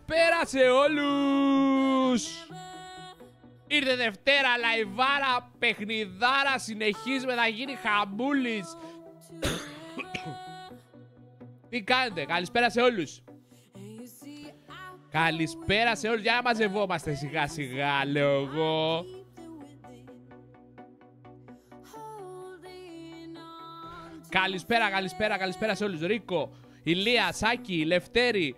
Καλησπέρα σε όλους! Ήρθε Δευτέρα, λαϊβάρα, παιχνιδάρα, συνεχίζουμε, θα γίνει χαμούλης. Τι κάνετε, καλησπέρα σε όλους. Καλησπέρα σε όλους, για να μαζευόμαστε σιγά σιγά, λέω εγώ. Καλησπέρα σε όλους. Ρίκο, Ηλία, Σάκη, Λευτέρη,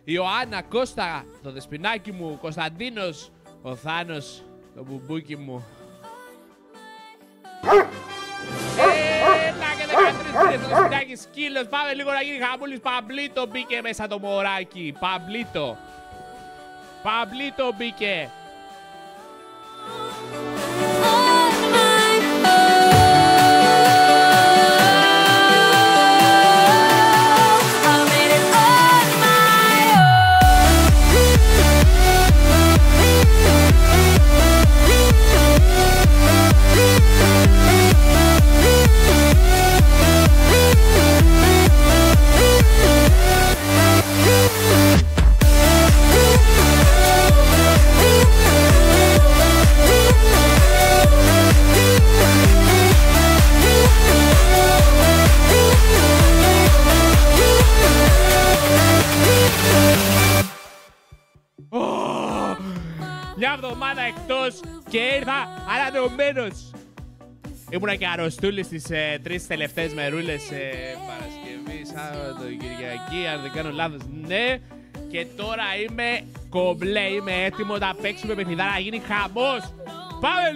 Ιωάννα, Κώστα, το δεσποινάκι μου, Κωνσταντίνος, ο Θάνος, το μπουμπούκι μου. Να και 13 φίλες, το δεσποινάκι σκύλος. Πάμε λίγο να γίνει χαμούλης. Παμπλίτο μπήκε μέσα το μωράκι. Παμπλίτο μπήκε. Μια εβδομάδα εκτός και ήρθα ανανεωμένος. Ήμουνα και αρρωστούλης στις 3 τελευταίες μερούλες, Παρασκευή, Σάββατο, Κυριακή, αν δεν κάνω λάθος, ναι. Και τώρα είμαι κομπλέ, είμαι έτοιμο να παίξουμε παιχνιδάρα, να γίνει χαμός. Πάμε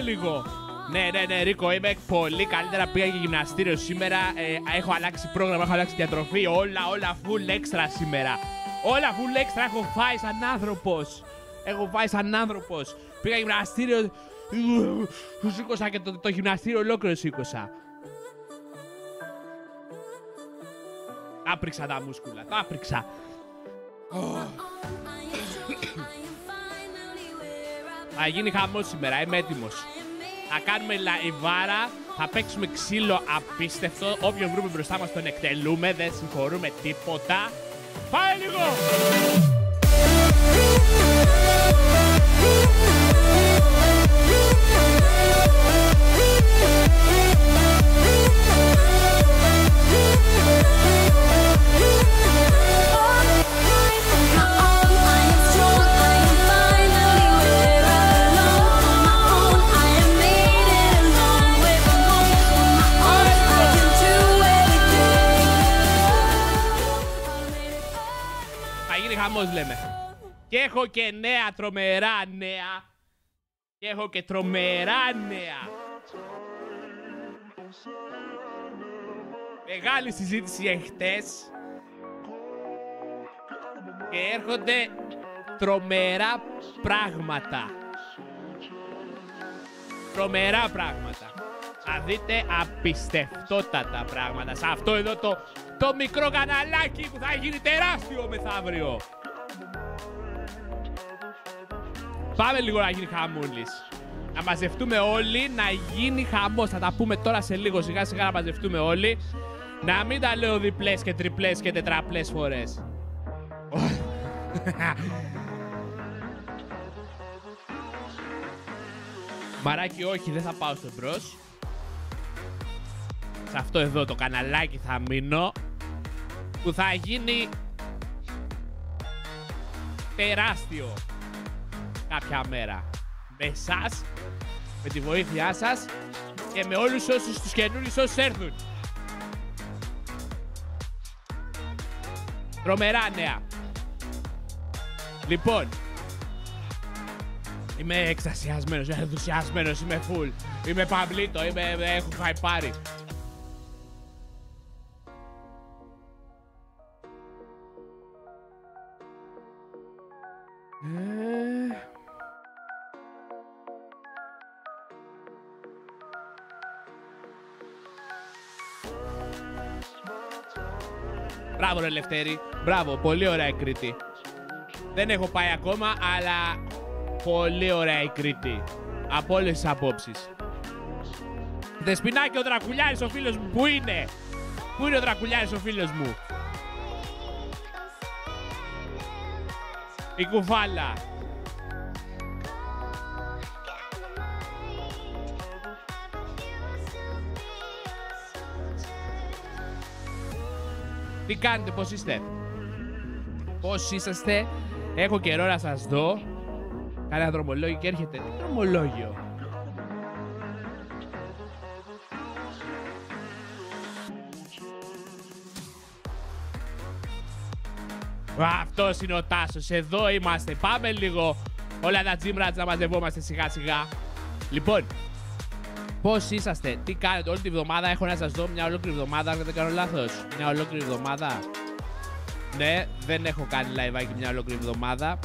λίγο. Ναι, Ρίκο, είμαι πολύ καλύτερα. Πήγα και γυμναστήριο σήμερα, έχω αλλάξει πρόγραμμα, έχω αλλάξει διατροφή, όλα full extra σήμερα. Όλα full extra, έχω φάει σαν άνθρωπος. Πήγα γυμναστήριο, σήκωσα και το γυμναστήριο ολόκληρο σήκωσα. Άπρηξα τα μούσκουλα, τα άπρηξα. Θα γίνει χαμός σήμερα, είμαι έτοιμος. Θα κάνουμε λαϊβάρα, θα παίξουμε ξύλο απίστευτο. Όποιον βρούμε μπροστά μας τον εκτελούμε, δεν συγχωρούμε τίποτα. Πάμε λίγο! Χαμός λέμε. Και έχω και νέα, τρομερά νέα. Μεγάλη συζήτηση εχθές. Και έρχονται τρομερά πράγματα. Θα δείτε απιστευτότατα πράγματα σε αυτό εδώ το μικρό καναλάκι που θα γίνει τεράστιο μεθαύριο. Πάμε λίγο να γίνει χαμούλης. Να μαζευτούμε όλοι, να γίνει χαμός. Θα τα πούμε τώρα σε λίγο, σιγά σιγά να μαζευτούμε όλοι. Να μην τα λέω διπλές και τριπλές και τετραπλές φορές. Μαράκι, όχι, δεν θα πάω στο μπρος. Σε αυτό εδώ το καναλάκι θα μείνω, που θα γίνει τεράστιο κάποια μέρα. Με εσάς, με τη βοήθειά σας και με όλους όσους τους καινούριους όσους έρθουν. Τρομερά νέα. Λοιπόν, είμαι εξασιασμένος, ενθουσιασμένος, είμαι full. Είμαι παμπλίτο, έχω φάει πάρει. Μπράβο ρε Λευτέρη, μπράβο, πολύ ωραία η Κρήτη. Δεν έχω πάει ακόμα, αλλά πολύ ωραία η Κρήτη. Από όλες τις απόψεις. Δεσποινάκι, ο Δρακουλιάρης ο φίλος μου, πού είναι? Πού είναι ο Δρακουλιάρης ο φίλος μου? Η κουφάλα. Τι κάνετε, πώς είστε? Πώς είσαστε? Έχω καιρό να σας δω. Κάνε ένα δρομολόγιο και έρχεται. Τι δρομολόγιο? Αυτός είναι ο Τάσος. Εδώ είμαστε. Πάμε λίγο όλα τα GameWard να μαζευόμαστε σιγά σιγά. Λοιπόν, πώς είσαστε? Τι κάνετε όλη τη βδομάδα? Έχω να σας δω μια ολόκληρη εβδομάδα, αν δεν κάνω λάθος. Μια ολόκληρη εβδομάδα. Ναι, δεν έχω κάνει live μια ολόκληρη εβδομάδα.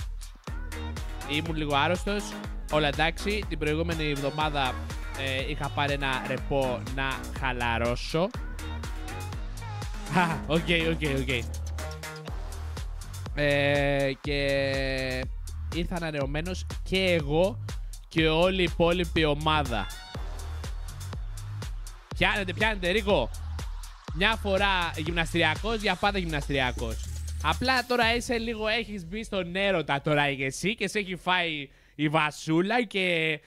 Ήμουν λίγο άρρωστος. Όλα εντάξει. Την προηγούμενη εβδομάδα είχα πάρει ένα ρεπό να χαλαρώσω. Οκ. Και ήρθα ανανεωμένος και εγώ και όλη η υπόλοιπη ομάδα. Πιάνετε Ρίκο. Μια φορά γυμναστηριακός, για πάντα γυμναστηριακός. Απλά τώρα είσαι λίγο, έχεις μπει στον έρωτα τώρα και εσύ και σε έχει φάει η βασούλα και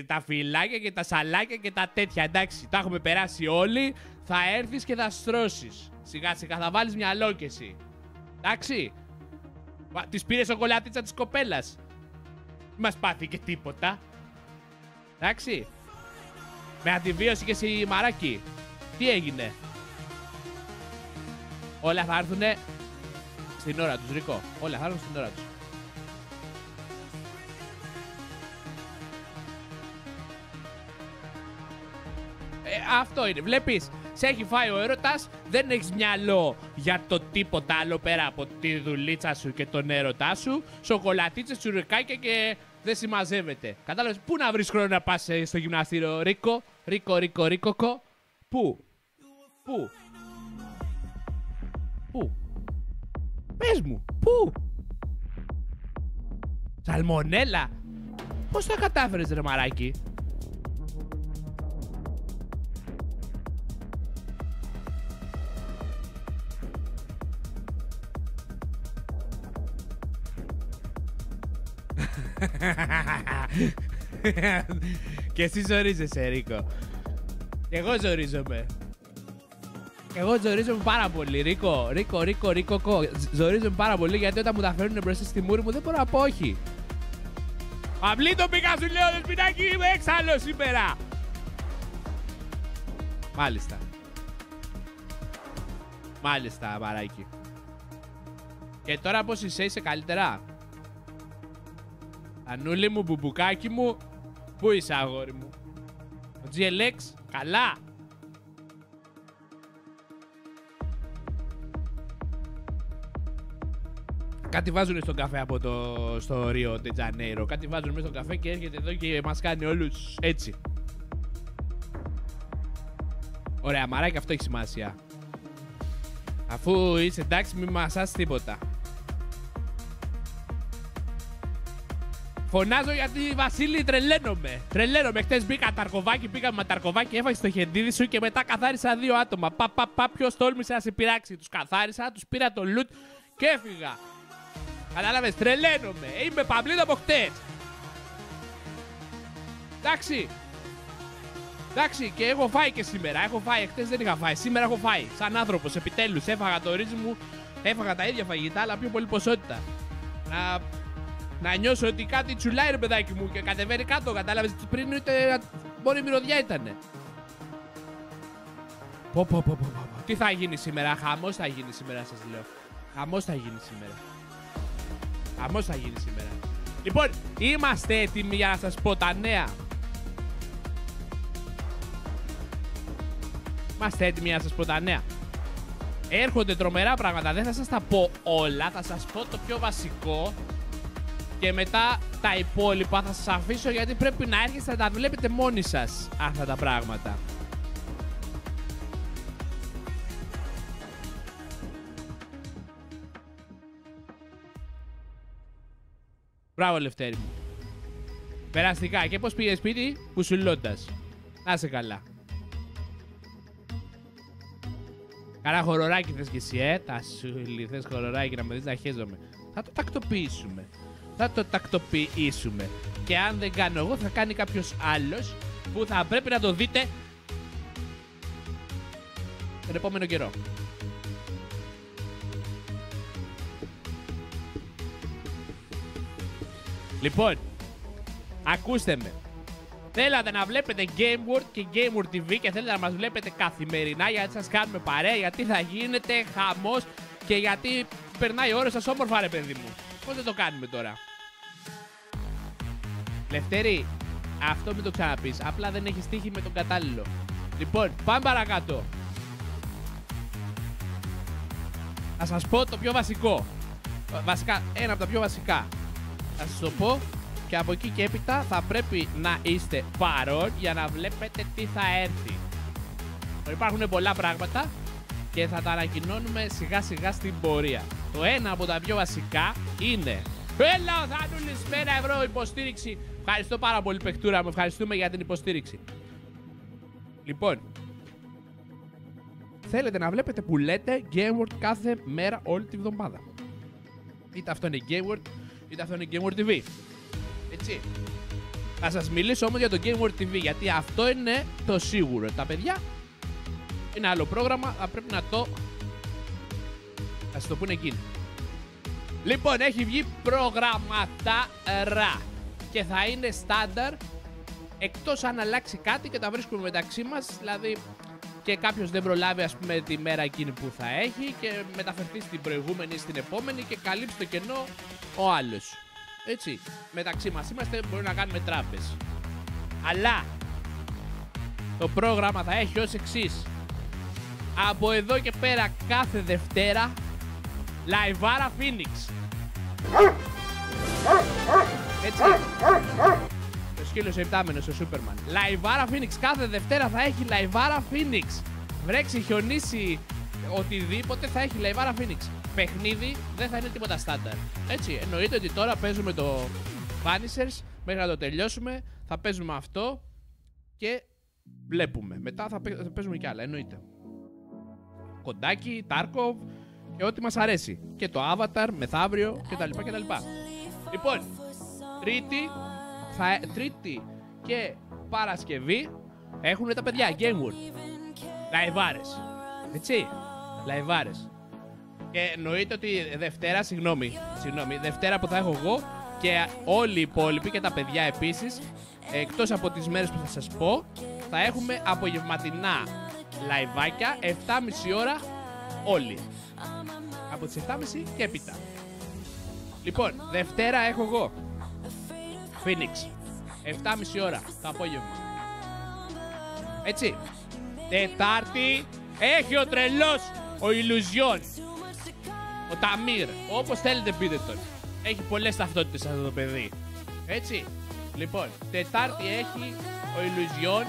τα φυλάκια και τα σαλάκια και τα τέτοια. Εντάξει, τα έχουμε περάσει όλοι. Θα έρθεις και θα στρώσεις. Σιγά σιγά θα βάλεις μυαλό κι εσύ. Εντάξει. Της πήρε σοκολάτιτσα της κοπέλας. Μη μας πάθει και τίποτα. Εντάξει. Με αντιβίωση και εσύ μαράκι. Τι έγινε? Όλα θα έρθουνε στην ώρα τους, Ρίκο. Όλα θα έρθουν στην ώρα τους. Αυτό είναι. Βλέπεις, σε έχει φάει ο έρωτας, δεν έχεις μυαλό για το τίποτα άλλο πέρα από τη δουλίτσα σου και τον έρωτά σου. Σοκολατίτσες, τσουρεκάκια και δεν συμμαζεύεται. Κατάλαβες, πού να βρεις χρόνο να πας στο γυμναστήριο, Ρίκο? Ρίκο. Πού? Πες μου, πού? Σαλμονέλα. Πώς τα κατάφερες, ρε μαράκι? Και εσύ ζορίζεσαι, Ρίκο. Και εγώ ζορίζομαι. Εγώ ζορίζομαι πάρα πολύ, Ρίκο. Ζορίζομαι πάρα πολύ γιατί όταν μου τα φέρνουν μπροστά στη μούρη μου δεν μπορώ να πω όχι. Αυλή το πήγα, σου λέω, δεσποινάκι, είμαι έξαλλος σήμερα. Μάλιστα, μαράκι. Και τώρα πώς είσαι καλύτερα? Ανούλη μου, μπουμπουκάκι μου, πού είσαι, αγόρι μου? Ο GLX, καλά. Κάτι βάζουνε στον καφέ από στο Ρίο Ντε Τζανέιρο. Κάτι βάζουνε μέσα στον καφέ και έρχεται εδώ και μας κάνει όλους έτσι. Ωραία, μαράκι, αυτό έχει σημασία. Αφού είσαι εντάξει, μη μασάς τίποτα. Φωνάζω γιατί, Βασίλη, τρελαίνομαι. Χτες πήγαμε με ταρκοβάκι, έφαγες το χεντίδι σου και μετά καθάρισα 2 άτομα. Ποιος τόλμησε να σε πειράξει? Τους καθάρισα, τους πήρα το loot και έφυγα. Κατάλαβες, τρελαίνομαι. Είμαι παμπλίδα από χτες. Εντάξει, και έχω φάει και σήμερα. Χτες δεν είχα φάει. Σήμερα έχω φάει. Σαν άνθρωπος, επιτέλους. Έφαγα το ρύζι μου. Έφαγα τα ίδια φαγητά, αλλά πιο πολύ ποσότητα. Να νιώσω ότι κάτι τσουλάει, ρε παιδάκι μου, και κατεβαίνει κάτω. Κατάλαβες, πριν ούτε μόνο η μυρωδιά ήτανε. Τι θα γίνει σήμερα? Χαμός θα γίνει σήμερα, σας λέω. Χαμός θα γίνει σήμερα. Λοιπόν, είμαστε έτοιμοι για να σας πω τα νέα. Έρχονται τρομερά πράγματα. Δεν θα σας τα πω όλα. Θα σας πω το πιο βασικό. Και μετά τα υπόλοιπα θα σας αφήσω γιατί πρέπει να έρχεστε να τα βλέπετε μόνοι σας αυτά τα πράγματα. Μπράβο, Λευτέρη μου. Περαστικά. Και πώς πήγε σπίτι? Κουσουλώντας. Να είσαι καλά. Καλά χοροράκι θες κι εσύ, τα σούλη. Θες χοροράκι να με δεις να χέζομαι. Θα το τακτοποιήσουμε. Θα το τακτοποιήσουμε. Και αν δεν κάνω εγώ, θα κάνει κάποιος άλλος που θα πρέπει να το δείτε τον επόμενο καιρό. Λοιπόν, ακούστε με. Θέλατε να βλέπετε GameWard και GameWard TV και θέλετε να μας βλέπετε καθημερινά γιατί σας κάνουμε παρέα, γιατί θα γίνεται χαμός και γιατί περνάει η ώρα σας όμορφα, ρε παιδί μου. Πώς δεν το κάνουμε τώρα? Λευτέρη, αυτό μην το ξαναπείς. Απλά δεν έχει τύχει με τον κατάλληλο. Λοιπόν, πάμε παρακάτω. Θα σας πω το πιο βασικό. Βασικά, ένα από τα πιο βασικά. Θα σας το πω και από εκεί και έπειτα θα πρέπει να είστε παρόν για να βλέπετε τι θα έρθει. Υπάρχουν πολλά πράγματα και θα τα ανακοινώνουμε σιγά σιγά στην πορεία. Το ένα από τα πιο βασικά είναι... Έλα ο Θανούλης με 1 ευρώ υποστήριξη. Ευχαριστώ πάρα πολύ, παιχτούρα μου. Ευχαριστούμε για την υποστήριξη. Λοιπόν, θέλετε να βλέπετε που λέτε GameWard κάθε μέρα όλη τη βδομάδα. Είτε αυτό είναι GameWard, είτε αυτό είναι GameWard TV. Έτσι. Θα σας μιλήσω όμως για το GameWard TV, γιατί αυτό είναι το σίγουρο. Τα παιδιά είναι άλλο πρόγραμμα, θα πρέπει να το... θα σας το πούνε εκείνοι. Λοιπόν, έχει βγει προγραμματάρα και θα είναι στάνταρ, εκτός αν αλλάξει κάτι και τα βρίσκουμε μεταξύ μας, δηλαδή και κάποιος δεν προλάβει, ας πούμε, τη μέρα εκείνη που θα έχει και μεταφερθεί στην προηγούμενη ή στην επόμενη και καλύψει το κενό ο άλλος. Έτσι, μεταξύ μας είμαστε, μπορεί να κάνουμε τράπεζ. Αλλά το πρόγραμμα θα έχει ως εξής. Από εδώ και πέρα κάθε Δευτέρα Λαϊβάρα Phoenix. Έτσι. Το σκύλος επτάμενος, ο Σούπερμαν. Λαϊβάρα Phoenix. Κάθε Δευτέρα θα έχει Λαϊβάρα Phoenix. Βρέξει, χιονίσει, οτιδήποτε θα έχει Λαϊβάρα Phoenix. Παιχνίδι δεν θα είναι τίποτα στάνταρ. Έτσι, εννοείται ότι τώρα παίζουμε το Banishers. Μέχρι να το τελειώσουμε θα παίζουμε αυτό και βλέπουμε. Μετά θα παίζουμε κι άλλα, εννοείται. Κοντάκι, Τάρκοβ και ό,τι μας αρέσει. Και το Avatar, μεθαύριο κτλ. Λοιπόν, Τρίτη και Παρασκευή έχουν τα παιδιά GameWard. Λαϊβάρες. Έτσι, λαϊβάρες. Και εννοείται ότι Δευτέρα, συγγνώμη, Δευτέρα που θα έχω εγώ και όλοι οι υπόλοιποι και τα παιδιά επίσης, εκτός από τις μέρες που θα σας πω, θα έχουμε απογευματινά λαϊβάκια 7.30 ώρα όλοι. Από τις 7.30 και έπειτα. Λοιπόν, Δευτέρα έχω εγώ Phoenix 7.30 ώρα το απόγευμα. Έτσι. Τετάρτη έχει ο τρελός, ο Illusion, ο Ταμίρ, όπως θέλετε πείτε τον. Έχει πολλές ταυτότητες αυτό το παιδί. Έτσι. Λοιπόν, Τετάρτη έχει ο Illusion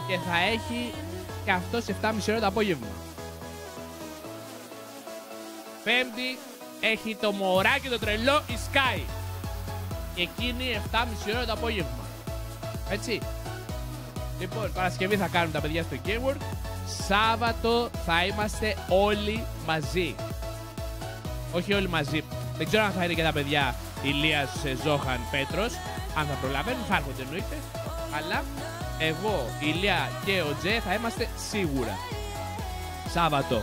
και θα έχει και αυτός 7.30 ώρα το απόγευμα. Πέμπτη έχει το μωράκι το τρελό η Sky και εκείνη 7.30 ώρα το απόγευμα. Έτσι. Λοιπόν, Παρασκευή θα κάνουμε τα παιδιά στο GameWard. Σάββατο θα είμαστε όλοι μαζί. Όχι όλοι μαζί. Δεν ξέρω αν θα είναι και τα παιδιά Ηλίας, Ζόχαν, Πέτρος. Αν θα προλαβαίνουν, θα έρχονται εννοείται. Αλλά εγώ, η Ηλία και ο Τζε θα είμαστε σίγουρα Σάββατο.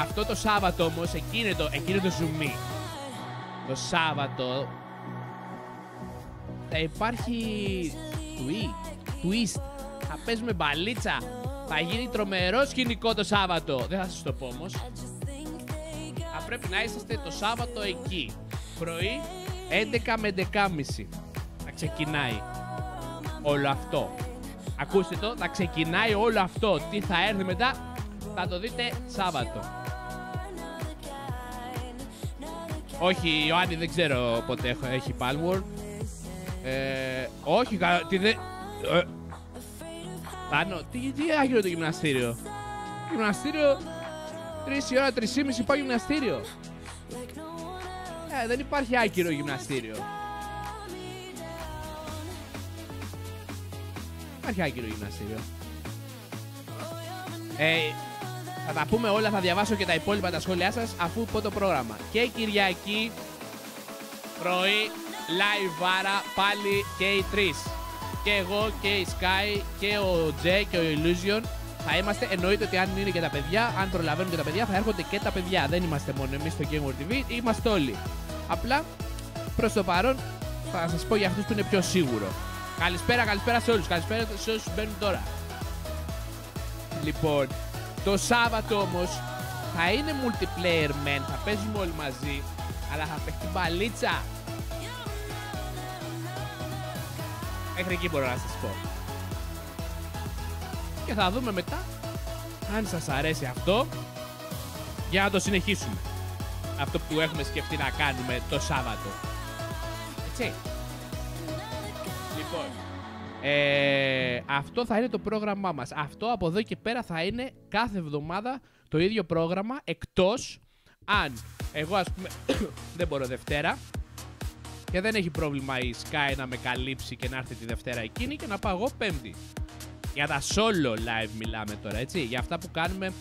Αυτό το Σάββατο όμως, εκείνο το ζουμί. Το Σάββατο θα υπάρχει twist. Θα παίζουμε μπαλίτσα. Θα γίνει τρομερό σκηνικό το Σάββατο. Δεν θα σας το πω όμως. Θα πρέπει να είσαστε το Σάββατο εκεί. Πρωί 11 με 11.30 θα ξεκινάει όλο αυτό. Ακούστε το, θα ξεκινάει όλο αυτό. Τι θα έρθει μετά θα το δείτε Σάββατο. Όχι, Ιωάννη, δεν ξέρω πότε έχει Palworld. Όχι, τι δεν... Πάνω, τι άγγελο το γυμναστήριο. Γυμναστήριο 3 η ώρα, 3.30 πάω γυμναστήριο. Δεν υπάρχει άκυρο γυμναστήριο. Υπάρχει άκυρο γυμναστήριο. Θα τα πούμε όλα, θα διαβάσω και τα υπόλοιπα τα σχόλιά σας αφού πω το πρόγραμμα. Και Κυριακή πρωί, live βάρα, πάλι και οι τρεις. Και εγώ και η Sky και ο Τζε και ο Illusion θα είμαστε. Εννοείται ότι αν είναι και τα παιδιά, αν προλαβαίνουν και τα παιδιά, θα έρχονται και τα παιδιά. Δεν είμαστε μόνο εμείς στο GameWard TV, είμαστε όλοι. Απλά προς το παρόν θα σας πω για αυτούς που είναι πιο σίγουρο. Καλησπέρα σε όλους. Καλησπέρα σε όσους μπαίνουν τώρα. Λοιπόν, το Σάββατο όμως θα είναι multiplayer men, θα παίζουμε όλοι μαζί, αλλά θα παιχτεί μπαλίτσα. Μέχρι εκεί μπορώ να σας πω. Και θα δούμε μετά αν σας αρέσει αυτό για να το συνεχίσουμε. Αυτό που έχουμε σκεφτεί να κάνουμε το Σάββατο. Έτσι. Λοιπόν, αυτό θα είναι το πρόγραμμά μας. Αυτό από εδώ και πέρα θα είναι κάθε εβδομάδα το ίδιο πρόγραμμα, εκτός αν εγώ ας πούμε δεν μπορώ Δευτέρα και δεν έχει πρόβλημα η Sky να με καλύψει και να έρθει τη Δευτέρα εκείνη και να πάω εγώ Πέμπτη. Για τα solo live μιλάμε τώρα, έτσι, για αυτά που κάνουμε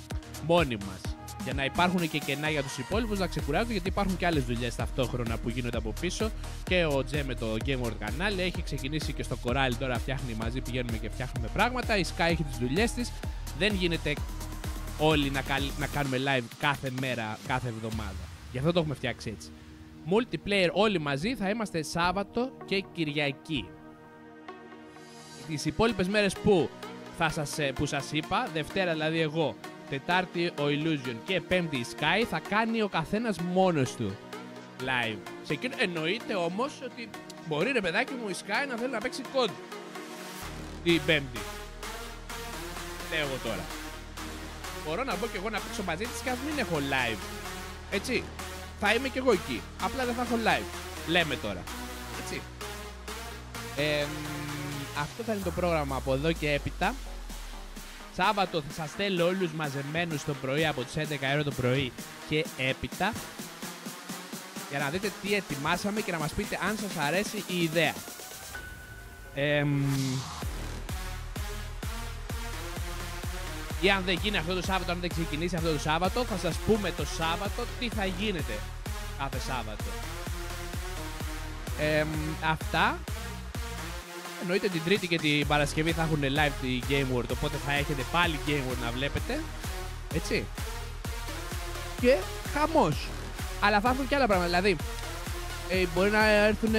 μόνοι μας. Για να υπάρχουν και κενά για τους υπόλοιπους να ξεκουράζουν, γιατί υπάρχουν και άλλες δουλειές ταυτόχρονα που γίνονται από πίσω. Και ο Τζε με το GameWard κανάλι έχει ξεκινήσει και στο κοράλι τώρα φτιάχνει μαζί, πηγαίνουμε και φτιάχνουμε πράγματα. Η Sky έχει τις δουλειές της. Δεν γίνεται όλοι να κάνουμε live κάθε μέρα, κάθε εβδομάδα. Γι' αυτό το έχουμε φτιάξει έτσι. Multiplayer όλοι μαζί θα είμαστε Σάββατο και Κυριακή. Τις υπόλοιπες μέρες που σας είπα, Δευτέρα δηλαδή εγώ, Τετάρτη ο Illusion και Πέμπτη η Sky, θα κάνει ο καθένας μόνος του live. Σε εκείνο εννοείται όμως ότι μπορεί ρε παιδάκι μου η Sky να θέλει να παίξει κόντ την Πέμπτη. Λέω εγώ τώρα. Μπορώ να μπω και εγώ να παίξω μαζί της και ας μην έχω live. Έτσι. Θα είμαι και εγώ εκεί. Απλά δεν θα έχω live. Λέμε τώρα. Έτσι. Αυτό θα είναι το πρόγραμμα από εδώ και έπειτα. Σάββατο θα σας θέλω όλους μαζεμένους το πρωί από τις 11 ώρα το πρωί και έπειτα, για να δείτε τι ετοιμάσαμε και να μας πείτε αν σας αρέσει η ιδέα. Ή αν δεν γίνει αυτό το Σάββατο, αν δεν ξεκινήσει αυτό το Σάββατο, θα σας πούμε το Σάββατο τι θα γίνεται κάθε Σάββατο. Αυτά. Εννοείται την Τρίτη και την Παρασκευή θα έχουν live τη GameWard, οπότε θα έχετε πάλι GameWard να βλέπετε. Έτσι. Και χαμός. Αλλά θα έρθουν και άλλα πράγματα. Δηλαδή, μπορεί να έρθουν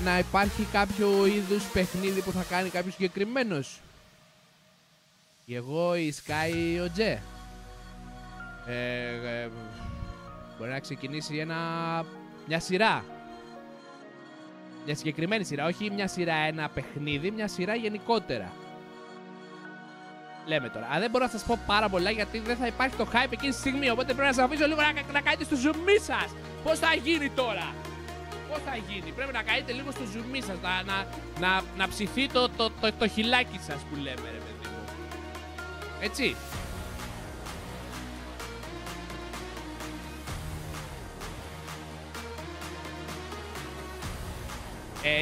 να υπάρχει κάποιο είδους παιχνίδι που θα κάνει κάποιος συγκεκριμένος. Εγώ, η Sky, ο Τζε. Μπορεί να ξεκινήσει μια σειρά. Μια συγκεκριμένη σειρά, όχι μια σειρά ένα παιχνίδι, μια σειρά γενικότερα. Λέμε τώρα. Δεν μπορώ να σας πω πάρα πολλά γιατί δεν θα υπάρχει το hype εκείνη τη στιγμή. Οπότε πρέπει να σας αφήσω λίγο να κάνετε στο zoom σας. Πώς θα γίνει τώρα. Πώς θα γίνει. Πρέπει να κάνετε λίγο στο zoom σας. Να ψηθεί το χιλάκι σας που λέμε ρε παιδί μου. Έτσι.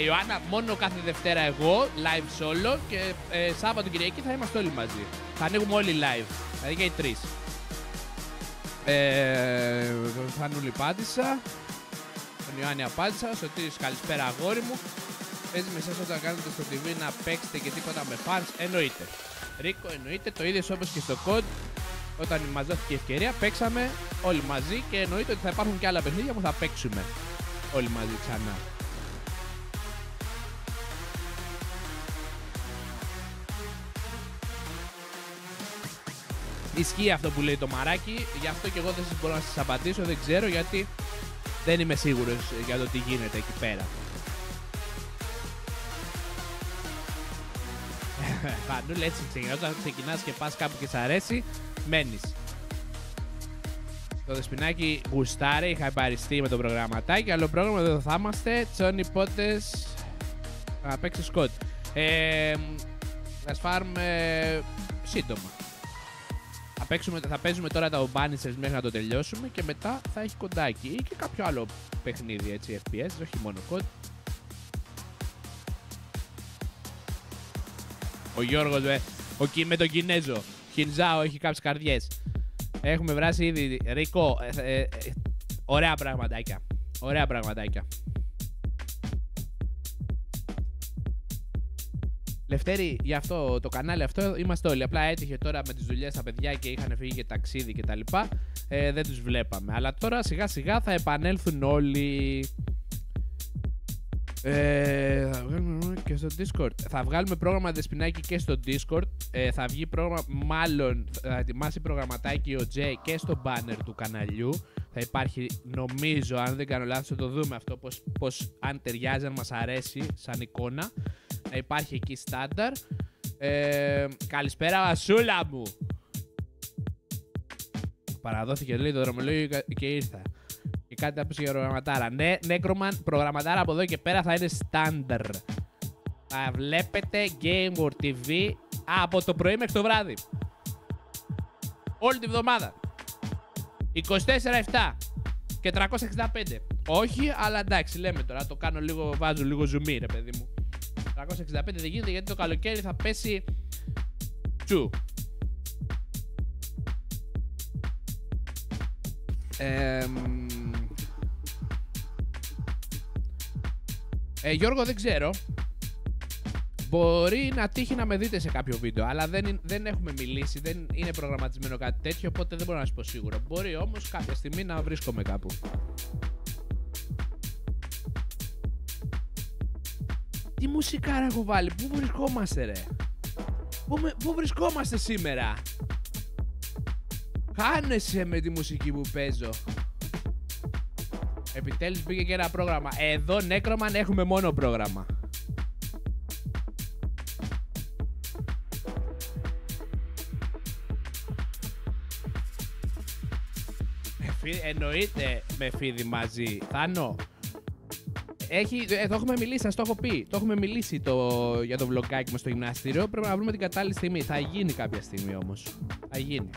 Ιωάννα, μόνο κάθε Δευτέρα εγώ, live solo και Σάββατο Κυριακή θα είμαστε όλοι μαζί. Θα ανοίγουμε όλοι live, δηλαδή και οι τρεις. Φανούλη Πάντησα, τον Ιωάννη απάντησα, Σωτήρης καλησπέρα αγόρι μου. Παίζει με εσάς όταν κάνετε στο TV να παίξετε και τίποτα με fans, εννοείται. Ρίκο, εννοείται, το ίδιο όπως και στο COD. Όταν μας δόθηκε η ευκαιρία παίξαμε όλοι μαζί και εννοείται ότι θα υπάρχουν και άλλα παιχνίδια που θα παίξουμε όλοι μαζί ξανά. Ισχύει αυτό που λέει το μαράκι, γι' αυτό και εγώ δεν μπορώ να σας απαντήσω, δεν ξέρω γιατί δεν είμαι σίγουρος για το τι γίνεται εκεί πέρα. Φανούλα, έτσι ξεκινάς, όταν ξεκινάς και πας κάπου και σ' αρέσει, μένεις. Το Δεσποινάκι γουστάρει, είχα επαριστεί με το προγραμματάκι, άλλο πρόγραμμα δεν θα είμαστε, τσόνι πότες, θα παίξω σκότ. Θα σφάρουμε σύντομα. Θα παίζουμε τώρα τα Banishers μέχρι να το τελειώσουμε και μετά θα έχει κοντάκι ή και κάποιο άλλο παιχνίδι έτσι FPS, όχι μόνο COD. Ο Γιώργος με τον Κινέζο, Χινζάο, έχει κάποιες καρδιές. Έχουμε βράσει ήδη, Ρίκο, ωραία πραγματάκια. Ωραία πραγματάκια. Λευτέρη, γι' αυτό το κανάλι αυτό είμαστε όλοι. Απλά έτυχε τώρα με τις δουλειές τα παιδιά και είχαν φύγει και ταξίδι και τα λοιπά. Δεν τους βλέπαμε. Αλλά τώρα σιγά σιγά θα επανέλθουν όλοι. Θα βγάλουμε και στο Discord. Θα βγάλουμε πρόγραμμα δεσποινάκι και στο Discord. Θα βγει πρόγραμμα, μάλλον θα ετοιμάσει προγραμματάκι ο Τζέ και στο banner του καναλιού. Θα υπάρχει, νομίζω, αν δεν κάνω λάθος, θα το δούμε αυτό, πως αν ταιριάζει, αν μας αρέσει σαν εικόνα. Να υπάρχει εκεί στάνταρ. Καλησπέρα Βασούλα μου. Παραδόθηκε λέει το δρομολόγιο και ήρθα. Και κάτι άπησε για προγραμματάρα. Ναι, Νέκρομαν, προγραμματάρα από εδώ και πέρα θα είναι στάνταρ. Θα βλέπετε GameWard TV από το πρωί μέχρι το βράδυ. Όλη τη βδομάδα. 24/7 και 365. Όχι, αλλά εντάξει, λέμε τώρα. Το κάνω λίγο, βάζω λίγο zoom, ρε παιδί μου. 365 δεν γίνεται γιατί το καλοκαίρι θα πέσει τσου. Γιώργο, δεν ξέρω. Μπορεί να τύχει να με δείτε σε κάποιο βίντεο, αλλά δεν έχουμε μιλήσει, δεν είναι προγραμματισμένο κάτι τέτοιο, οπότε δεν μπορώ να σας πω σίγουρα. Μπορεί όμως κάποια στιγμή να βρίσκομαι κάπου. Τι μουσικάρα έχω βάλει, πού βρισκόμαστε ρε? Πού βρισκόμαστε σήμερα? Χάνεσαι με τη μουσική που παίζω. Επιτέλους πήγε και ένα πρόγραμμα. Εδώ Νέκρομαν έχουμε μόνο πρόγραμμα. Εννοείται με φίδι μαζί. Θάνο. Το έχουμε μιλήσει, σας το έχω πει. Το έχουμε μιλήσει για το vlogάκι μας στο γυμναστήριο. Πρέπει να βρούμε την κατάλληλη στιγμή. Θα γίνει κάποια στιγμή όμως. Θα γίνει.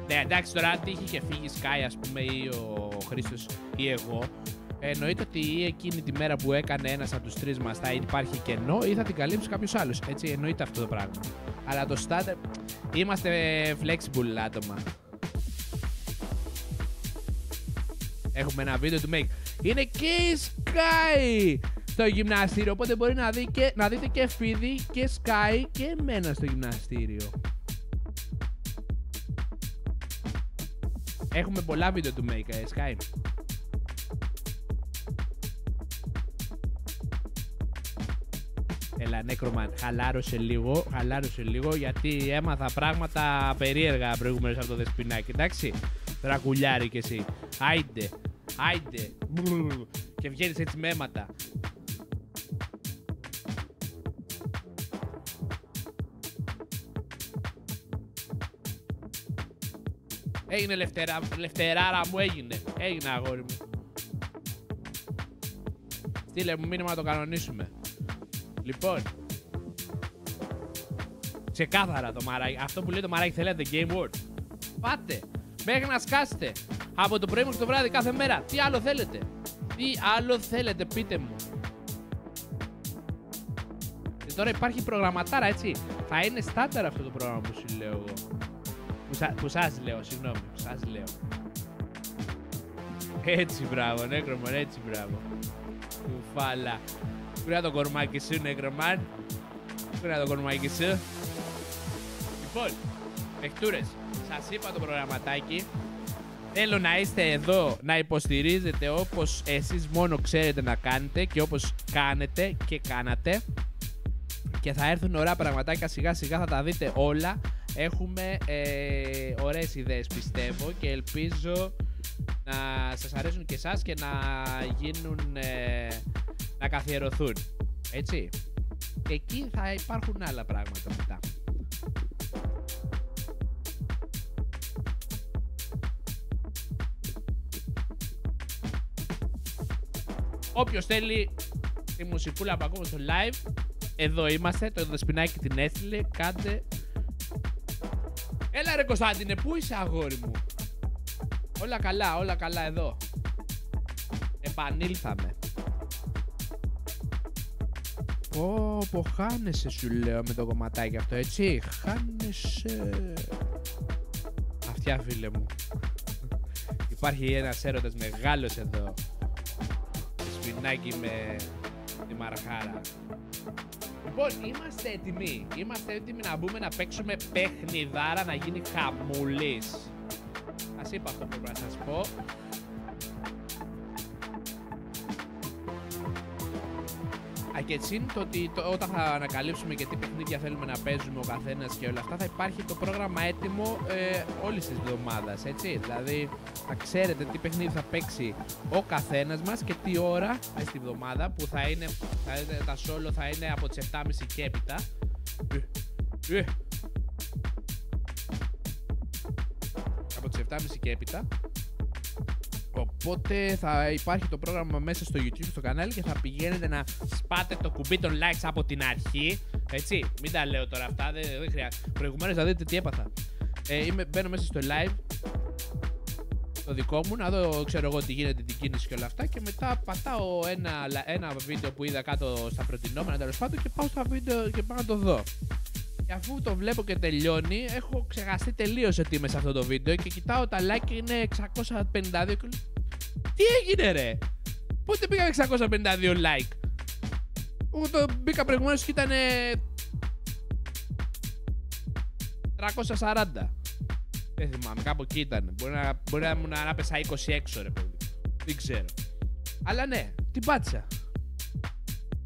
Ναι, εντάξει, τώρα αν τύχει και φύγει Sky, ας πούμε, ή ο Χρήστος ή εγώ, εννοείται ότι ή εκείνη τη μέρα που έκανε ένας από τους τρεις μας θα υπάρχει κενό ή θα την καλύψει κάποιος άλλος. Έτσι, εννοείται αυτό το πράγμα. Αλλά το starter, είμαστε flexible άτομα. Έχουμε ένα βίντεο του Make. Είναι και η Sky στο γυμναστήριο, οπότε μπορεί να δείτε και Φίδι και Sky και εμένα στο γυμναστήριο. Έχουμε πολλά βίντεο του Make, Sky. Έλα, Νέκρομαν, χαλάρωσε λίγο, γιατί έμαθα πράγματα περίεργα προηγούμενος από το δεσποινάκι, εντάξει. Τρακουλιάρι κι εσύ. Άιντε. Και βγαίνεις έτσι με αίματα. Έγινε λευτεράρα μου, έγινε αγόρι μου. Στείλε μου μήνυμα να το κανονίσουμε. Λοιπόν, ξεκάθαρα το μαράκι. Αυτό που λέει το μαράκι, θέλετε GameWard? Πάτε μέχρι να σκάσετε από το πρωί μέχρι το βράδυ κάθε μέρα. Τι άλλο θέλετε, πείτε μου. Και τώρα υπάρχει προγραμματάρα, έτσι. Θα είναι στάνταρ αυτό το πρόγραμμα που σου λέω εγώ. Που σας λέω, συγγνώμη, που σας λέω. Έτσι μπράβο, Νέκρομαν, έτσι μπράβο. Κουφάλα. Πού είναι το κορμάκι σου, Νέκρομαν? Πού είναι το κορμάκι σου? Λοιπόν, παιχτούρες, σας είπα το προγραμματάκι. Θέλω να είστε εδώ, να υποστηρίζετε όπως εσείς μόνο ξέρετε να κάνετε και όπως κάνετε και κάνατε. Και θα έρθουν ωραία πραγματάκια, σιγά σιγά θα τα δείτε όλα. Έχουμε ωραίες ιδέες, πιστεύω, και ελπίζω να σας αρέσουν και εσάς και να γίνουν, να καθιερωθούν, έτσι. Και εκεί θα υπάρχουν άλλα πράγματα μετά. Όποιος θέλει τη μουσικούλα που ακούμε στο live, εδώ είμαστε, το δεσποινάκι την έστειλε, κάντε. Έλα ρε Κωνσταντίνε, πού είσαι αγόρι μου? Όλα καλά εδώ. Επανήλθαμε. Πω, χάνεσαι σου λέω με το κομματάκι αυτό, έτσι. Χάνεσαι. Αυτιά, φίλε μου. Υπάρχει ένας έρωτας μεγάλος εδώ. Σφινάκι με τη μαρχάρα. Λοιπόν, είμαστε έτοιμοι. Είμαστε έτοιμοι να μπούμε να παίξουμε παιχνιδάρα, να γίνει χαμούλης. Σας είπα αυτό που πρέπει να σας πω. Και έτσι είναι το ότι όταν θα ανακαλύψουμε και τι παιχνίδια θέλουμε να παίζουμε ο καθένας και όλα αυτά, θα υπάρχει το πρόγραμμα έτοιμο όλης της εβδομάδας, έτσι. Δηλαδή θα ξέρετε τι παιχνίδι θα παίξει ο καθένας μας και τι ώρα στη εβδομάδα, που θα είναι τα solo θα είναι από τις 7.30 και έπειτα. Από τις 7.30 και έπειτα. Οπότε θα υπάρχει το πρόγραμμα μέσα στο YouTube, στο κανάλι, και θα πηγαίνετε να σπάτε το κουμπί των likes από την αρχή. Έτσι, μην τα λέω τώρα αυτά, δεν χρειάζεται. Προηγουμένως θα δείτε τι έπαθα. Μπαίνω μέσα στο live, το δικό μου, να δω, ξέρω εγώ, τι γίνεται, την κίνηση και όλα αυτά. Και μετά πατάω ένα βίντεο που είδα κάτω στα προτινόμενα, τέλος πάντων, και πάω στα βίντεο και πάω να το δω. Και αφού το βλέπω και τελειώνει, έχω ξεχαστεί τελείως ότι είμαι σε αυτό το βίντεο και κοιτάω τα like και είναι 652 και τι έγινε ρε? Πότε πήγαμε 652 like? Εγώ το μπήκα προηγουμένως και ήταν 340. Δεν θυμάμαι, κάπου εκεί ήταν. Μπορεί να ήμουν ανάπεσα 20 έξω ρε παιδί. Δεν ξέρω. Αλλά ναι, την πάτησα.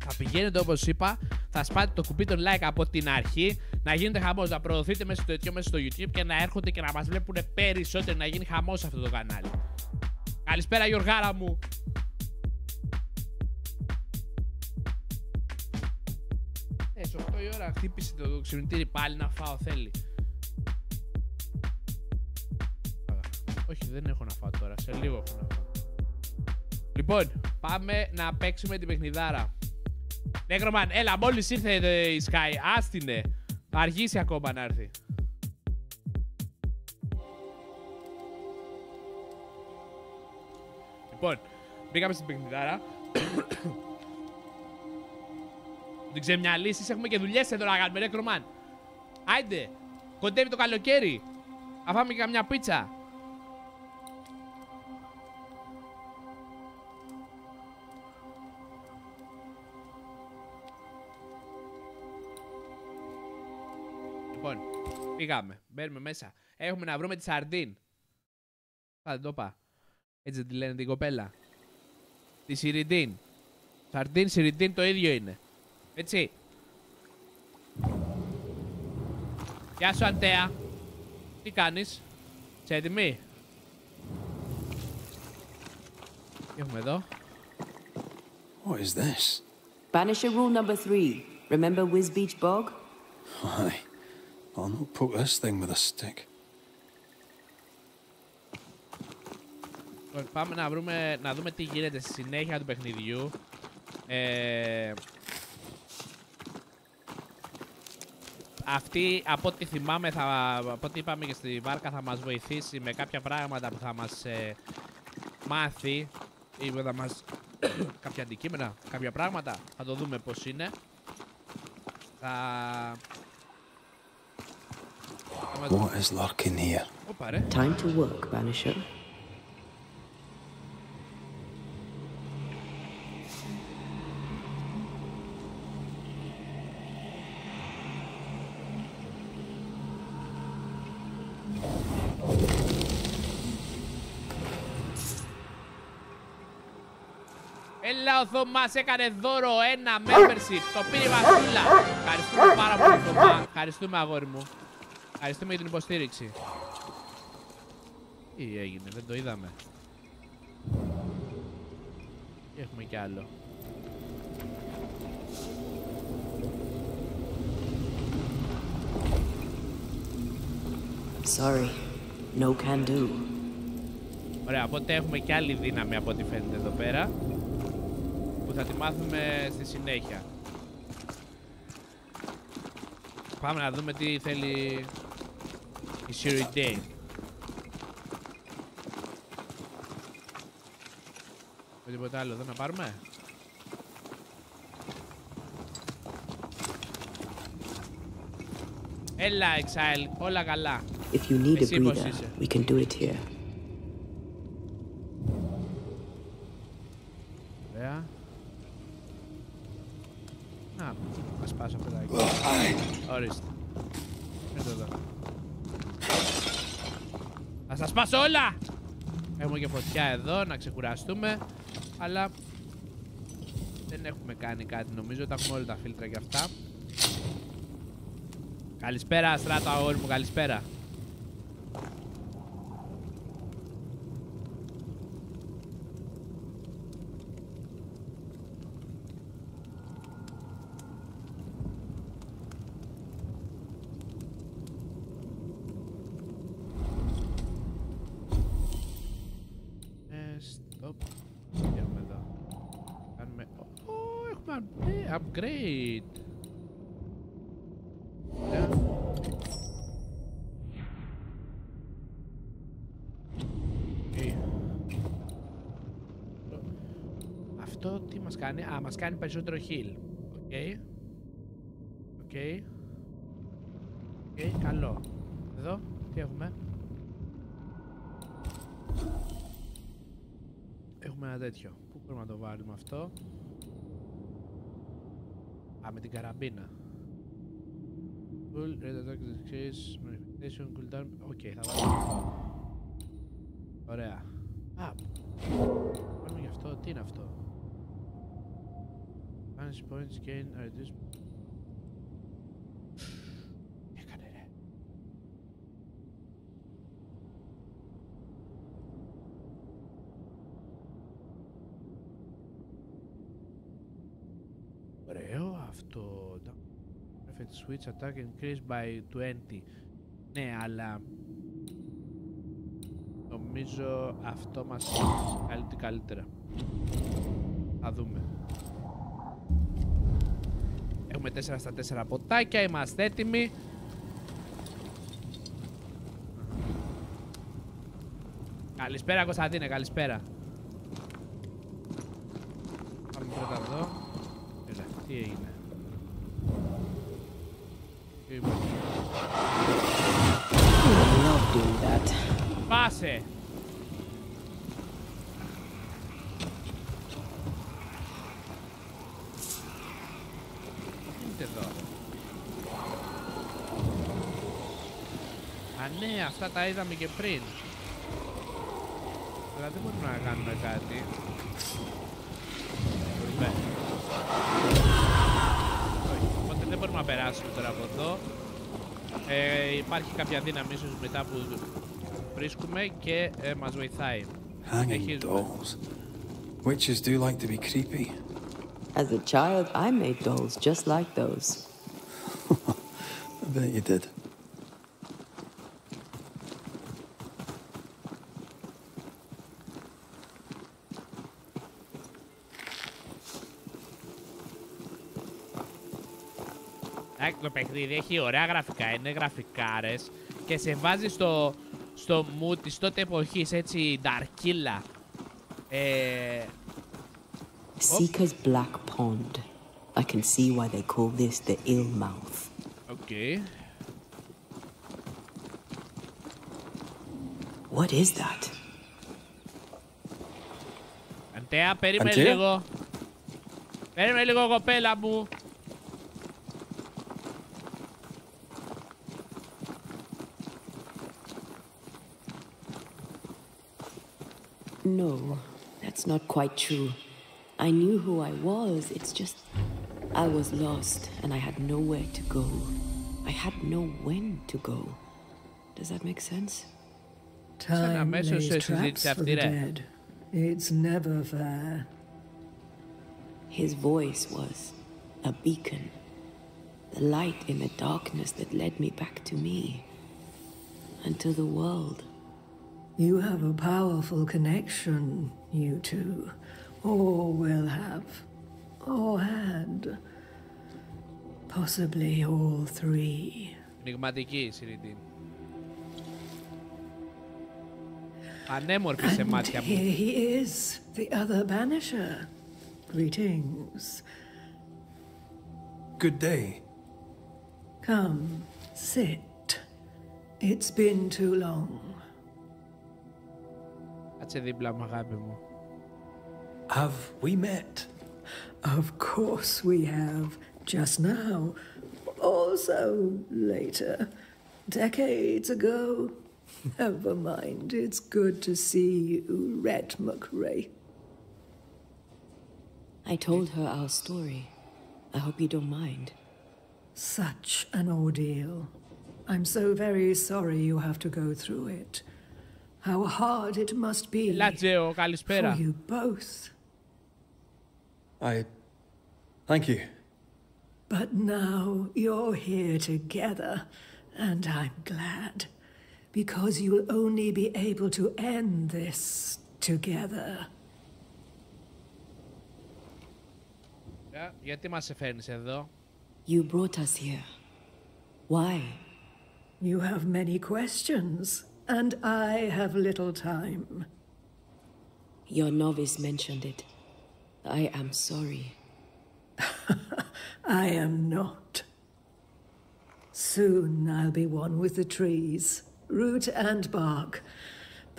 Θα πηγαίνετε όπως είπα, θα σπάτε το κουμπί των like από την αρχή, να γίνεται χαμός, να προωθείτε μέσα στο YouTube και να έρχονται και να μας βλέπουν περισσότερο, να γίνει χαμός σε αυτό το κανάλι. Καλησπέρα Γιωργάρα μου. Σε 8 η ώρα χτύπησε το ξυπνητήρι πάλι, να φάω θέλει. Όχι, δεν έχω να φάω τώρα, σε λίγο έχω να φάω. Λοιπόν, πάμε να παίξουμε την παιχνιδάρα. Νέκρομαν, έλα, μόλις ήρθε η Sky, άστινε. Θα αργήσει ακόμα να έρθει. Λοιπόν, μπήκαμε στην παιχνιδάρα. Δεν ξεμυαλίσεις, έχουμε και δουλειές εδώ να κάνουμε, Νέκρομαν. Άιντε, κοντεύει το καλοκαίρι. Θα φάμε και καμιά πίτσα. Λοιπόν, πήγαμε, μπαίνουμε μέσα. Έχουμε να βρούμε τη Σαρντίν. Δεν το είπα. Έτσι δεν τη λένε την κοπέλα? Τη Siridean. Σαρντίν, Siridean το ίδιο είναι. Έτσι. Γεια σου Αντέα. Τι κάνεις? Είσαι έτοιμη? Τι έχουμε εδώ? What is this? Banisher rule number 3. Remember Whiz Beach Bog? Aye. I'll not poke this thing with a stick. Πάμε να δούμε τι γίνεται στη συνέχεια του παιχνιδιού. Αυτή, από ό,τι θυμάμαι, από ό,τι είπαμε και στη βάρκα, θα μας βοηθήσει με κάποια πράγματα που θα μας μάθει ή θα μας κάποια αντικείμενα, κάποια πράγματα. Θα το δούμε πώς είναι. What is lurking here? Time to work, Banisher. Έλα, ο Θωμάς έκανε δώρο ένα membership. Το πήρε η Βασούλα. Ευχαριστούμε πάρα πολύ, Θωμά. Ευχαριστούμε, αγόρι μου. Ευχαριστούμε για την υποστήριξη. Τι έγινε, δεν το είδαμε. Και έχουμε κι άλλο. Sorry, no can do. Ωραία, οπότε έχουμε κι άλλη δύναμη από ό,τι φαίνεται εδώ πέρα, που θα τη μάθουμε στη συνέχεια. Πάμε να δούμε τι θέλει η Siridean. Με τίποτα άλλο εδώ να πάρουμε? Έλα, Exile, όλα καλά. If you need a Εσύ πώς breather, είσαι? we can do it here. Ωραία. Να, ας πάσω αυτό εδώ. Ορίστε. Έρθω εδώ. Θα σας πάσω όλα! Έχουμε και φωτιά εδώ, να ξεκουραστούμε. Αλλά δεν έχουμε κάνει κάτι νομίζω, τα έχουμε όλα τα φίλτρα και αυτά. Καλησπέρα στράτο αγόρι μου, καλησπέρα. Stop. Έχουμε εδώ. Κάνουμε... έχουμε upgrade. Αυτό τι μας κάνει? Α, μας κάνει περισσότερο heal. Οκ. Οκ. Οκ, καλό. Εδώ, τι έχουμε? Έχουμε ένα τέτοιο. Πού μπορούμε να το βάλουμε αυτό? Α, με την καραμπίνα. Full red attack decrease modification cooldown. Οκ, θα βάλουμε αυτό. Ωραία. Α, βάλουμε γι' αυτό. Τι είναι αυτό? Manage points gain are reduced. Τι έκανε ρε? Ωραίο αυτό. Perfect switch attack increased by 20. Ναι, αλλά νομίζω αυτό μας καλύπτει καλύτερα. Θα δούμε. Έχουμε 4 στα 4 ποτάκια, είμαστε έτοιμοι. Καλησπέρα Κωνσταντίνε, καλησπέρα. Πάμε πρώτα εδώ. Έλα, τι έγινε? Πάσε! Τι είναι εδώ? Α, ναι, αυτά τα είδαμε και πριν. Αλλά δεν μπορούμε να κάνουμε κάτι. Μπορούμε. Όχι, οπότε δεν μπορούμε να περάσουμε τώρα από εδώ. Υπάρχει κάποια δύναμη ίσως μετά που βρίσκουμε και μας βοηθάει. Hanging dolls. Witches do like to be creepy. As a child, I made dolls just like those. I bet you did. Το παιχνίδι έχει ωραία γραφικά, είναι γραφικάρες και σε βάζει στο mood της τότε εποχής, έτσι, νταρκίλα. Seeker's Black Pond. I can see why they call this the ill mouth. Okay. What is that? Αντέα, περίμενε λίγο. Περίμενε λίγο, κοπέλα μου. No, that's not quite true. I knew who I was, it's just I was lost and I had nowhere to go. I had no when to go. Does that make sense? Time lays traps for the dead. It's never fair. His voice was a beacon, the light in the darkness that led me back to me and to the world. You have a powerful connection, you two. Or will have. Or had. Possibly all three. Ενιγματική, Siridean. Ανέμορφη σε μάτια μου. Here he is, the other Banisher. Greetings. Good day. Come, Sit. It's been too long. Κάτσε δίπλα μου, αγάπη μου. Have we met? Of course we have. Just now. Also later. Decades ago. Never mind. It's good to see you, Red McRae. I told her our story. I hope you don't mind. Such an ordeal. I'm so very sorry you have to go through it. How hard it must be Λάτζεο, καλησπέρα. for you both. Thank you. But now you're here together, and I'm glad. Because you'll only be able to end this together. Γιατί μας έφερνες εδώ? You brought us here. Why? You have many questions, and I have little time. Your novice mentioned it. I am sorry. I am not. Soon I'll be one with the trees, root and bark.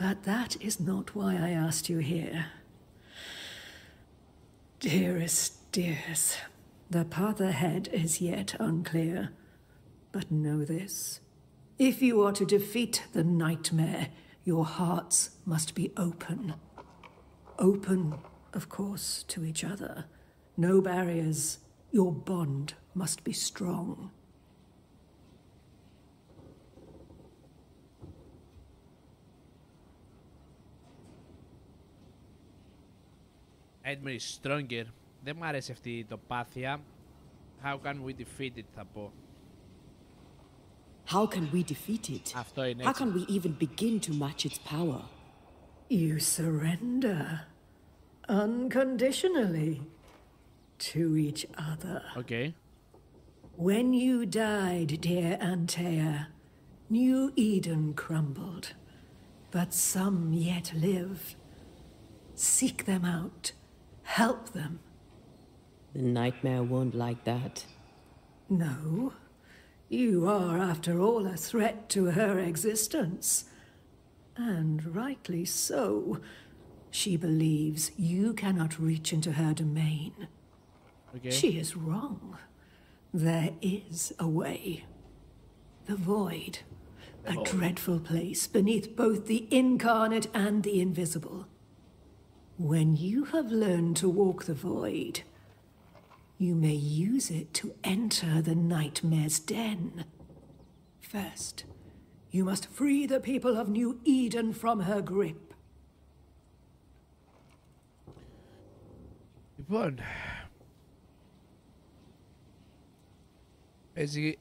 But that is not why I asked you here. Dearest dears, the path ahead is yet unclear. But know this. If you are to defeat the nightmare, your hearts must be open. Open, of course, to each other. No barriers. Your bond must be strong. Edmund is stronger. Δεν μου αρέσει αυτή η τοπάθεια. How can we defeat it, θα πω. How can we defeat it? Αυτό είναι How έτσι. can we even begin to match its power? You surrender unconditionally to each other. Okay. When you died, dear Antea, New Eden crumbled, but some yet live. Seek them out. Help them. The nightmare won't like that. No. You are, after all, a threat to her existence. And rightly so. She believes you cannot reach into her domain. Okay. She is wrong. There is a way. The void. A dreadful place beneath both the incarnate and the invisible. When you have learned to walk the void, you may use it to enter the nightmare's den. First, you must free the people of New Eden from her grip. Λοιπόν, παίζει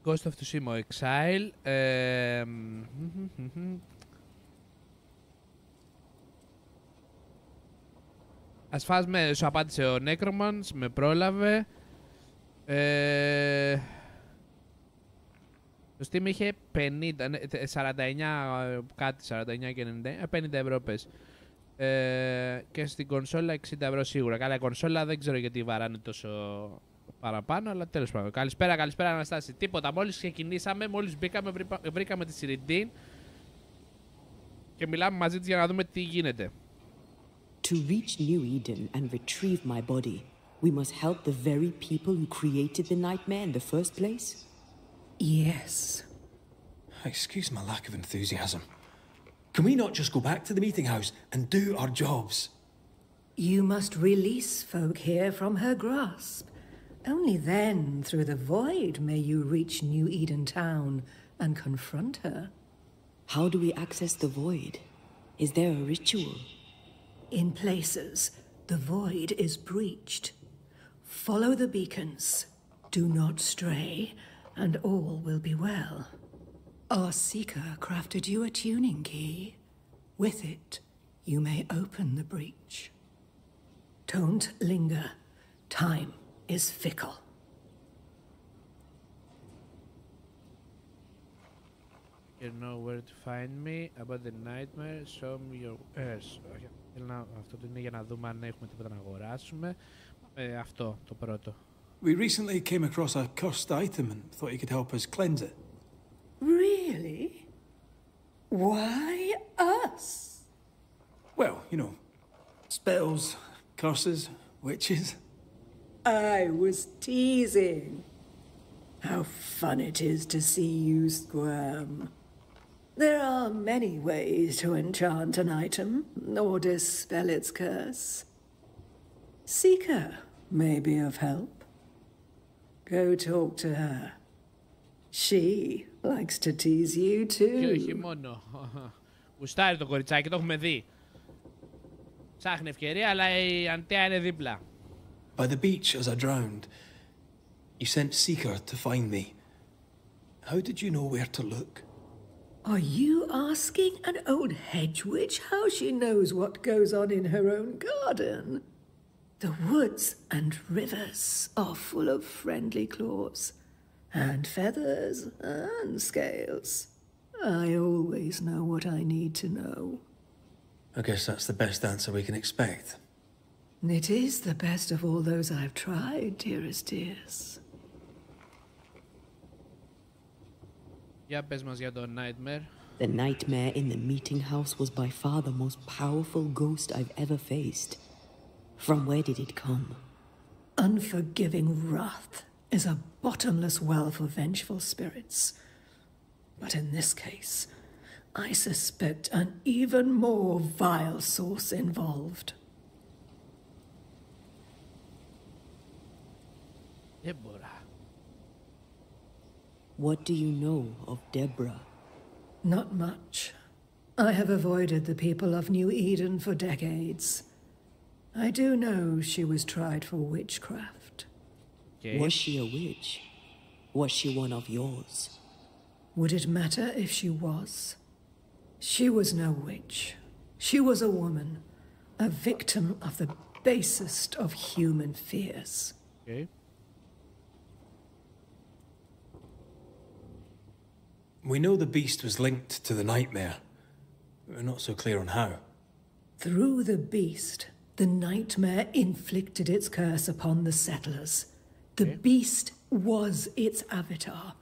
Ghost of Tsushima Exile. As far as σου απάντησε ο Necromans, με πρόλαβε. Το Steam είχε 49 κάτι, 49 και 90, 50 ευρώ πες. Και στην κονσόλα 60 ευρώ σίγουρα. Καλά, η κονσόλα δεν ξέρω γιατί βαράνε τόσο παραπάνω, αλλά τέλος πάντων. Καλησπέρα, καλησπέρα Αναστάση. Τίποτα, μόλις ξεκινήσαμε, μόλις μπήκαμε, βρήκαμε τη Siridean και μιλάμε μαζί της για να δούμε τι γίνεται. To reach New Eden and retrieve my body, we must help the very people who created the nightmare in the first place? Yes. Excuse my lack of enthusiasm. Can we not just go back to the meeting house and do our jobs? You must release folk here from her grasp. Only then, through the void, may you reach New Eden town and confront her. How do we access the void? Is there a ritual? In places, the void is breached. Follow the beacons. Do not stray, and all will be well. Our seeker crafted you a tuning key. With it, you may open the breach. Don't linger. Time is fickle. You know where to find me. About the nightmare, show me your ears. Αυτό το είναι για να δούμε αν έχουμε τίποτα να αγοράσουμε. Αυτό το πρώτο. We recently came across a cursed item and thought you could help us cleanse it. Really? Why us? Well, you know, spells, curses, witches. I was teasing. How fun it is to see you squirm. There are many ways to enchant an item or dispel its curse. Seeker may be of help. Go talk to her. She likes to tease you too. Και όχι μόνο. Γουστάρει το κοριτσάκι, το έχουμε δει. Ψάχνει ευκαιρία, αλλά η Αντέα είναι δίπλα. By the beach as I drowned, you sent Seeker to find me. How did you know where to look? Are you asking an old hedge witch how she knows what goes on in her own garden? The woods and rivers are full of friendly claws, and feathers and scales. I always know what I need to know. I guess that's the best answer we can expect. It is the best of all those I've tried, dearest dears. Για πες μας για το Nightmare. The nightmare in the meeting house was by far the most powerful ghost I've ever faced. From where did it come? Unforgiving wrath is a bottomless well for vengeful spirits. But in this case, I suspect an even more vile source involved. Deborah. What do you know of Deborah? Not much. I have avoided the people of New Eden for decades. I do know she was tried for witchcraft. Okay. Was she a witch? Was she one of yours? Would it matter if she was? She was no witch. She was a woman, a victim of the basest of human fears. Okay. We know the beast was linked to the nightmare. We're not so clear on how. Through the beast, the nightmare inflicted its curse upon the settlers. The beast was its avatar.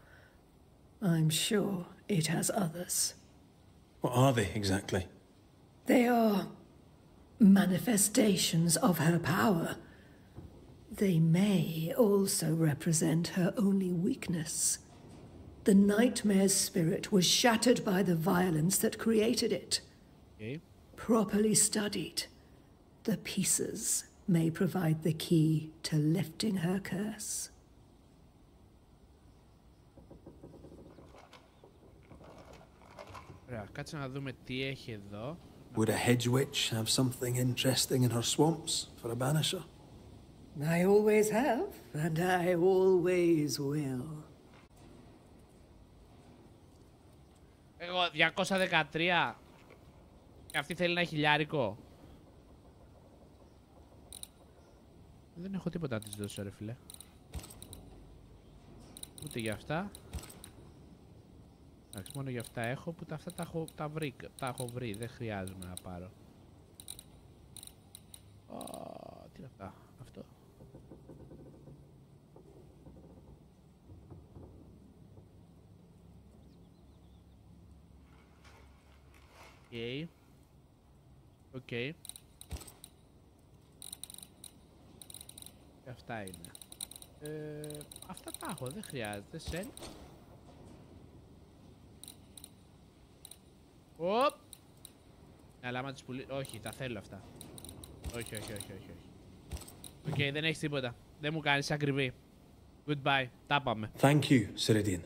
I'm sure it has others. What are they exactly? They are manifestations of her power. They may also represent her only weakness. The nightmare's spirit was shattered by the violence that created it. Okay. Properly studied, the pieces may provide the key to lifting her curse. Ωραία, κάτσε να δούμε τι έχει εδώ. Would a hedge witch have something interesting in her swamps for a banisher? I always have, and I always will. Εγώ 213 και αυτή θέλει ένα χιλιάρικο. Δεν έχω τίποτα να της δώσω ρε φίλε. Ούτε για αυτά. Εντάξει, μόνο για αυτά έχω που αυτά τα έχω βρει. Δεν χρειάζομαι να πάρω. Τι είναι αυτά, αυτό. Οκ. Οκ. Και αυτά είναι. Αυτά τα έχω, δεν χρειάζεται. Σεν. Οπ. Αλλά άμα τις πουλήσω... Όχι, τα θέλω αυτά. Όχι, όχι, όχι, όχι. Οκ, δεν έχεις τίποτα. Δεν μου κάνεις ακριβή. Goodbye. Τα πάμε. Thank you, Siridean.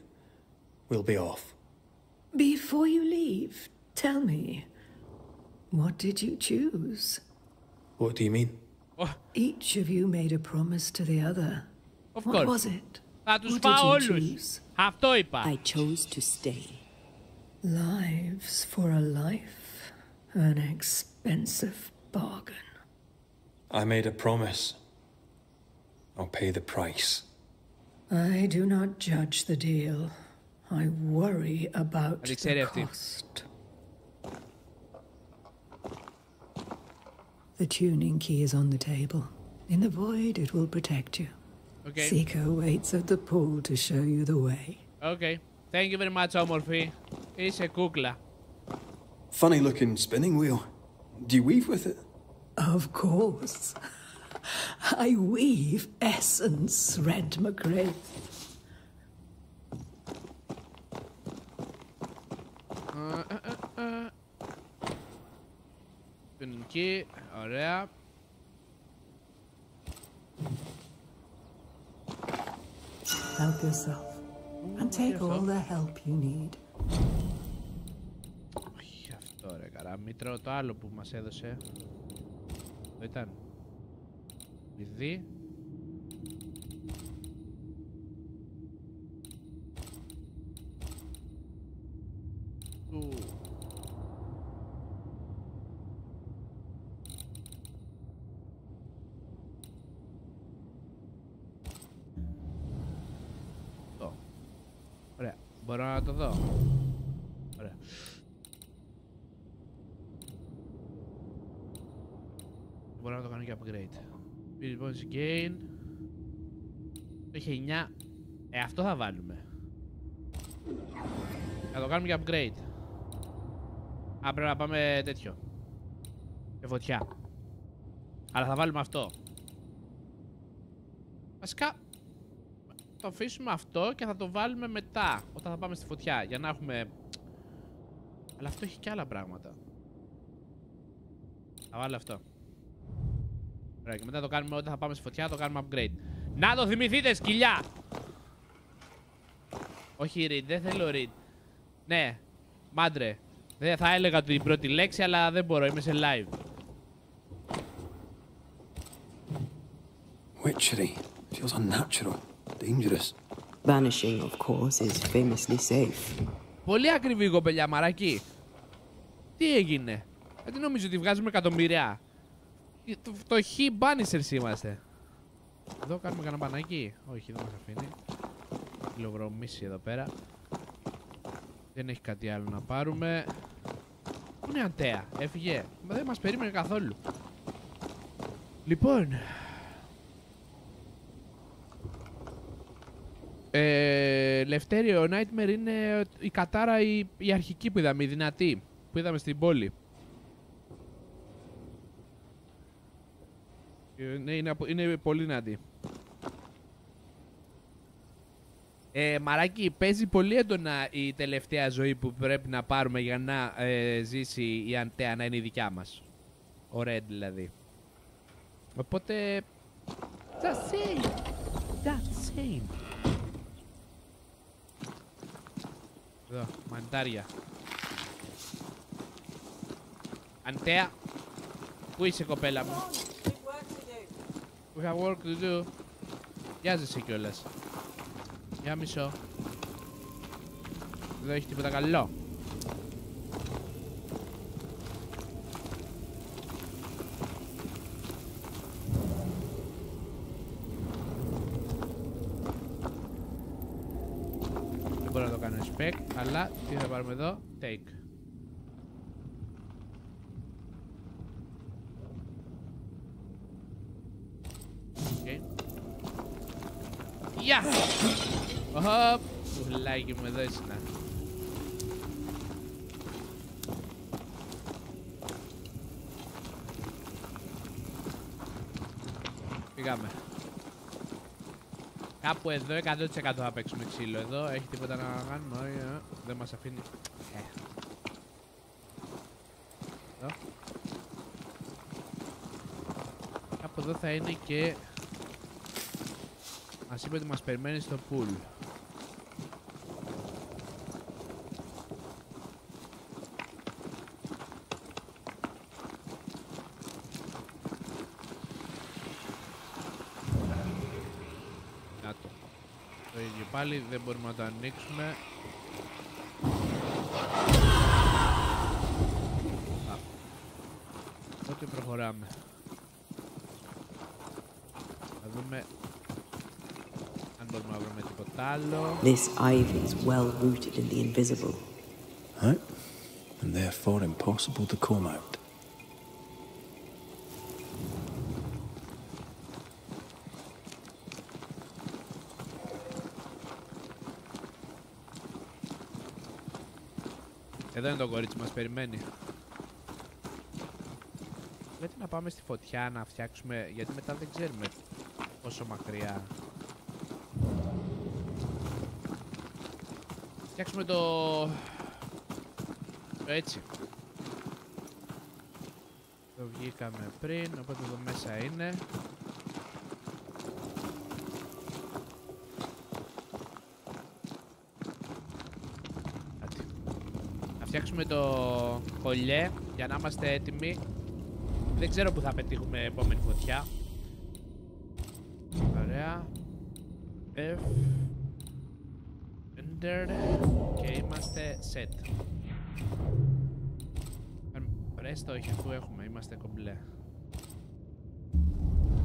We'll be off. Before you leave, tell me, what did you choose? What do you mean? Each of you made a promise to the other. Of What course. was it? Θα τους What πάω did you όλους. choose? Αυτό είπα. I chose to stay. Lives for a life, an expensive bargain. I made a promise. I'll pay the price. I do not judge the deal. I worry about the cost. The tuning key is on the table. In the void, it will protect you. Okay. Seeker waits at the pool to show you the way. Okay. Thank you very much, όμορφη. Είσαι κούκλα. Funny looking spinning wheel. Do you weave with it? Of course. I weave essence, Red McRae. Ποινική, ωραία. Help yourself. And take all the help you need. Όχι αυτό ρε καραμήτρο, το άλλο που μας έδωσε. Το ήταν. Κλειδί. Ωραία, μπορώ να το δω. Ωραία. Μπορώ να το κάνω και upgrade. Response gain. Το είχε 9. Αυτό θα βάλουμε. Θα το κάνουμε και upgrade. Πρέπει να πάμε τέτοιο. Και φωτιά. Αλλά θα βάλουμε αυτό. Βασικά το αφήσουμε αυτό και θα το βάλουμε μετά, όταν θα πάμε στη φωτιά, για να έχουμε... Αλλά αυτό έχει και άλλα πράγματα. Θα βάλω αυτό. Ωραία, και μετά το κάνουμε όταν θα πάμε στη φωτιά, το κάνουμε upgrade. Να το θυμηθείτε, σκυλιά! Όχι read, δεν θέλω read. Ναι, μάντρε. Δεν θα έλεγα την πρώτη λέξη, αλλά δεν μπορώ, είμαι σε live. Witchery. Feels unnatural. Dangerous. Vanishing, of course, is famously safe. Πολύ ακριβή κοπελιά, μαράκι. Τι έγινε? Δεν νομίζω ότι βγάζουμε εκατομμυριά. Το χ Banishers είμαστε. Εδώ κάνουμε κανένα μπανάκι. Όχι, δεν μας αφήνει. Κιλοβρωμίσει εδώ πέρα. Δεν έχει κάτι άλλο να πάρουμε. Πού είναι η Αντέα? Έφυγε. Δεν μας περίμενε καθόλου. Λοιπόν, Λευτέριο, ο Nightmare είναι η κατάρα η αρχική που είδαμε, η δυνατή που είδαμε στην πόλη. Είναι πολύ δυνατή. Μαράκι, παίζει πολύ έντονα η τελευταία ζωή που πρέπει να πάρουμε για να ζήσει η Αντέα, να είναι η δικιά μας. Ο Red δηλαδή. Οπότε... That's same. That's same. Εδώ, μαντάρια. Αντέα, πού είσαι κοπέλα μου? We have work to do. Βιάζεσαι κιόλας. Για μισό. Δεν έχει τίποτα καλό. Δεν μπορώ να το κάνω spec, αλλά τι θα πάρουμε εδώ? Take. Okay. Γεια! Οχ! Πουλάκι μου, εδώ ήσουνα. Πήγαμε. Κάπου εδώ 100% θα παίξουμε ξύλο. Εδώ έχει τίποτα να κάνουμε? Όχι, δεν μας αφήνει. Εδώ. Κάπου εδώ θα είναι και... Μας είπε ότι μας περιμένει στο pool. Να το. Το ίδιο πάλι, δεν μπορούμε να το ανοίξουμε. Τότε προχωράμε. Θα δούμε αν μπορούμε να βρούμε τίποτα άλλο. This ivy is well rooted in the invisible. Right? And therefore impossible to comb out. Εδώ είναι το κορίτσι μας, περιμένει. Γιατί να πάμε στη φωτιά να φτιάξουμε, γιατί μετά δεν ξέρουμε πόσο μακριά. Φτιάξουμε το έτσι. Το βγήκαμε πριν, οπότε εδώ μέσα είναι. Να φτιάξουμε το κολλιέ για να είμαστε έτοιμοι. Δεν ξέρω που θα πετύχουμε επόμενη φωτιά. Ωραία. F. Enter. Και είμαστε set. Πρέστο, όχι, αφού έχουμε, είμαστε κομπλέ.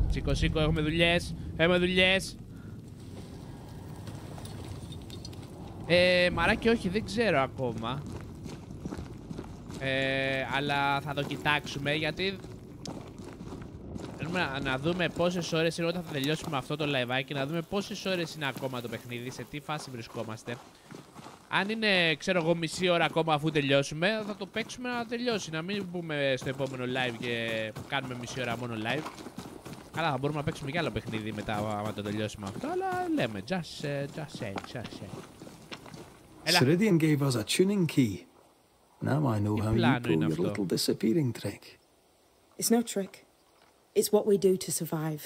Σήκω, σήκω, έχουμε δουλειές. Έχουμε δουλειές. Μαράκι, όχι, δεν ξέρω ακόμα. Αλλά θα το κοιτάξουμε, γιατί θέλουμε να δούμε πόσες ώρες είναι όταν θα τελειώσουμε αυτό το live, να δούμε πόσες ώρες είναι ακόμα το παιχνίδι, σε τι φάση βρισκόμαστε. Αν είναι, ξέρω εγώ, μισή ώρα ακόμα αφού τελειώσουμε, θα το παίξουμε να τελειώσει. Να μην μπούμε στο επόμενο live και κάνουμε μισή ώρα μόνο live. Καλά, θα μπορούμε να παίξουμε κι άλλο παιχνίδι μετά, άμα το τελειώσουμε αυτό, αλλά λέμε, just say. Siridean gave us a tuning key. Now I know how you pull your little disappearing trick. It's no trick. It's what we do to survive.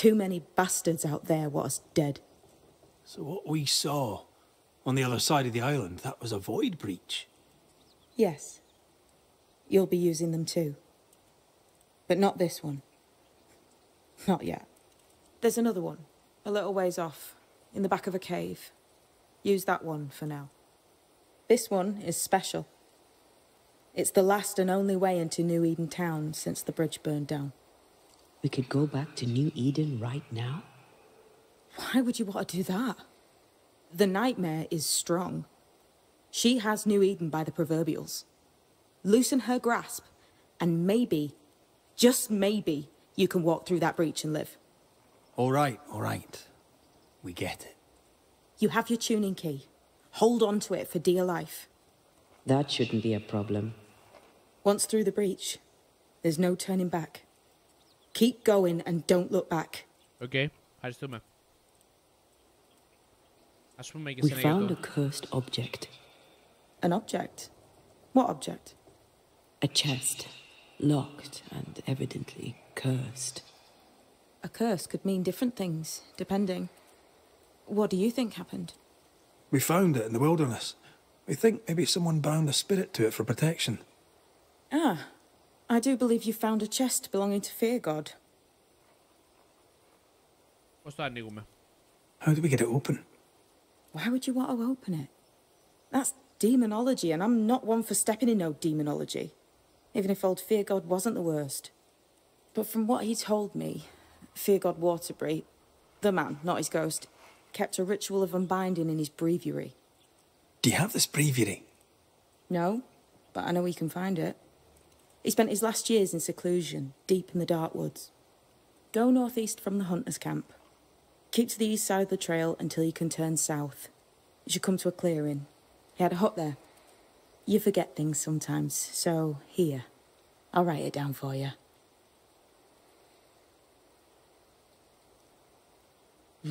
Too many bastards out there want us dead. So what we saw on the other side of the island, that was a void breach? Yes. You'll be using them too. But not this one. Not yet. There's another one, a little ways off, in the back of a cave. Use that one for now. This one is special. It's the last and only way into New Eden town since the bridge burned down. We could go back to New Eden right now? Why would you want to do that? The nightmare is strong. She has New Eden by the proverbials. Loosen her grasp, and maybe, just maybe, you can walk through that breach and live. All right. We get it. You have your tuning key. Hold on to it for dear life. That shouldn't be a problem. Once through the breach, there's no turning back. Keep going and don't look back. Okay, ευχαριστούμε. We found a cursed object. An object? What object? A chest, locked and evidently cursed. A curse could mean different things, depending. What do you think happened? We found it in the wilderness. We think maybe someone bound a spirit to it for protection. Ah, I do believe you found a chest belonging to Fear God. Πώς το ανοίγουμε? How do we get it open? Why would you want to open it? That's demonology, and I'm not one for stepping in no demonology. Even if old Fear God wasn't the worst. But from what he told me, Fear God Waterbury, the man, not his ghost, kept a ritual of unbinding in his breviary. Do you have this breviary? No, but I know he can find it. He spent his last years in seclusion, deep in the dark woods. Go northeast from the hunter's camp. Keep to the east side of the trail until you can turn south. You should come to a clearing. He had a hut there. You forget things sometimes, so here. I'll write it down for you.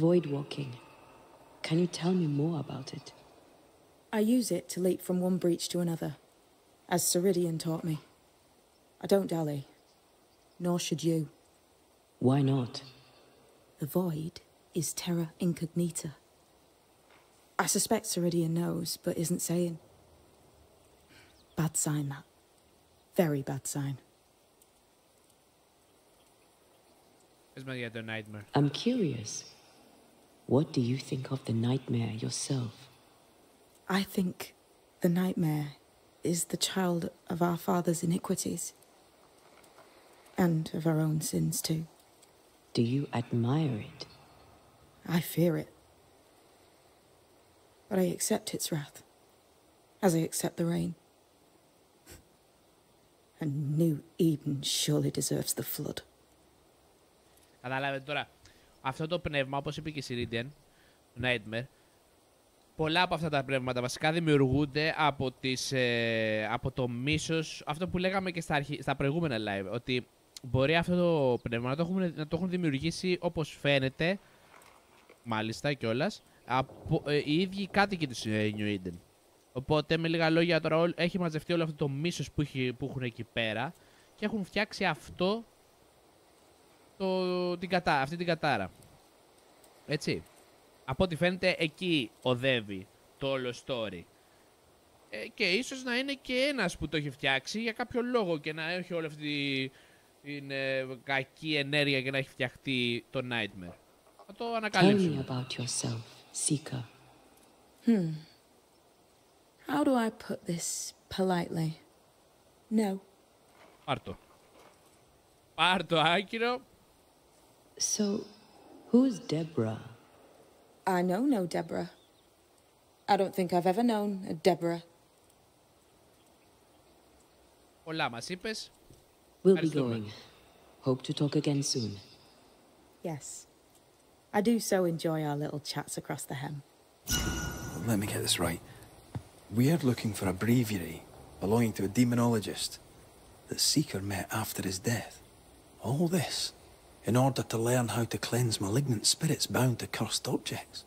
Void walking. Can you tell me more about it? I use it to leap from one breach to another, as Siridean taught me. I don't dally, nor should you. Why not? The void is terra incognita. I suspect Siridean knows, but isn't saying. Bad sign, that. Very bad sign. Nightmare. I'm curious. What do you think of the nightmare yourself? I think the nightmare is the child of our father's iniquities. And of our own sins, too. Do you admire it? I fear it. But I accept its wrath, as I accept the rain. And New Eden surely deserves the flood. Καταλάβετε τώρα, αυτό το πνεύμα, όπως είπε και η Siridean, το Nightmare, πολλά από αυτά τα πνεύματα βασικά δημιουργούνται από το μίσος, αυτό που λέγαμε και στα προηγούμενα live, ότι μπορεί αυτό το πνεύμα να το έχουν δημιουργήσει όπως φαίνεται, μάλιστα κιόλας, από οι ίδιοι κάτοικοι του New Eden. Οπότε με λίγα λόγια τώρα έχει μαζευτεί όλο αυτό το μίσος που έχουν εκεί πέρα και έχουν φτιάξει αυτό αυτή την κατάρα. Έτσι. Από ό,τι φαίνεται εκεί οδεύει το όλο story. Και ίσως να είναι και ένας που το έχει φτιάξει για κάποιο λόγο και να έχει όλη αυτή την κακή ενέργεια και να έχει φτιαχτεί το Nightmare. Θα το ανακαλύψουμε. Tell me about yourself, Seeker. How do I put this politely? No. Πάρ' το άκυρο. So, who's Deborah? I know no Deborah. I don't think I've ever known a Deborah. Πολλά μας είπες. We'll be going. Hope to talk again soon. Yes. I do so enjoy our little chats across the hem. Let me get this right. We're looking for a breviary belonging to a demonologist that Seeker met after his death. All this in order to learn how to cleanse malignant spirits bound to cursed objects.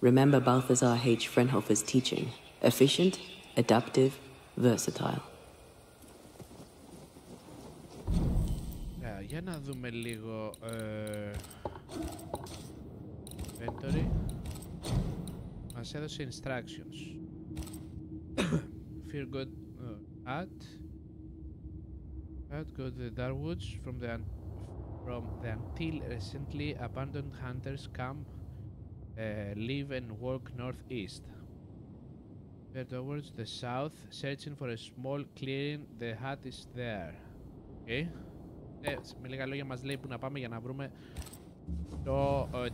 Remember Balthazar H. Frenhofer's teaching. Efficient, adaptive, versatile. Για να δούμε λίγο inventory. Μας έδωσε instructions. Fear God go to the Darwoods from the until recently abandoned hunters camp, live and work northeast. Head towards the south, searching for a small clearing. The hut is there. Okay. Με λίγα λόγια μας λέει που να πάμε για να βρούμε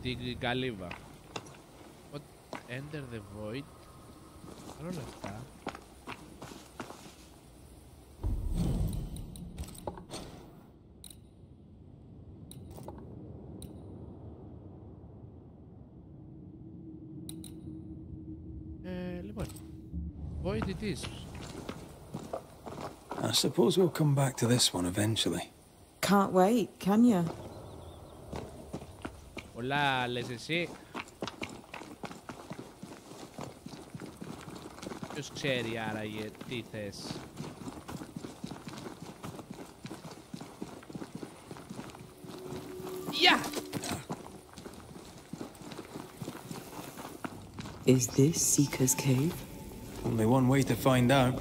την καλύβα. Enter the void. Παρ' όλα αυτά λοιπόν, void it is. I suppose we'll come back to this one eventually. Can't wait, can you? Πολλά λες εσύ. Ποιος ξέρει άραγε τι θες. Yeah! Is this Seeker's cave? Only one way to find out.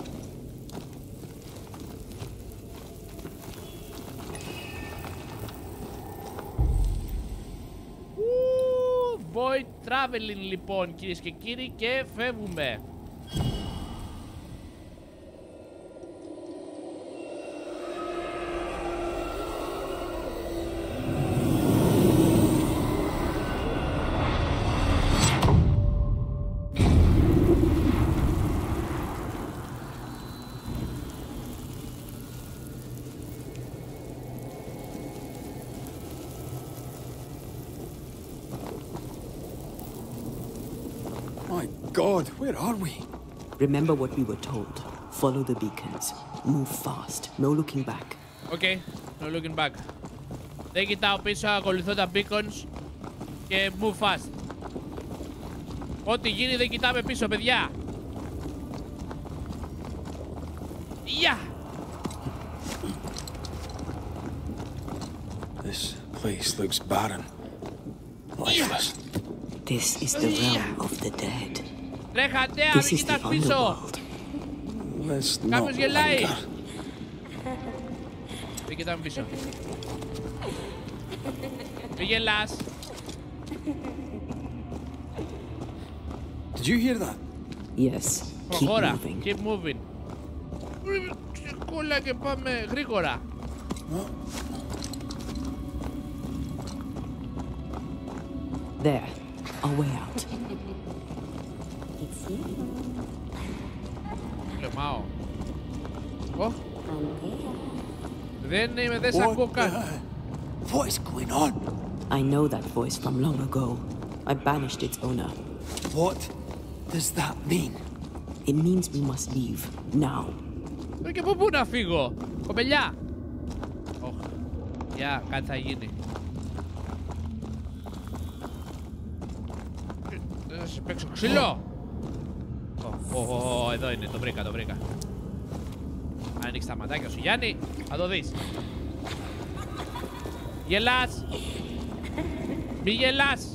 Void traveling λοιπόν κυρίες και κύριοι και φεύγουμε. God, where are we? Remember what we were told. Follow the beacons. Move fast. No looking back. Okay, no looking back. Δεν κοιτάω πίσω, ακολουθώ τα beacons και move fast. Ό,τι γίνει δεν κοιτάμε πίσω, παιδιά. Yeah! This place looks barren. Lifeless. This is the realm of the dead. Τρέχατε, This μην is the κοιτάς πίσω. underworld. Let's not Κάποιος γελάει. linger. Δεν κοιτάμε πίσω. Μην γελάς. Did you hear that? Yes. Keep Προχώρα. moving. Keep moving. Ξεκόλα και πάμε γρήγορα. There. Our way out. Λεμάω. Δεν σ' ακούω καν. What is going on? I know that voice from long ago. I banished its owner. What does that mean? It means we must leave now. Και από πού να φύγω, κοπελιά. Γεια, κάτι θα γίνει. Θα σε παίξω ξύλο. Εδώ είναι, το βρήκα, το βρήκα. Αν ανοίξεις τα ματάκια σου, Γιάννη, θα το δεις. Γελάς. Μη γελάς.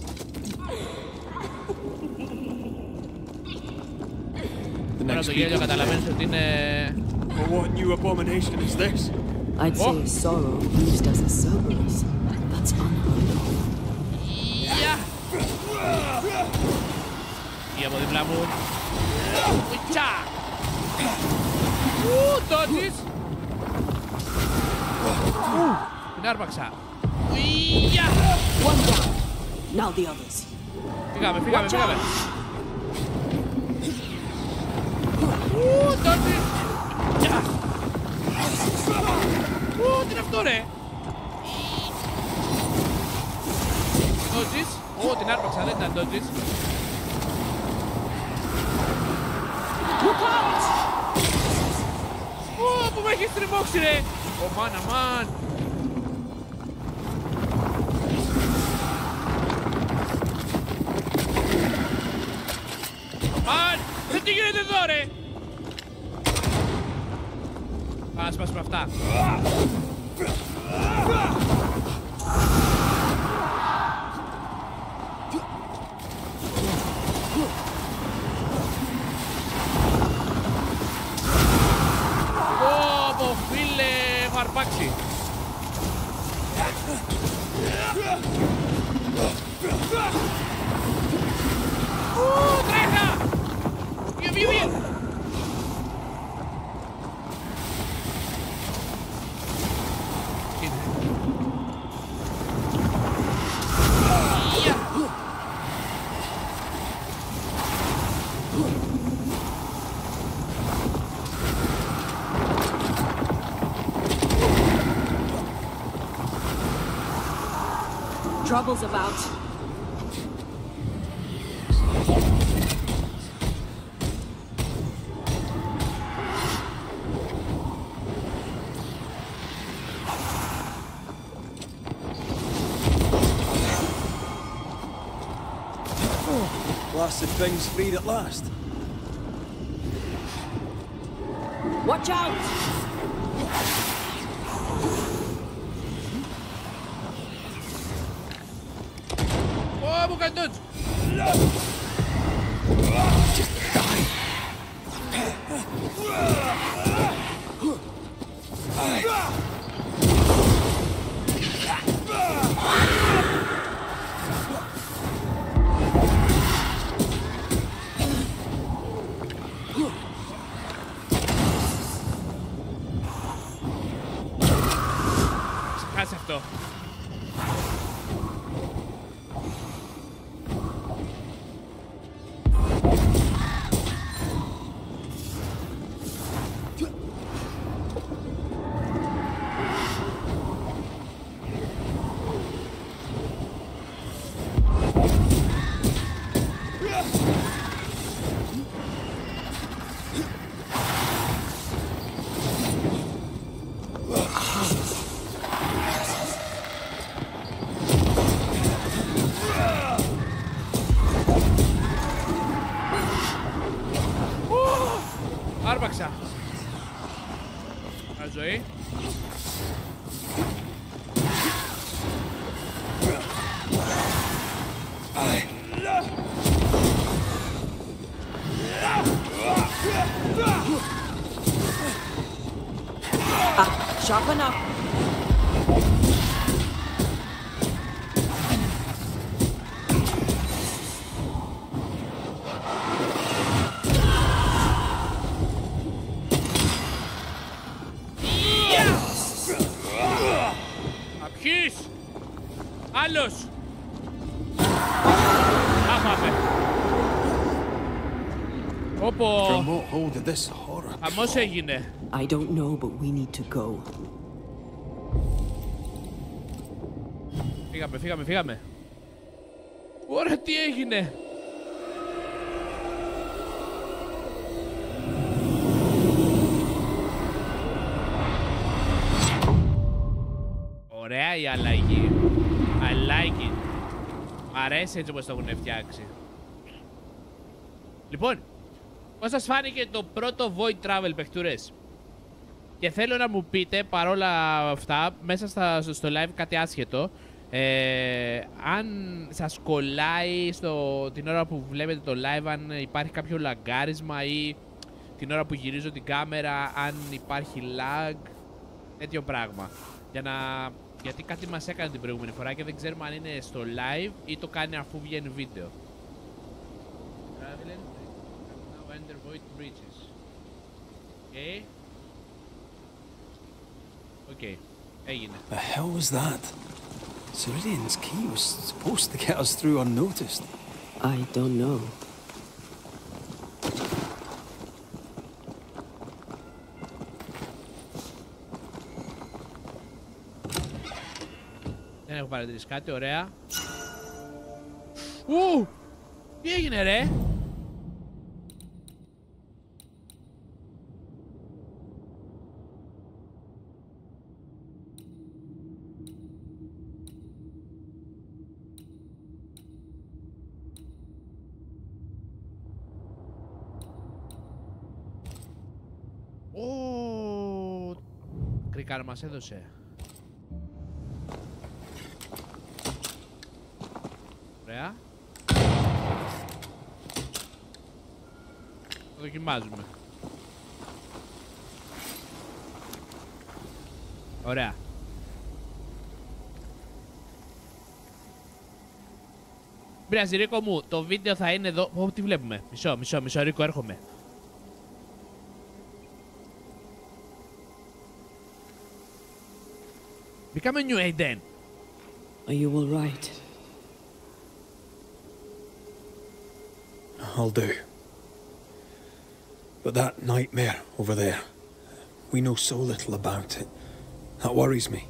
Τώρα το γέλιο καταλαβαίνεις ότι είναι... What new abomination is this? I'd say sorrow used as a Cerberus. That's unheard of. Ή από δίπλα μου. Ουιτσα! Τότσις! Την άρπαξα. One down. Now the others. Φύγαμε, φύγαμε, φύγαμε. Τότσις! Τι είναι αυτό, ρε! Τότσις! Την άρπαξα, δεν ήταν τότσις. Που με έχεις τριμώξει, ρε! Μαν, αμάν! Αμάν! Τι γίνεται εδώ, ρε! Ας σπάσουμε αυτά. Έχω αρπάξει. Τρέχα! Βγε! Trouble's about. Blasted thing's freed at last. Watch out! Μου κάνει dodge. Ξεχάσε αυτό. Άρπαξα. Ζωή. Sharpen up. Απχείς! Άλλος! Άχαμε! Όπο! Χαμός έγινε. I don't know, but we need to go. Φύγαμε. Ωραία, τι έγινε! Ωραία η αλλαγή. I like it. Μ' αρέσει έτσι όπως το έχουν φτιάξει. Λοιπόν, πώς σας φάνηκε το πρώτο Void Travel, παιχτούρες? Και θέλω να μου πείτε παρόλα αυτά, μέσα στο live κάτι άσχετο, αν σας κολλάει την ώρα που βλέπετε το live, αν υπάρχει κάποιο λαγκάρισμα ή την ώρα που γυρίζω την κάμερα, αν υπάρχει lag, τέτοιο πράγμα. Γιατί κάτι μας έκανε την προηγούμενη φορά και δεν ξέρουμε αν είναι στο live ή το κάνει αφού βγαίνει βίντεο. Okay. Okay. Έγινε. The hell was that? Siridean's key was supposed to get us through unnoticed. I don't know. Δεν έχω παρατηρήσει κάτι, ωραία. Τι έγινε ρε? Κρικάρ μας έδωσε. Ωραία. Το δοκιμάζουμε. Ωραία. Πειράζει Ρίκο μου, το βίντεο θα είναι εδώ. Τι βλέπουμε? Μισό Ρίκο, έρχομαι. Become a new Aiden. Are you all right? I'll do. But that nightmare over there, we know so little about it. That worries me.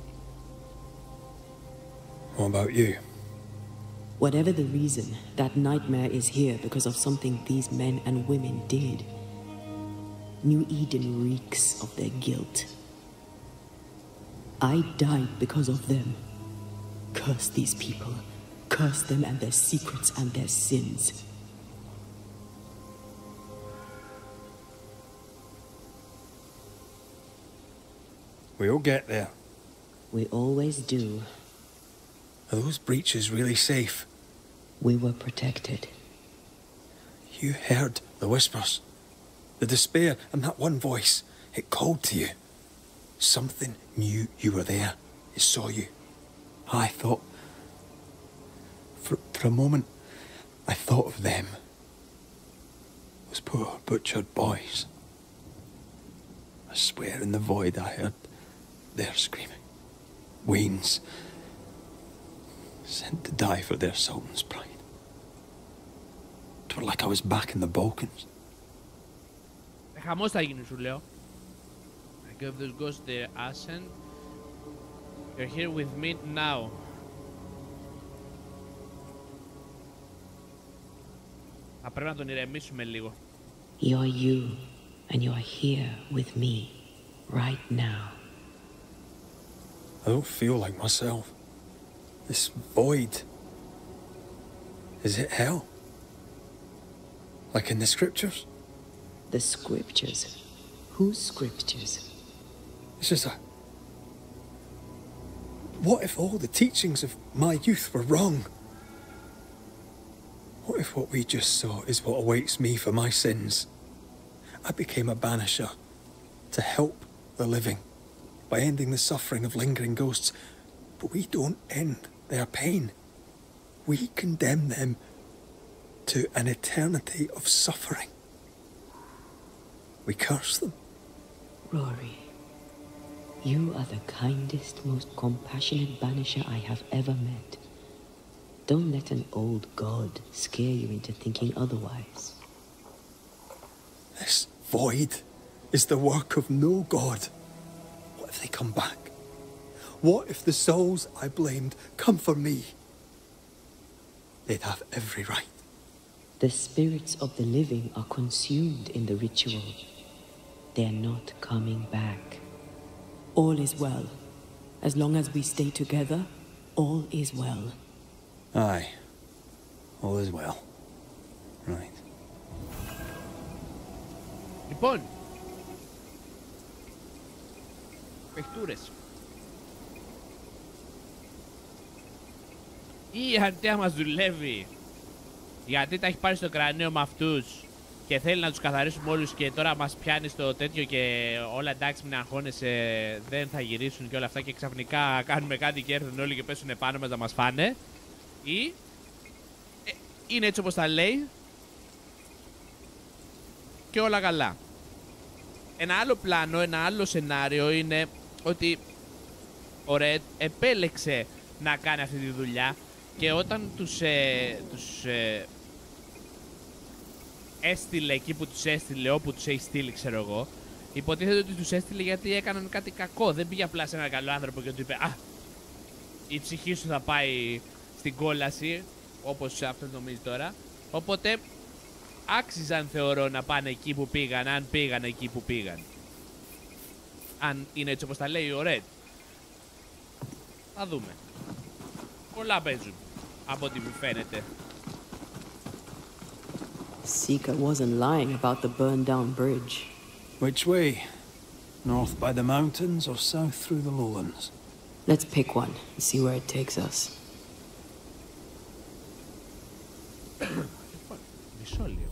What about you? Whatever the reason, that nightmare is here because of something these men and women did. New Eden reeks of their guilt. I died because of them. Curse these people. Curse them and their secrets and their sins. We'll get there. We always do. Are those breaches really safe? We were protected. You heard the whispers, the despair, and that one voice. It called to you. Something knew you were there. It saw you. I thought... For a moment, I thought of them. Those poor butchered boys. I swear in the void I heard their screaming. Weans. Sent to die for their sultan's pride. It was like I was back in the Balkans. Χαμός θα γίνει, σου λέω. I gave those ghosts their ascent. You're here with me now. Θα πρέπει να τον ηρεμήσουμε λίγο. You're you, and you're here with me, right now. I don't feel like myself. This void. Is it hell? Like in the scriptures? The scriptures? Whose scriptures? It's just a... What if all the teachings of my youth were wrong? What if what we just saw is what awaits me for my sins? I became a banisher to help the living by ending the suffering of lingering ghosts, but we don't end their pain. We condemn them to an eternity of suffering. We curse them. Rory, you are the kindest, most compassionate banisher I have ever met. Don't let an old god scare you into thinking otherwise. This void is the work of no god. What if they come back? What if the souls I blamed come for me? They'd have every right. The spirits of the living are consumed in the ritual. They're not coming back. All is well. As long as we stay together, all is well. Aye. All is well. Right. Λοιπόν, παιχτούρες. Η αντέα μας δουλεύει γιατί τα έχει πάρει στο κρανίο με αυτούς και θέλει να τους καθαρίσουμε όλους και τώρα μας πιάνει στο τέτοιο και όλα εντάξει, μην αγχώνεσαι, δεν θα γυρίσουν και όλα αυτά και ξαφνικά κάνουμε κάτι και έρθουν όλοι και πέσουν επάνω μας να μας φάνε, ή είναι έτσι όπως τα λέει και όλα καλά. Ένα άλλο πλάνο, ένα άλλο σενάριο είναι ότι ο Red επέλεξε να κάνει αυτή τη δουλειά και όταν τους έστειλε εκεί που τους έστειλε, όπου τους έχει στείλει, ξέρω εγώ, υποτίθεται ότι τους έστειλε γιατί έκαναν κάτι κακό. Δεν πήγε απλά σε έναν καλό άνθρωπο και του είπε «Α, η ψυχή σου θα πάει στην κόλαση», όπως αυτό νομίζει τώρα. Οπότε άξιζαν, θεωρώ, να πάνε εκεί που πήγαν, αν πήγαν εκεί που πήγαν. Αν είναι έτσι όπως τα λέει ο Red. Θα δούμε. Πολλά παίζουν, από ό,τι μου φαίνεται. Seeker wasn't lying about the burned down bridge. Which way? North by the mountains or south through the lowlands? Let's pick one and see where it takes us. Μισό λίγο.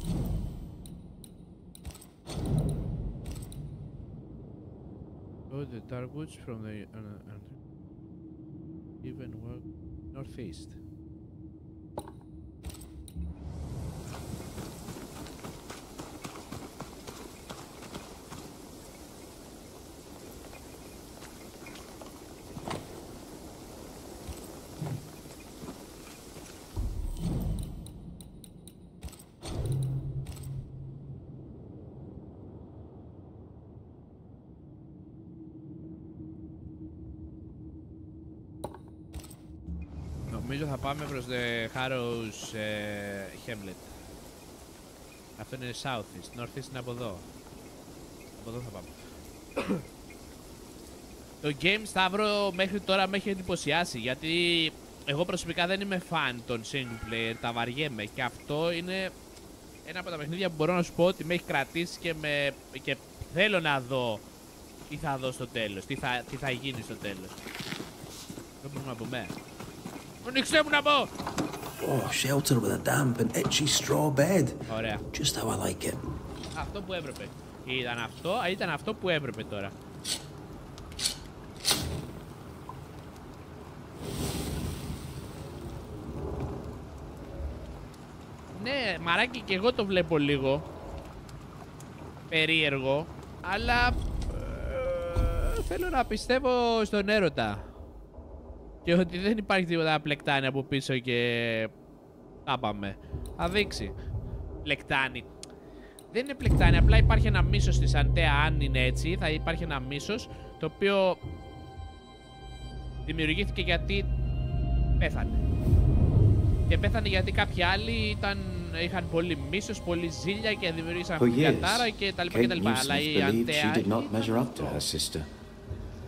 Oh, the dark woods from the even work northeast. Νομίζω θα πάμε προς the Harrow's Hamlet. Αυτό είναι southeast, northeast είναι από εδώ. Από εδώ θα πάμε. Το game, Σταύρο, μέχρι τώρα με έχει εντυπωσιάσει γιατί εγώ προσωπικά δεν είμαι fan των single player, τα βαριέμαι και αυτό είναι ένα από τα παιχνίδια που μπορώ να σου πω ότι με έχει κρατήσει και θέλω να δω τι θα δω στο τέλος, τι θα γίνει στο τέλος. Δεν μπορούμε να πούμε. Ανοίξτε μου να πω! Oh, shelter with a damp and itchy straw bed. Ωραία. Just how I like it. Αυτό που έπρεπε. Ήταν αυτό που έπρεπε τώρα. Ναι, μαράκι, και εγώ το βλέπω λίγο περίεργο, αλλά θέλω να πιστεύω στον έρωτα. Και ότι δεν υπάρχει τίποτα πλεκτάνη από πίσω και τα πάμε. Θα δείξει. Πλεκτάνη. Δεν είναι πλεκτάνη, απλά υπάρχει ένα μίσος της Αντέα. Αν είναι έτσι, θα υπάρχει ένα μίσος το οποίο δημιουργήθηκε γιατί πέθανε. Και πέθανε γιατί κάποιοι άλλοι είχαν πολύ μίσος, πολύ ζήλια και δημιουργήσαν αυτή την κατάρα και τα λοιπά και τα λοιπά. Αλλά η Αντέα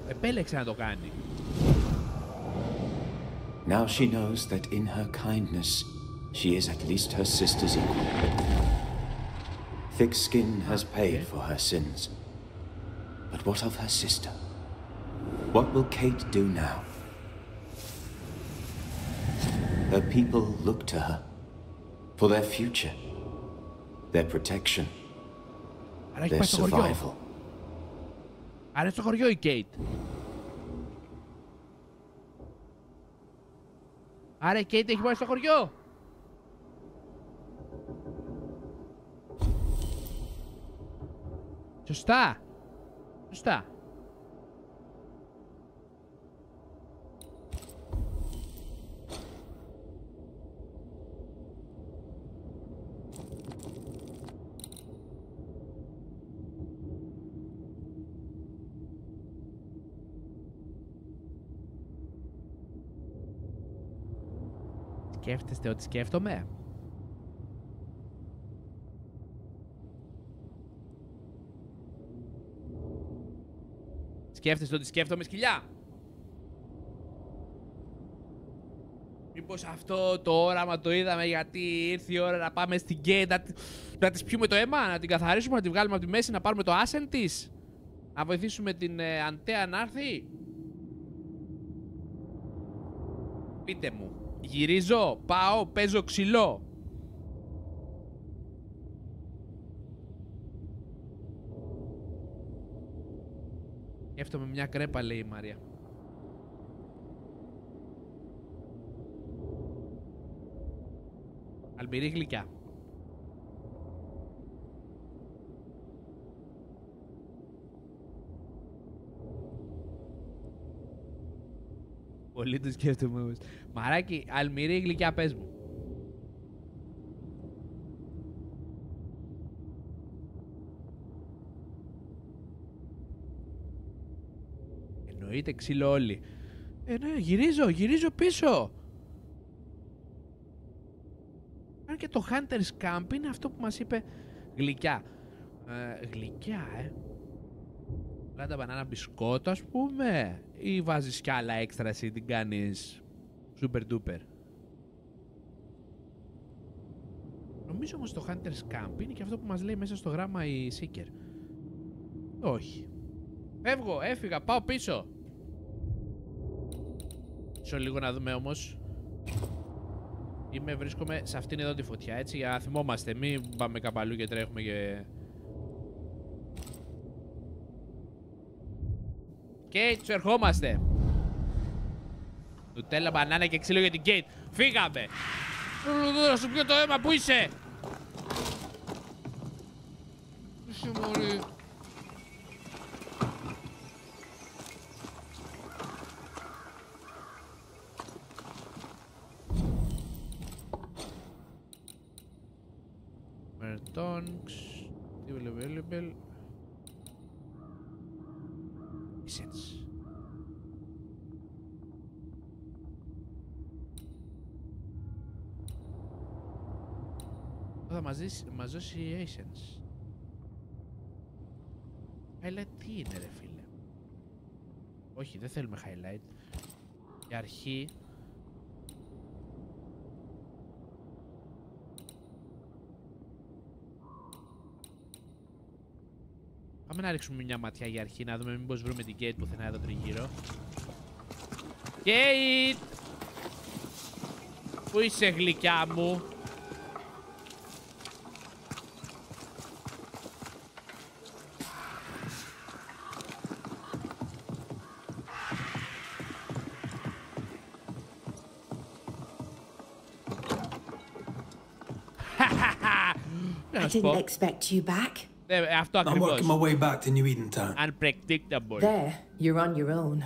επέλεξε να το κάνει. Now she knows that in her kindness, she is at least her sister's equal. Thick skin has paid for her sins. But what of her sister? What will Kate do now? Her people look to her for their future, their protection, their survival. Άρα στο χωριό η Kate. Άρα η Kate έχει πάει στο χωριό. Σωστά. Σωστά. Σκέφτεστε ότι σκέφτομαι? Σκέφτεστε ότι σκέφτομαι, σκυλιά? Μήπως αυτό το όραμα το είδαμε γιατί ήρθε η ώρα να πάμε στην gate, να της πιούμε το αίμα, να την καθαρίσουμε, να την βγάλουμε από τη μέση, να πάρουμε το άσεν της, να βοηθήσουμε την Αντέα να έρθει. Πείτε μου, γυρίζω, πάω, παίζω ξυλό. Σκέφτομαι μια κρέπα, λέει η Μαρία. Αλμπηρή γλυκιά. Πολύ το σκέφτομαι όμως. Μαράκι, αλμυρή γλυκιά πες μου. Εννοείται ξύλο όλοι. Ναι, γυρίζω πίσω. Αν και το Hunter's Camp είναι αυτό που μας είπε γλυκιά. Γλυκιά, Λάτα μπανάνα μπισκότο, ας πούμε. Ή βάζεις κι άλλα έξτρα ή την κάνεις super duper. Νομίζω όμως το Hunter's Camp είναι και αυτό που μας λέει μέσα στο γράμμα η Seeker. Όχι. Φεύγω, έφυγα, πάω πίσω. Μισό λίγο να δούμε όμως. Βρίσκομαι σε αυτήν εδώ τη φωτιά, έτσι, για να θυμόμαστε. Μην πάμε κάπου αλλού και τρέχουμε και... Και τους ερχόμαστε. Νουτέλα, μπανάνα και ξύλο για την Kate. Φύγαμε. Να σου πιω το αίμα, πού είσαι? Είσαι μωρή. Mertonx. Available. Essence. Θα μας δώσει Essence. Highlight τι είναι ρε φίλε? Όχι, δεν θέλουμε highlight. Για αρχή. Πάμε να ρίξουμε μια ματιά για αρχή, να δούμε μήπως βρούμε την Kate πουθενά εδώ τριγύρω. Kate! Πού είσαι γλυκιά μου? I didn't expect you back. Αυτό I'm ακριβώς. working my way back to New Eden Town. Unpredictable. There, you're on your own.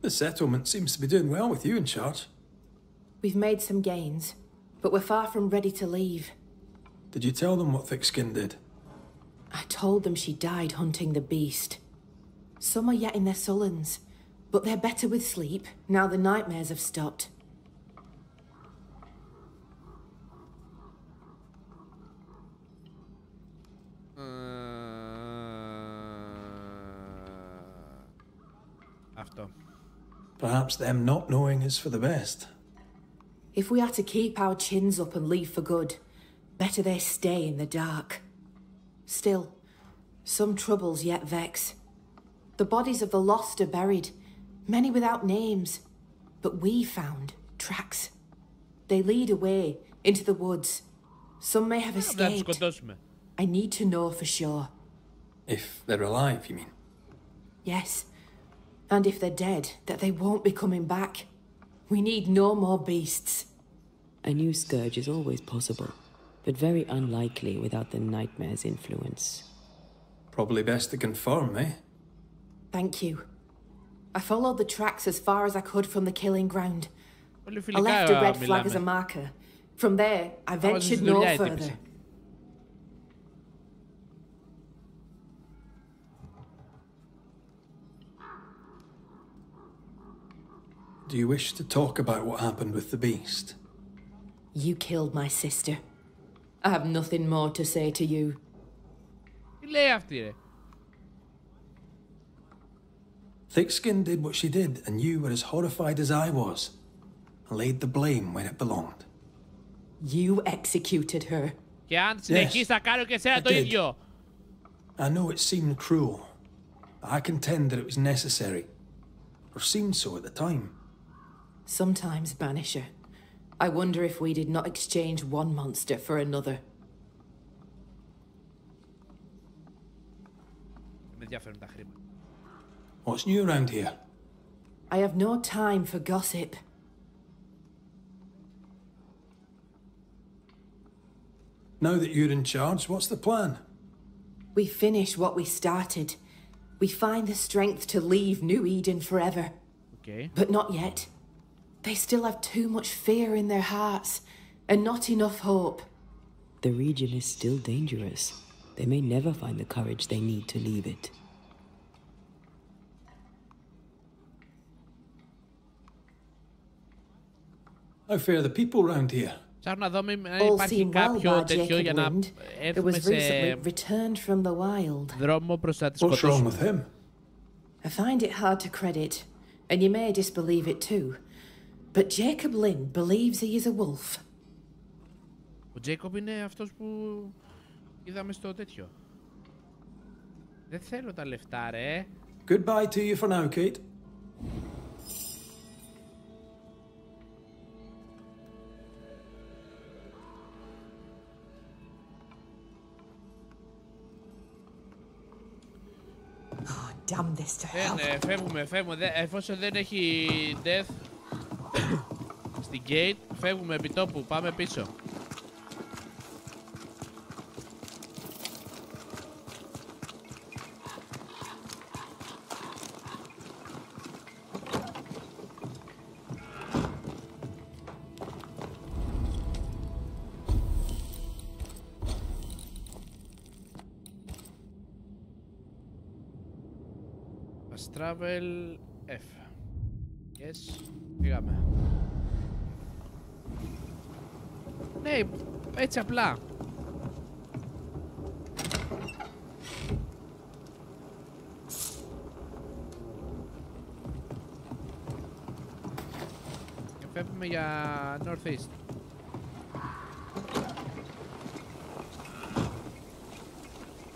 The settlement seems to be doing well with you in charge. We've made some gains, but we're far from ready to leave. Did you tell them what Thick-Skin did? I told them she died hunting the beast. Some are yet in their sullens, but they're better with sleep now the nightmares have stopped. Αυτό. Perhaps them not knowing is for the best. If we are to keep our chins up and leave for good, better they stay in the dark. Still, some troubles yet vex. The bodies of the lost are buried, many without names, but we found tracks. They lead away into the woods. Some may have escaped. I need to know for sure. If they're alive, you mean? Yes. And if they're dead, that they won't be coming back. We need no more beasts. A new scourge is always possible, but very unlikely without the nightmare's influence. Probably best to confirm, eh? Thank you. I followed the tracks as far as I could from the killing ground. I left a red flag as a marker. From there, I ventured no further. Do you wish to talk about what happened with the beast? You killed my sister. I have nothing more to say to you. Τι λέει αυτή ρε? Thick-Skin did what she did, and you were as horrified as I was, and laid the blame where it belonged. You executed her. Και αν συνεχίσεις θα κάνω και εσένα το ίδιο. I know it seemed cruel. I contend that it was necessary, or seemed so at the time. Sometimes, Banisher, I wonder if we did not exchange one monster for another. Με ενδιαφέρουν τα χρήματα. What's new around here? I have no time for gossip. Now that you're in charge, what's the plan? We finish what we started. We find the strength to leave New Eden forever. Okay. But not yet. They still have too much fear in their hearts, and not enough hope. The region is still dangerous. They may never find the courage they need to leave it. How fare the people round here? Ψάχνω να δω αν υπάρχει κάποιο τέτοιο για να έρθουμε σε δρόμο προς να τη σκοτώσουμε. I find it hard to credit, and you may disbelieve it too, but Jacob Lynn believes he is a wolf. Ο Jacob είναι αυτός που είδαμε στο τέτοιο. Δεν θέλω τα λεφτά, ρε. Goodbye to you for now, Kate. Damn this to hell. Φεύγουμε. Εφόσον δεν έχει death στην gate, φεύγουμε επί τόπου. Πάμε πίσω. Travel F. Yes. Πήγαμε. Ναι, έτσι απλά. Και φεύγουμε για Northeast.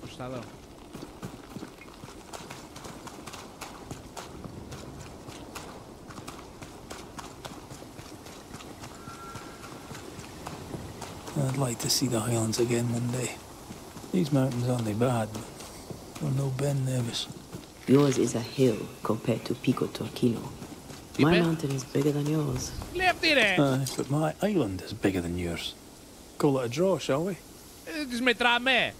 Προς τα δω. I'd like to see the Highlands again one day. These mountains aren't bad, but we're no Ben Nevis. Yours is a hill compared to Pico Torquino. My mountain is bigger than yours. But my island is bigger than yours. Call it a draw, shall we? Τις μετράμε.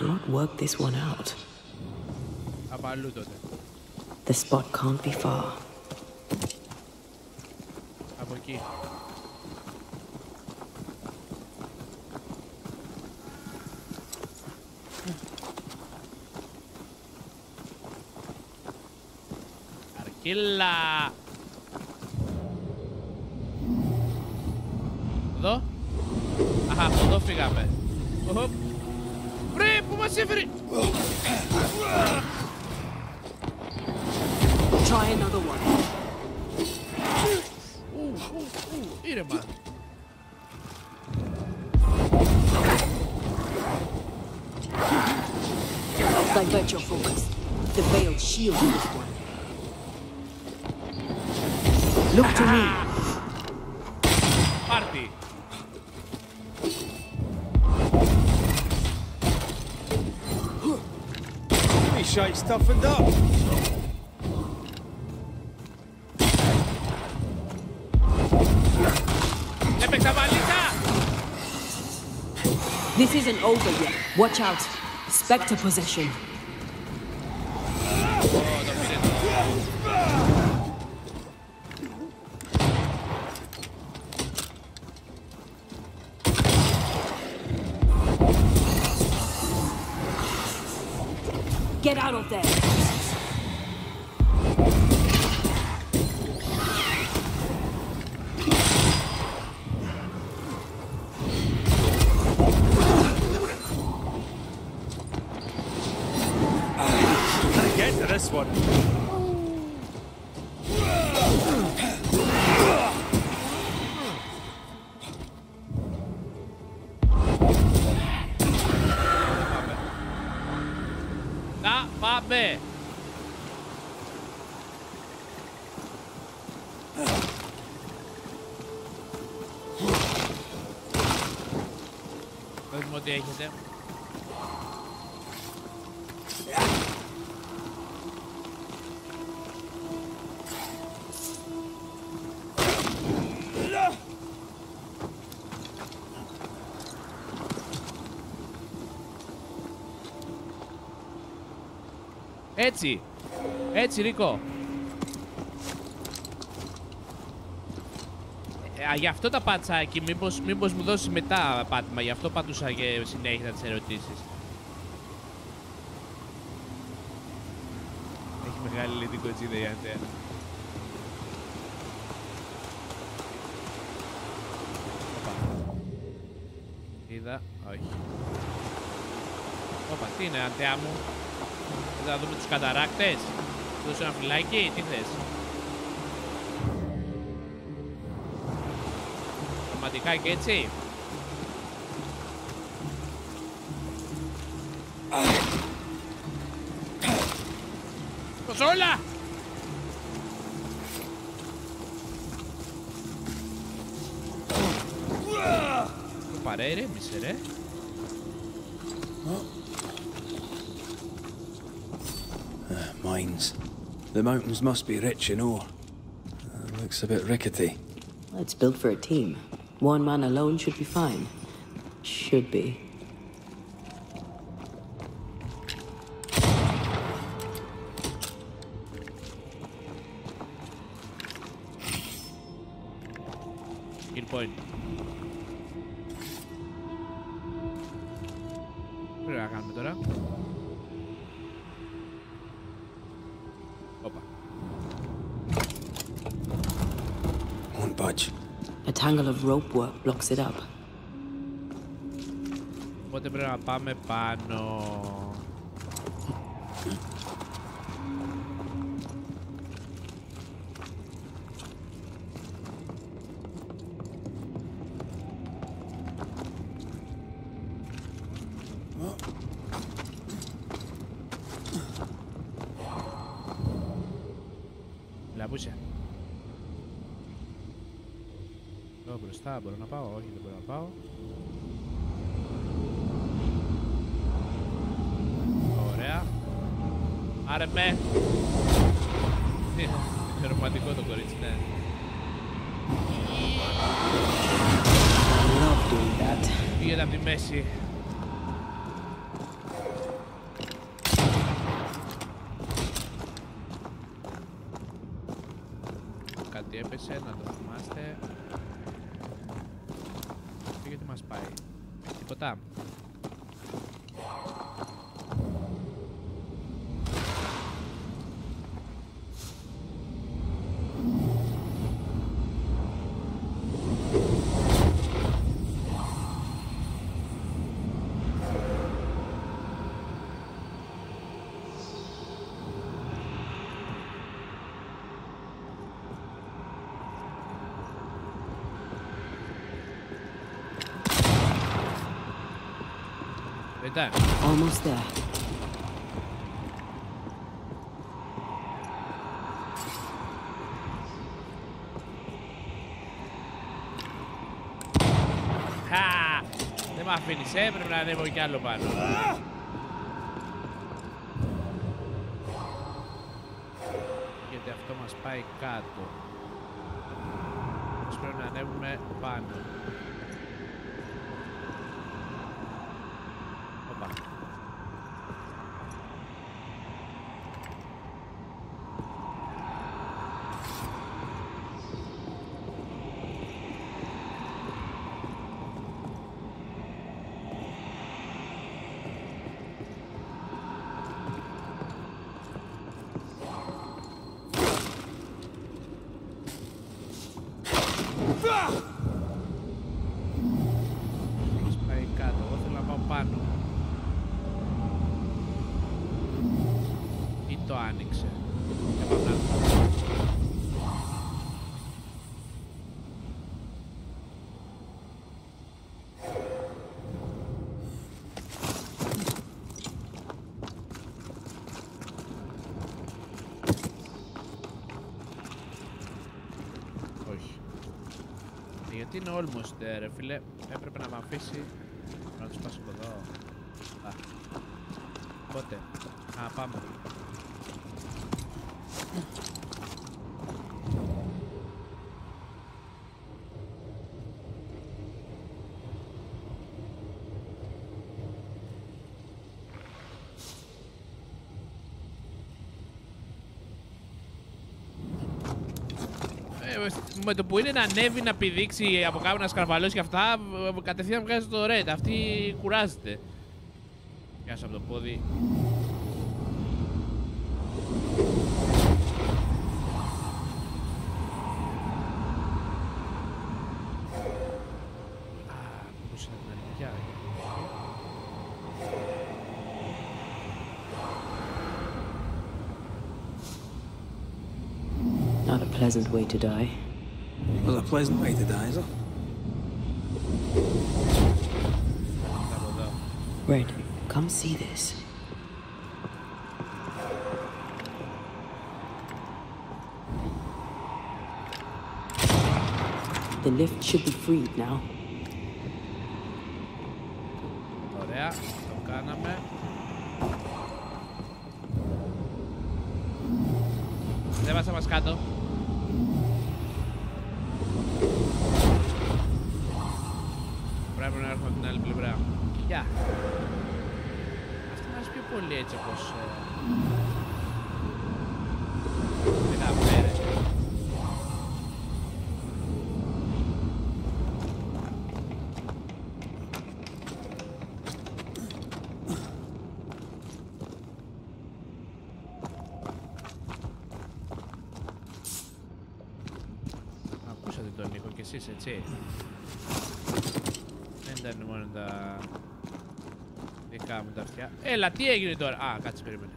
Cannot work this one out. The spot can't be far. Από εκεί. Αρκίλα. Εδώ. Αχα, από εδώ φύγαμε. Βρε, που μας έφερε. Try another one. Ήρεμα. Divert your focus. The veiled shield this one. Look to me. Πάρτι. Hey, shite, toughened up. This isn't over yet. Watch out. Spectre possession. Get out of there. Get to this one. Να πάμε. Δούμε ό,τι έχετε. Έτσι. Έτσι, Ρίκο. Γι' αυτό τα πάτησα εκεί. Μήπως μου δώσεις μετά πάτημα. Γι' αυτό πατούσα και συνέχιζα τις ερωτήσεις. Έχει μεγάλη λέει την κοτσίδα η Αντέα. Είδα. Όχι. Όπα, τι είναι, Αντέα μου. Θα δούμε τους καταράκτες. Δώσε ένα φυλάκι, τι θες. Πραγματικά και έτσι. Κοζόλα! Το παρέ, ηρέμησε ρε. Mines. The mountains must be rich in ore. Looks a bit rickety. It's built for a team. One man alone should be fine. Should be. Kill point. Πρέπει να κάνουμε τώρα. Won't budge. A tangle of rope work blocks it up. Οπότε πρέπει να πάμε πάνω. Λαμπούσια. Εδώ μπροστά μπορώ να πάω, όχι δεν μπορώ να πάω. Ωραία. Άρε με. Είναι ρομαντικό το κορίτσι, ναι. Πήγαινε από τη μέση. Κάτι έπεσε, να το θυμάστε. Γιατί μας πάει. Τίποτα. Almost there. Δεν μ' αφήνεις, πρέπει να ανέβω κι άλλο πάνω. Γιατί αυτό μας πάει κάτω. Πρέπει να ανέβουμε πάνω. Πάει κάτω, εγώ θέλω να πάω πάνω. Ή το άνοιξε. Για πάμε να δούμε. Γιατί είναι almost ρε φίλε, έπρεπε να με αφήσει να τους πάσω από εδώ. Πότε, πάμε. Με το που είναι να ανέβει, να πηδήξει από κάπου, να σκαρβαλώσει και αυτά, κατευθείαν βγάζει το red. Αυτή κουράζεται. Πιάσω από το πόδι. Πώς είναι την αλήθεια. Not a pleasant way to die. Well, a pleasant way to die, is it? Red, come see this. The lift should be freed now. Ωραία, το κάναμε. Ανέβασα μας κάτω. Πρέπει να έρθουμε από την άλλη πλευρά. Γεια. Αυτή μας πιο πολύ έτσι όπως δεν αφέρεται. Ακούσατε τον Νίκο κι εσείς, έτσι. Δεν ήταν μόνο τα δικά μου τα αυτιά. Έλα, τι έγινε τώρα. Α, κάτσε, περίμενε.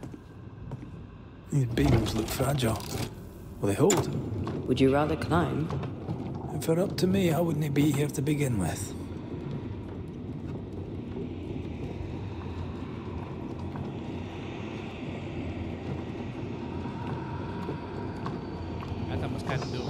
These beams look fragile. Will they hold? Would you rather climb? If they're up to me, how wouldn't they be here to begin with? Θα μας κάνει το...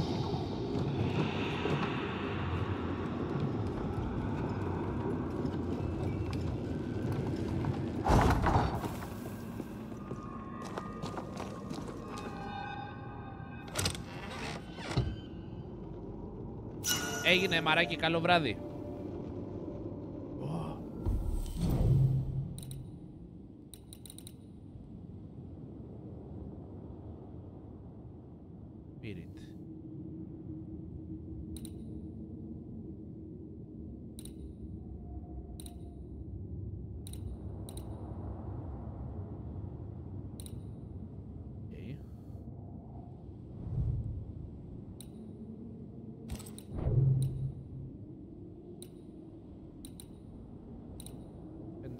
Έγινε μαράκι, καλό βράδυ. Spirit.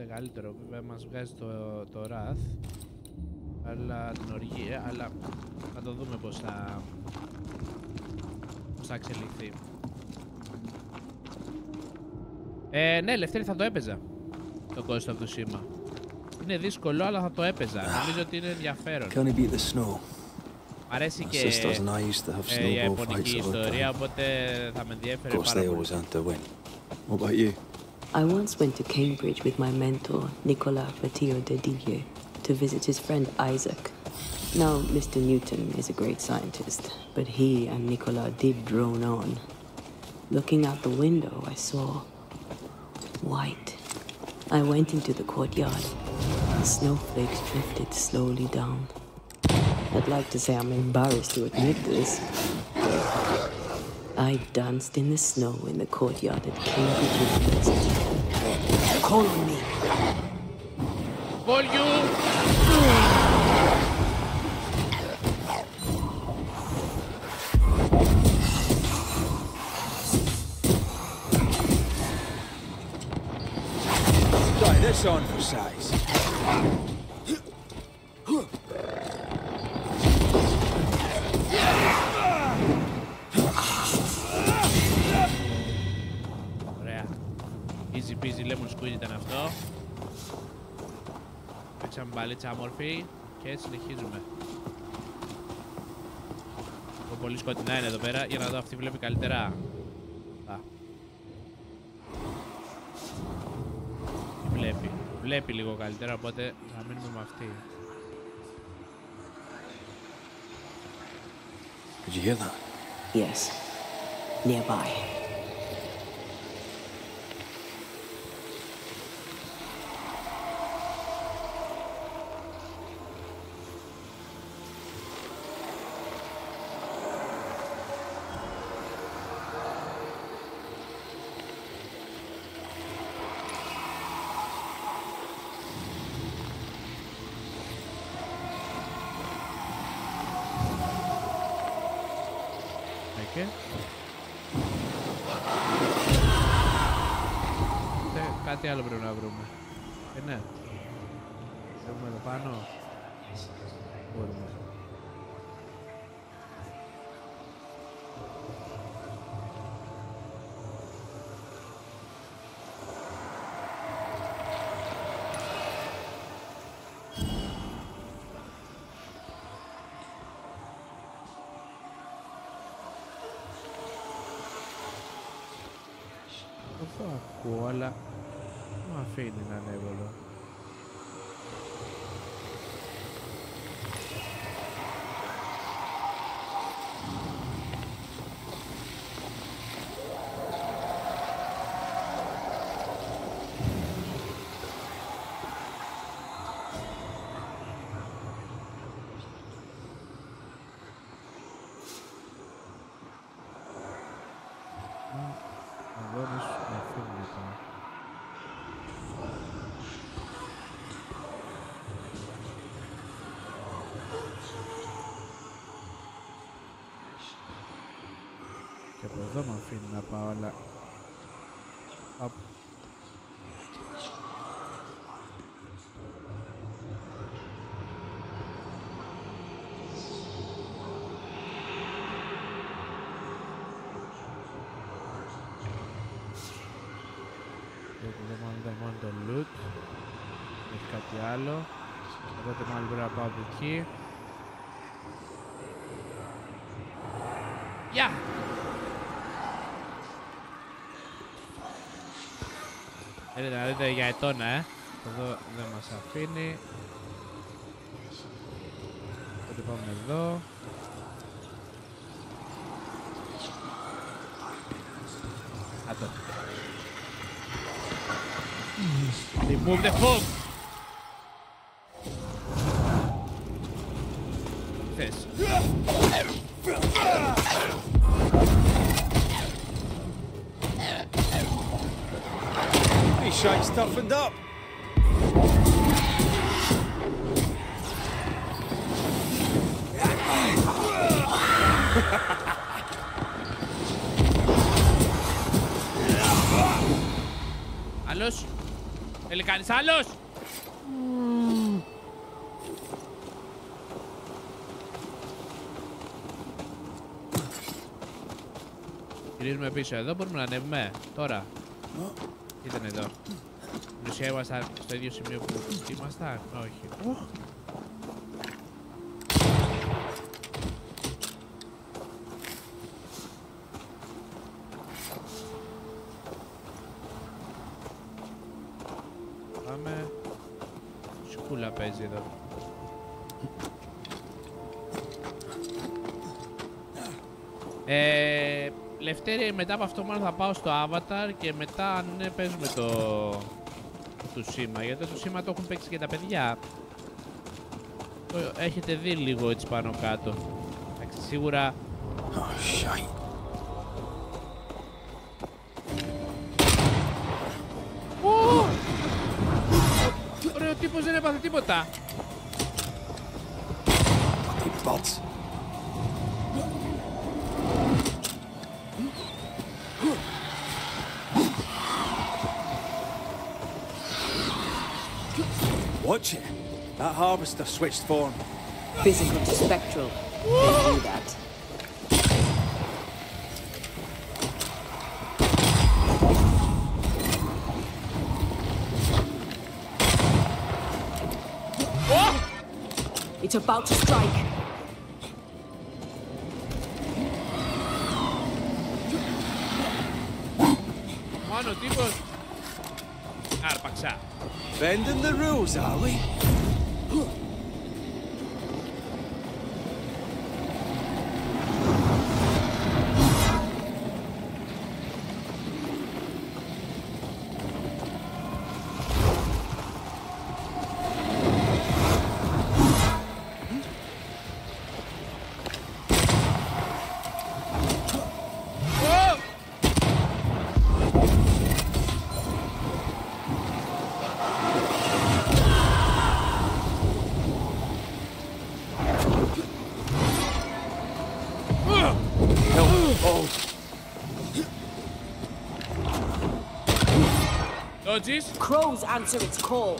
Καλύτερο, βέβαια μας βγάζει το Wrath, αλλά την οργή, αλλά θα το δούμε πώς θα εξελιχθεί. Ναι, Λευτέρη, θα το έπαιζα το Ghost of Tsushima. Είναι δύσκολο, αλλά θα το έπαιζα. Νομίζω ότι είναι ενδιαφέρον. Μ' αρέσει και η ιαπωνική ιστορία, οπότε θα με ενδιαφέρει πάρα πολύ. I once went to Cambridge with my mentor, Nicolas Fatio-Dedier, to visit his friend Isaac. Now, Mr. Newton is a great scientist, but he and Nicolas did drone on. Looking out the window, I saw white. I went into the courtyard. The snowflakes drifted slowly down. I'd like to say I'm embarrassed to admit this. I danced in the snow in the courtyard at Cambridge University. Call on me. Volume! on for size. Ωραία. Easy peasy lemon squeeze ήταν αυτό. Παίξαμε μπαλίτσα όμορφη και συνεχίζουμε. Πολύ σκοτεινά είναι εδώ πέρα για να δω αυτή βλέπει καλύτερα. Βλέπει λίγο καλύτερα, οπότε θα μείνουμε με αυτή. Did you hear that? Yes. Nearby. Κάτι άλλο πρέπει να βρούμε. Ναι. Βρούμε εδώ πάνω. Μπορούμε. Το ακούω, αλλά μου αφήνει να ανέβω εδώ. Και από εδώ με αφήνει να πάω, αλλά... Εδώ μόνο το loot. Έχει κάτι άλλο. Οπότε μάλλον πρέπει να πάω από εκεί. Γεια! Θέλετε να δείτε για ετώνα, Εδώ δεν μας αφήνει. Οπότε πάμε εδώ. Άτο. Remove the fog! Θες. Hey, Shank's toughened up. Άλλος. Θέλει κανείς άλλος. Γυρίζουμε πίσω εδώ, μπορούμε να ανέβουμε τώρα. Ήταν εδώ. Στην ουσία ήμασταν στο ίδιο σημείο που ήμασταν. Όχι. Πάμε. Σκούλα παίζει εδώ. Λευτέρη, μετά από αυτό μάλλον θα πάω στο Avatar και μετά αν ναι, παίζουμε το σήμα, γιατί το σήμα το έχουν παίξει και τα παιδιά. Το έχετε δει λίγο έτσι πάνω κάτω. Εντάξει, σίγουρα... Ωραίο τύπος, δεν έπαθε τίποτα. Watch it. That harvester switched form. Physical to spectral. They do that. It's about to strike. Μano, τύπος. Άρπαξα. Bending the rules, are we? Crows answer its call.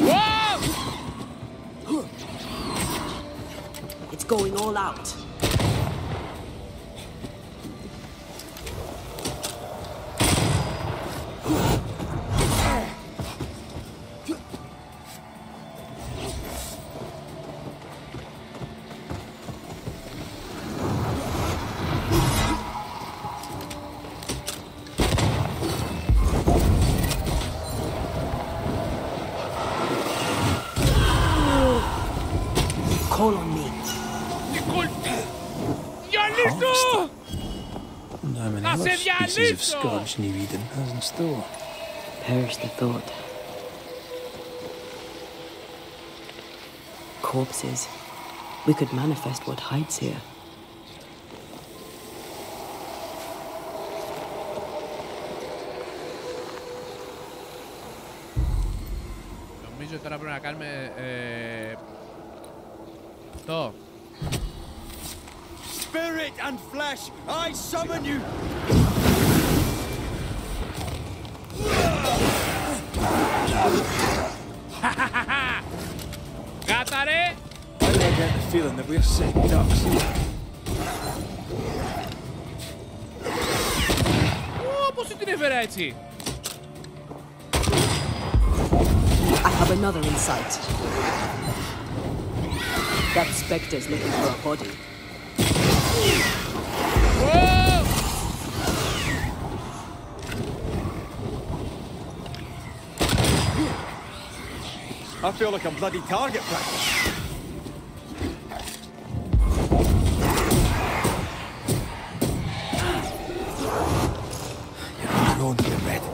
Whoa! It's going all out. Call on me. Διαλύσου! How many Να other σε species of διαλύσω! scourge New Eden has in store? Perish the thought. Corpses. We could manifest what hides here. Νομίζω τώρα πρέπει να κάνουμε αυτό. Spirit and flesh, I summon you! Κάταρε! I get the feeling that we're sick ducks here. Πώς την έφερα έτσι? I have another insight. That specter's looking for a body. Whoa! I feel like I'm bloody target practice. You're on your own, get ready.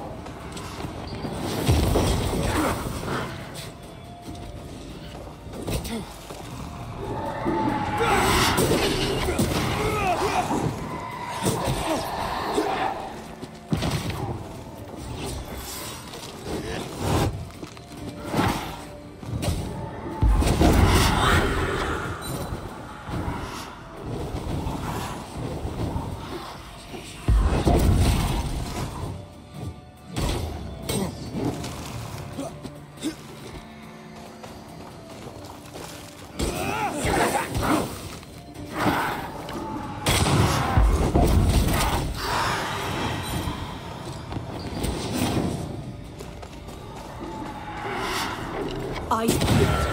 Eyes peeled.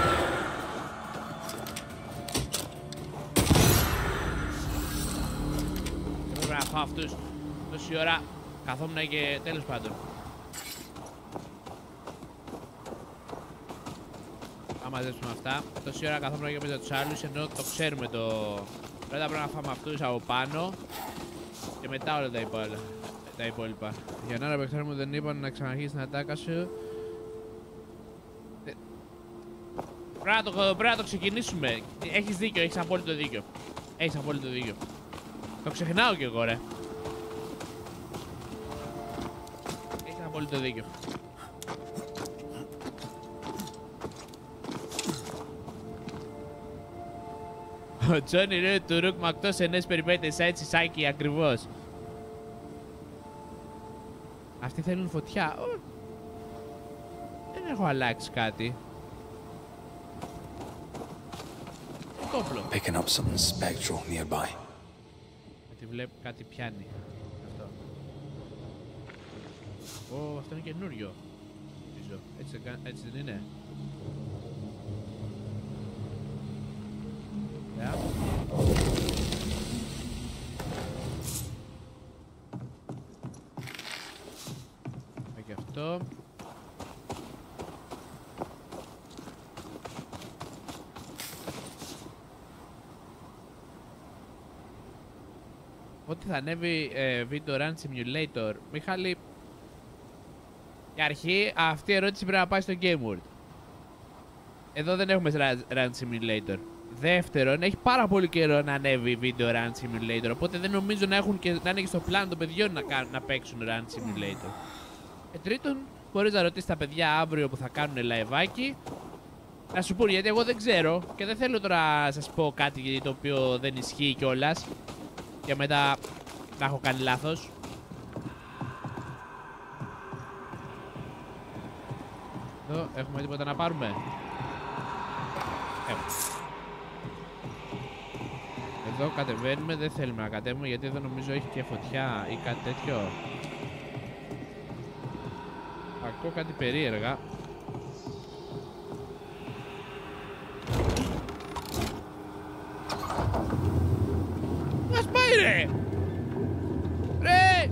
Πρέπει να φάω αυτούς τόση ώρα καθόμουν και τέλος πάντων. Θα μαζέψουμε αυτά. Τόση ώρα καθόμουν και με τους άλλους ενώ το ξέρουμε το... Πρώτα πρέπει να φάμε αυτούς από πάνω και μετά όλα τα υπόλοιπα. Για να ώρα μου δεν είπαν να ξαναρχίσει την ατάκα σου. Πρέπει να το ξεκινήσουμε. Έχεις δίκιο, έχεις απόλυτο δίκιο. Έχεις απόλυτο δίκιο. Το ξεχνάω κι εγώ, ρε. Έχεις απόλυτο δίκιο. Ο Τζόνι λέει του Ρουκ μακτός ενές περιπέτειες έτσι σάκι ακριβώς. Αυτοί θέλουν φωτιά. Δεν έχω αλλάξει κάτι. Picking up something spectral nearby. Γιατί βλέπω κάτι πιάνει. Αυτό. Αυτό είναι καινούριο. Έτσι δεν είναι. Και αυτό. Ότι θα ανέβει Video Run Simulator. Μιχάλη, για αρχή αυτή η ερώτηση πρέπει να πάει στο GameWard. Εδώ δεν έχουμε Run Simulator. Δεύτερον, έχει πάρα πολύ καιρό να ανέβει Video Run Simulator, οπότε δεν νομίζω να είναι και στο πλάνο των παιδιών να παίξουν Run Simulator. Τρίτον, μπορείς να ρωτήσεις τα παιδιά αύριο που θα κάνουν liveάκι να σου πούν, γιατί εγώ δεν ξέρω και δεν θέλω τώρα να σας πω κάτι το οποίο δεν ισχύει κιόλας και μετά να έχω κάνει λάθος. Εδώ έχουμε τίποτα να πάρουμε. Εδώ κατεβαίνουμε, δεν θέλουμε να κατέβουμε γιατί εδώ νομίζω έχει και φωτιά ή κάτι τέτοιο. Ακούω κάτι περίεργα. Μας πάει ρε! Ρε!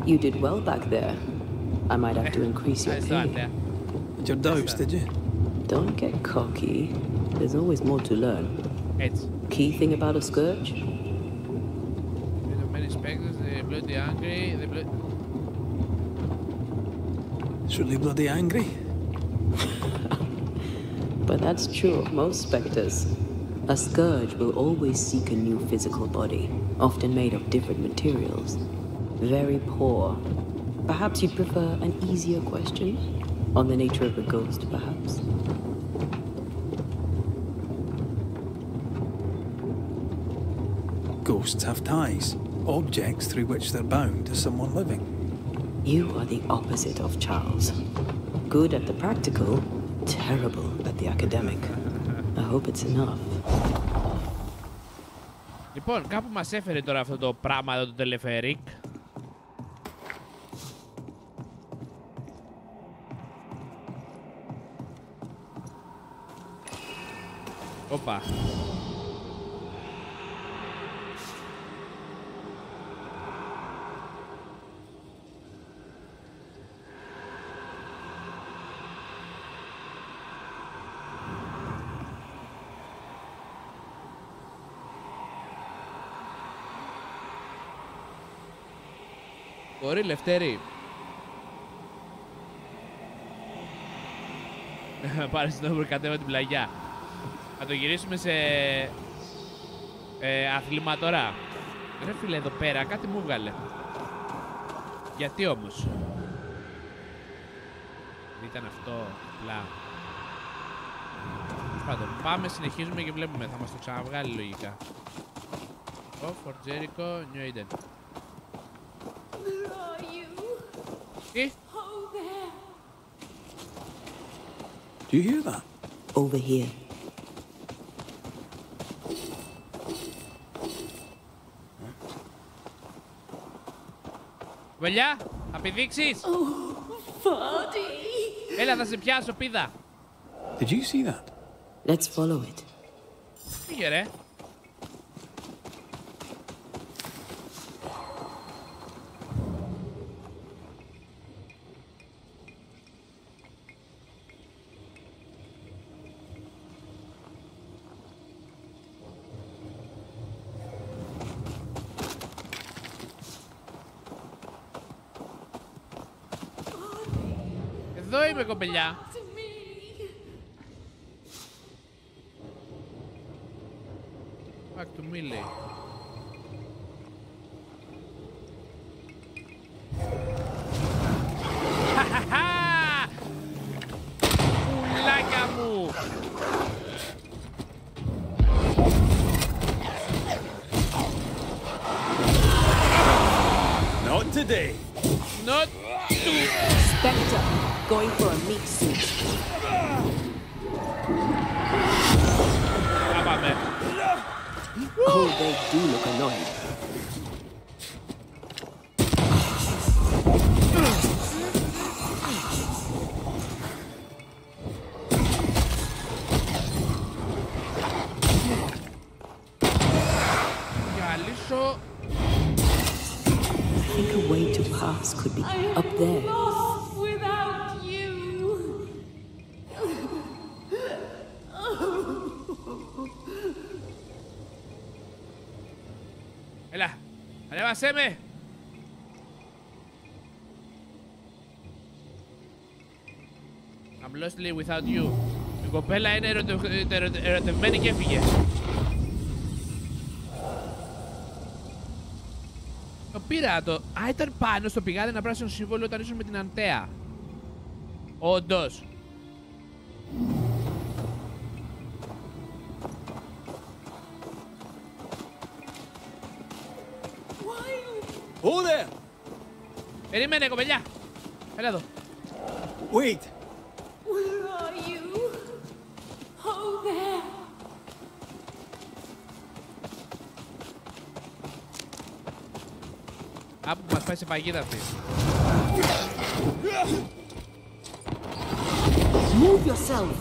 You did well back there. I might have to increase your pay. Did your doubts, did you? Don't get cocky. There's always more to learn. Key thing about a scourge? Many specters, they're bloody angry, It's really bloody angry. But that's true of most specters. A scourge will always seek a new physical body, often made of different materials. Very poor. Perhaps you'd prefer an easier question? On the nature of a ghost, perhaps? Ghosts have ties, objects through which they're bound to someone living. You are the opposite of Charles. Good at the practical, terrible at the academic. I hope it's enough. Λοιπόν, κάπου μας έφερε τώρα αυτό το πράγμα εδώ, το τελεφερίκ. Όπα. Μπορεί, Λευτέρη. Πάρε στην όμπρη, κατέβα την πλαγιά. Θα το γυρίσουμε σε αθλήμα τώρα. Ρε φίλε, εδώ πέρα κάτι μου βγάλε. Γιατί όμως? Ήταν αυτό, απλά. Πάντων, πάμε, συνεχίζουμε και βλέπουμε. Θα μας το ξαναβγάλει λογικά. Oh, for Jericho, New Eden. Τι? Do you hear that? Over here. Βελιά, θα πηδήξεις? Έλα, θα σε πιάσω, πήδα. Did you see that? Let's follow it. Πήγε ρε. Εδώ είμαι, κοπελιά. Back to me, λέει. Πουλάκια μου. Not today. Not Spectre, going for a meat suit. Πάμε. Oh, they do look annoyed. I think a way to pass could be up there. Without you. Έλα, ανέβασέ με. I'm lonely without you. Η κοπέλα είναι ερωτευμένη και έφυγε. Το πήρα το... Α, ήταν πάνω στο πηγάδι ένα πράσινο σύμβολο όταν ήσουν με την Αντέα. Όντως. Oh there! Περίμενε, κοπελιά. Έλα εδώ. Wait! Where are you? Oh, there. Άπου που μας πάει σε παγίδα αυτή. Move yourself.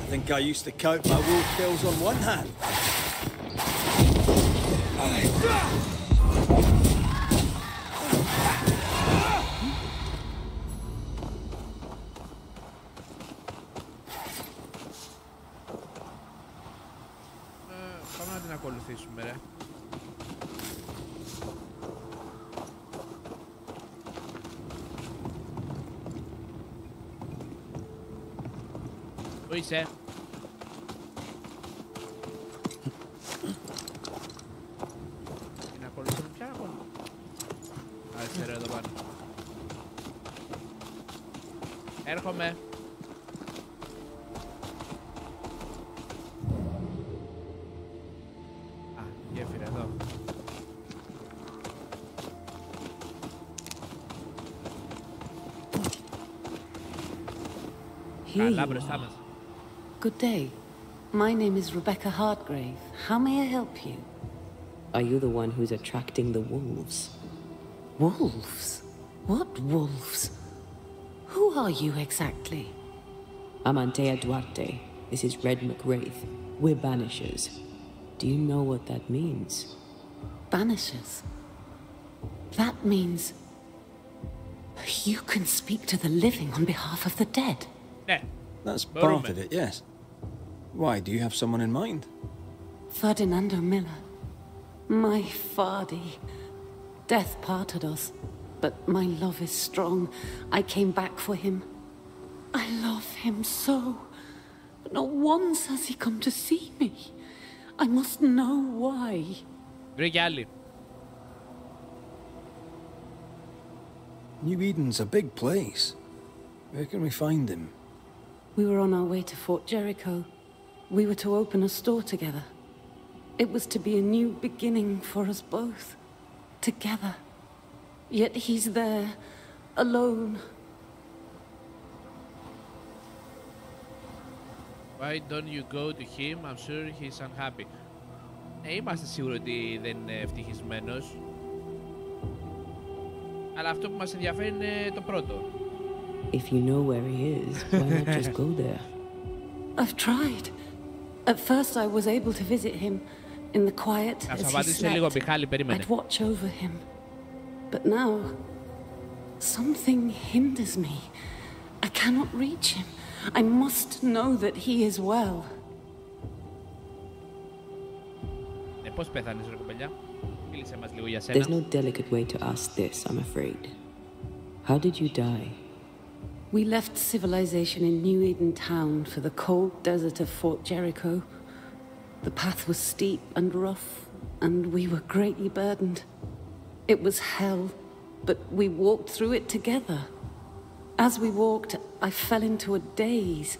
I think I used to count my wolf kills on one hand. Πάμε να την ακολουθήσουμε, ρε. Πού είσαι? Την ακολουθούμε, ποια ακολουθούμε? Αριστερό εδώ πάνω. Έρχομαι. Α, γέφυρα εδώ. Καλά μπροστά μας. Good day. My name is Rebecca Hardgrave. How may I help you? Are you the one who's attracting the wolves? Wolves? What wolves? Who are you exactly? I'm Antea Duarte. This is Red McWraith. We're Banishers. Do you know what that means? Banishers? That means you can speak to the living on behalf of the dead. Ναι. That's part of it, yes. Why, do you have someone in mind? Ferdinando Miller. My Fardy. Death parted us, but my love is strong. I came back for him. I love him so. But not once has he come to see me. I must know why. Βρε κι άλλη. New Eden's a big place. Where can we find him? We were on our way to Fort Jericho. We were to open a store together. It was to be a new beginning for us both. Together. Yet he's there, alone. Why don't you go to him? I'm sure he's unhappy. Είμαστε σίγουροι ότι δεν είναι ευτυχισμένος. Αλλά αυτό που μας ενδιαφέρει είναι το πρώτο. If you know where he is, why not just go there? I've tried. At first I was able to visit him in the quiet as he slept. I'd watch over him. But now, something hinders me. I cannot reach him. I must know that he is well. Πώς πέθανες, ρε κοπελιά? Μίλησε μας λίγο για σένα. There's no delicate way to ask this, I'm afraid. How did you die? We left civilization in New Eden town for the cold desert of Fort Jericho. The path was steep and rough, and we were greatly burdened. It was hell, but we walked through it together. As we walked, I fell into a daze.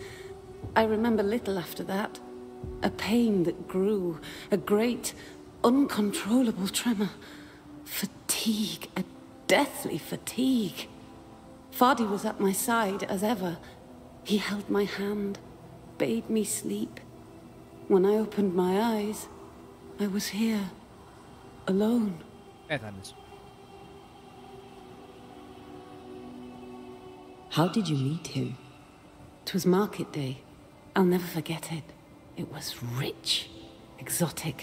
I remember little after that. A pain that grew, a great, uncontrollable tremor. Fatigue, a deathly fatigue. Fadi was at my side as ever. He held my hand, bade me sleep. When I opened my eyes, I was here, alone. How did you meet him? 'Twas market day. I'll never forget it. It was rich, exotic,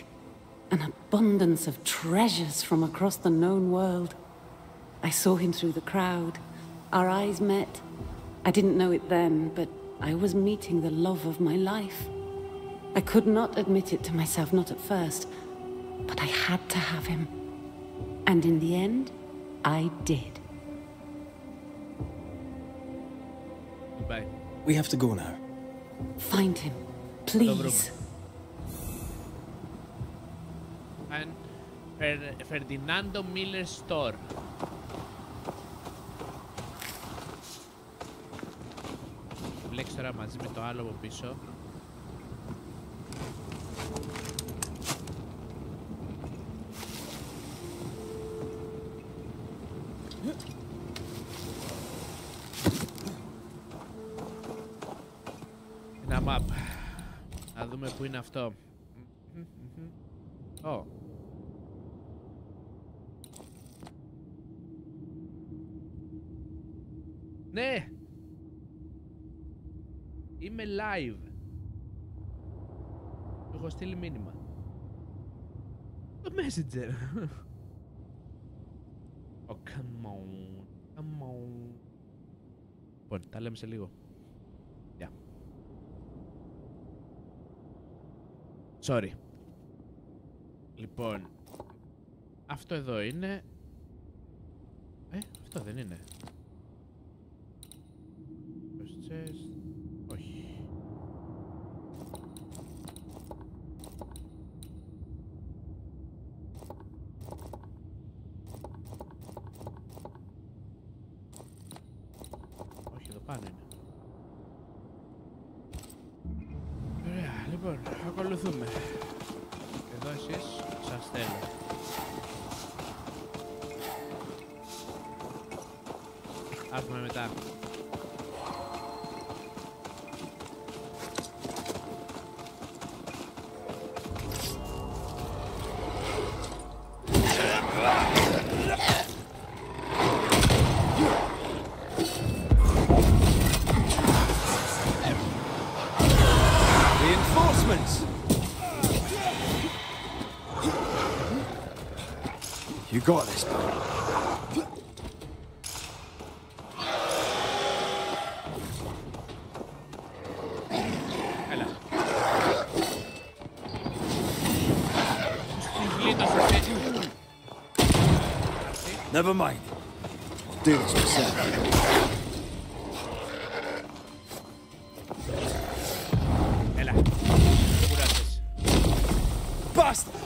an abundance of treasures from across the known world. I saw him through the crowd. Our eyes met. I didn't know it then, but I was meeting the love of my life. I could not admit it to myself, not at first, but I had to have him. And in the end, I did. Goodbye. We have to go now. Find him, please. And Ferdinando Miller Store. Μπλέξεις τώρα μαζί με το άλλο από πίσω. Ένα map. Να δούμε πού είναι αυτό. Oh. Ναι! Είμαι live. Έχω στείλει μήνυμα. Το Messenger. Oh, come on. Come on. Λοιπόν, τα λέμε σε λίγο. Yeah. Sorry. Λοιπόν, αυτό εδώ είναι. Αυτό δεν είναι. Όχι. Όχι, εδώ πάνω είναι. Ωραία, λοιπόν, ακολουθούμε. Εδώ εσείς σας θέλω. Άρχουμε μετά. You got this, man. Έλα. Never mind. I'll do this myself. Έλα. Κουράσες. Bastard!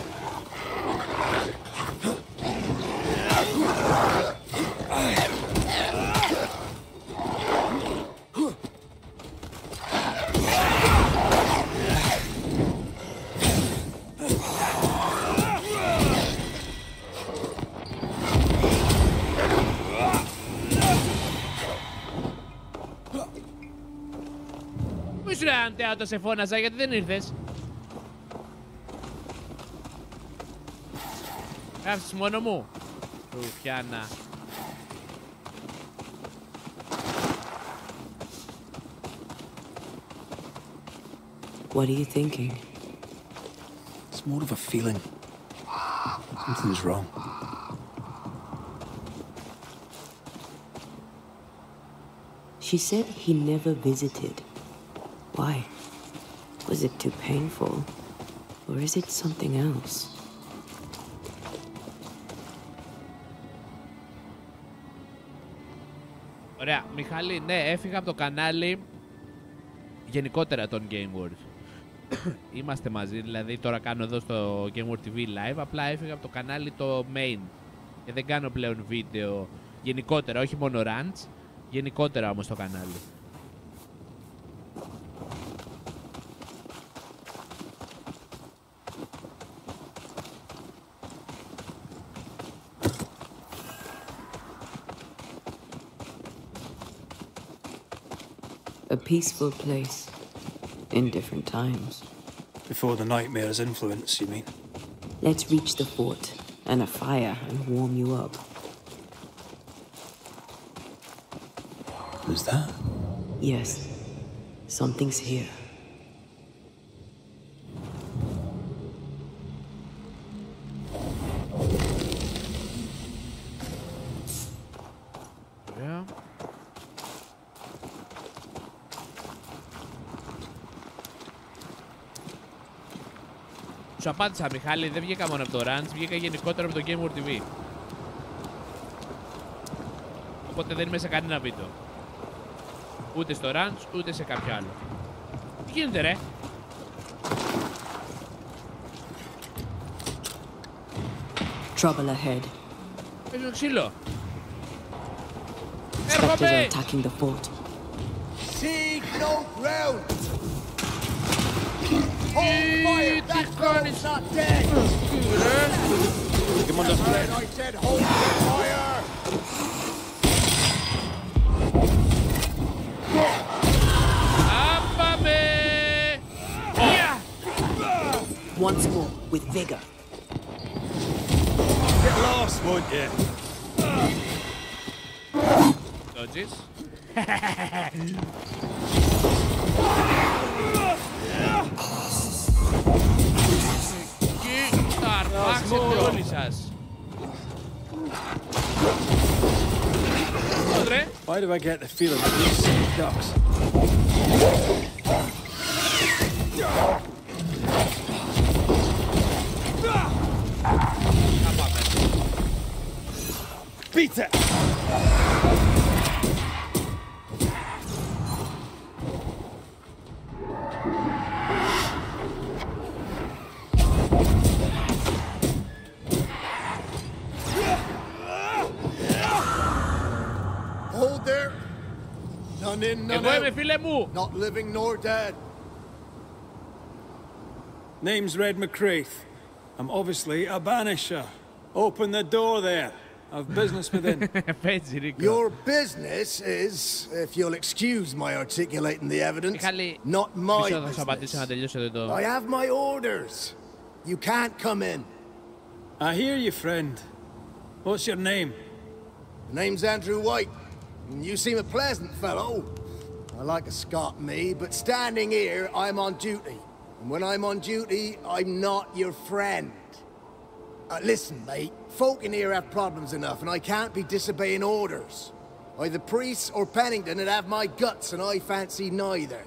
Αντέατο σε φώναζα γιατί δεν ήρθες. Γράψεις μόνο μου. Ρουφιάνα. What are you thinking? It's more of a feeling. Something's wrong. She said he never visited. Why? Was it too painful? Or is it something else? Ωραία, Μιχάλη, ναι, έφυγα από το κανάλι γενικότερα των GameWard. Είμαστε μαζί, δηλαδή τώρα κάνω εδώ στο GameWard TV live, απλά έφυγα από το κανάλι το main και δεν κάνω πλέον βίντεο γενικότερα, όχι μόνο rants, γενικότερα όμως το κανάλι. A peaceful place. In different times. Before the nightmare's influence, you mean? Let's reach the fort and a fire and warm you up. Who's that? Yes. Something's here. Yeah. Σου απάντησα, Μιχάλη, δεν βγήκα μόνο από το Ranch, βγήκα γενικότερα από το GameWard TV. Οπότε δεν είμαι σε κανένα βίντεο. Ούτε στο Ranch, ούτε σε κάποιο άλλο. Τι γίνεται, ρε? Trouble ahead. Παίζω ξύλο. Spectres are Έρχομαι! attacking the fort. Seek no ground! Hold fire! That girl's not dead! Come on, let's play. I said hold fire! Πάμε! Once more, with vigor. Get lost, won't you? Dodges. Και θα αρπάξετε όλοι σας. Ρε. Why do I get the feeling that these ducks? Beat it! Hold there! None in, none Εγώ είμαι, out. φίλε μου. Not living nor dead. Name's Red McCraith. I'm obviously a banisher. Open the door there. I've business within. Παίζει, Ρίκο. Your business is, if you'll excuse my articulating the evidence, Μιχάλη, not my μισό θα σου απαντήσω να business. τελειώσω εδώ. I have my orders. You can't come in. I hear you, friend. What's your name? The name's Andrew White. You seem a pleasant fellow. I like a Scot, me, but standing here, I'm on duty. And when I'm on duty, I'm not your friend. Listen, mate, folk in here have problems enough, and I can't be disobeying orders. Either priests or Pennington would have my guts, and I fancy neither.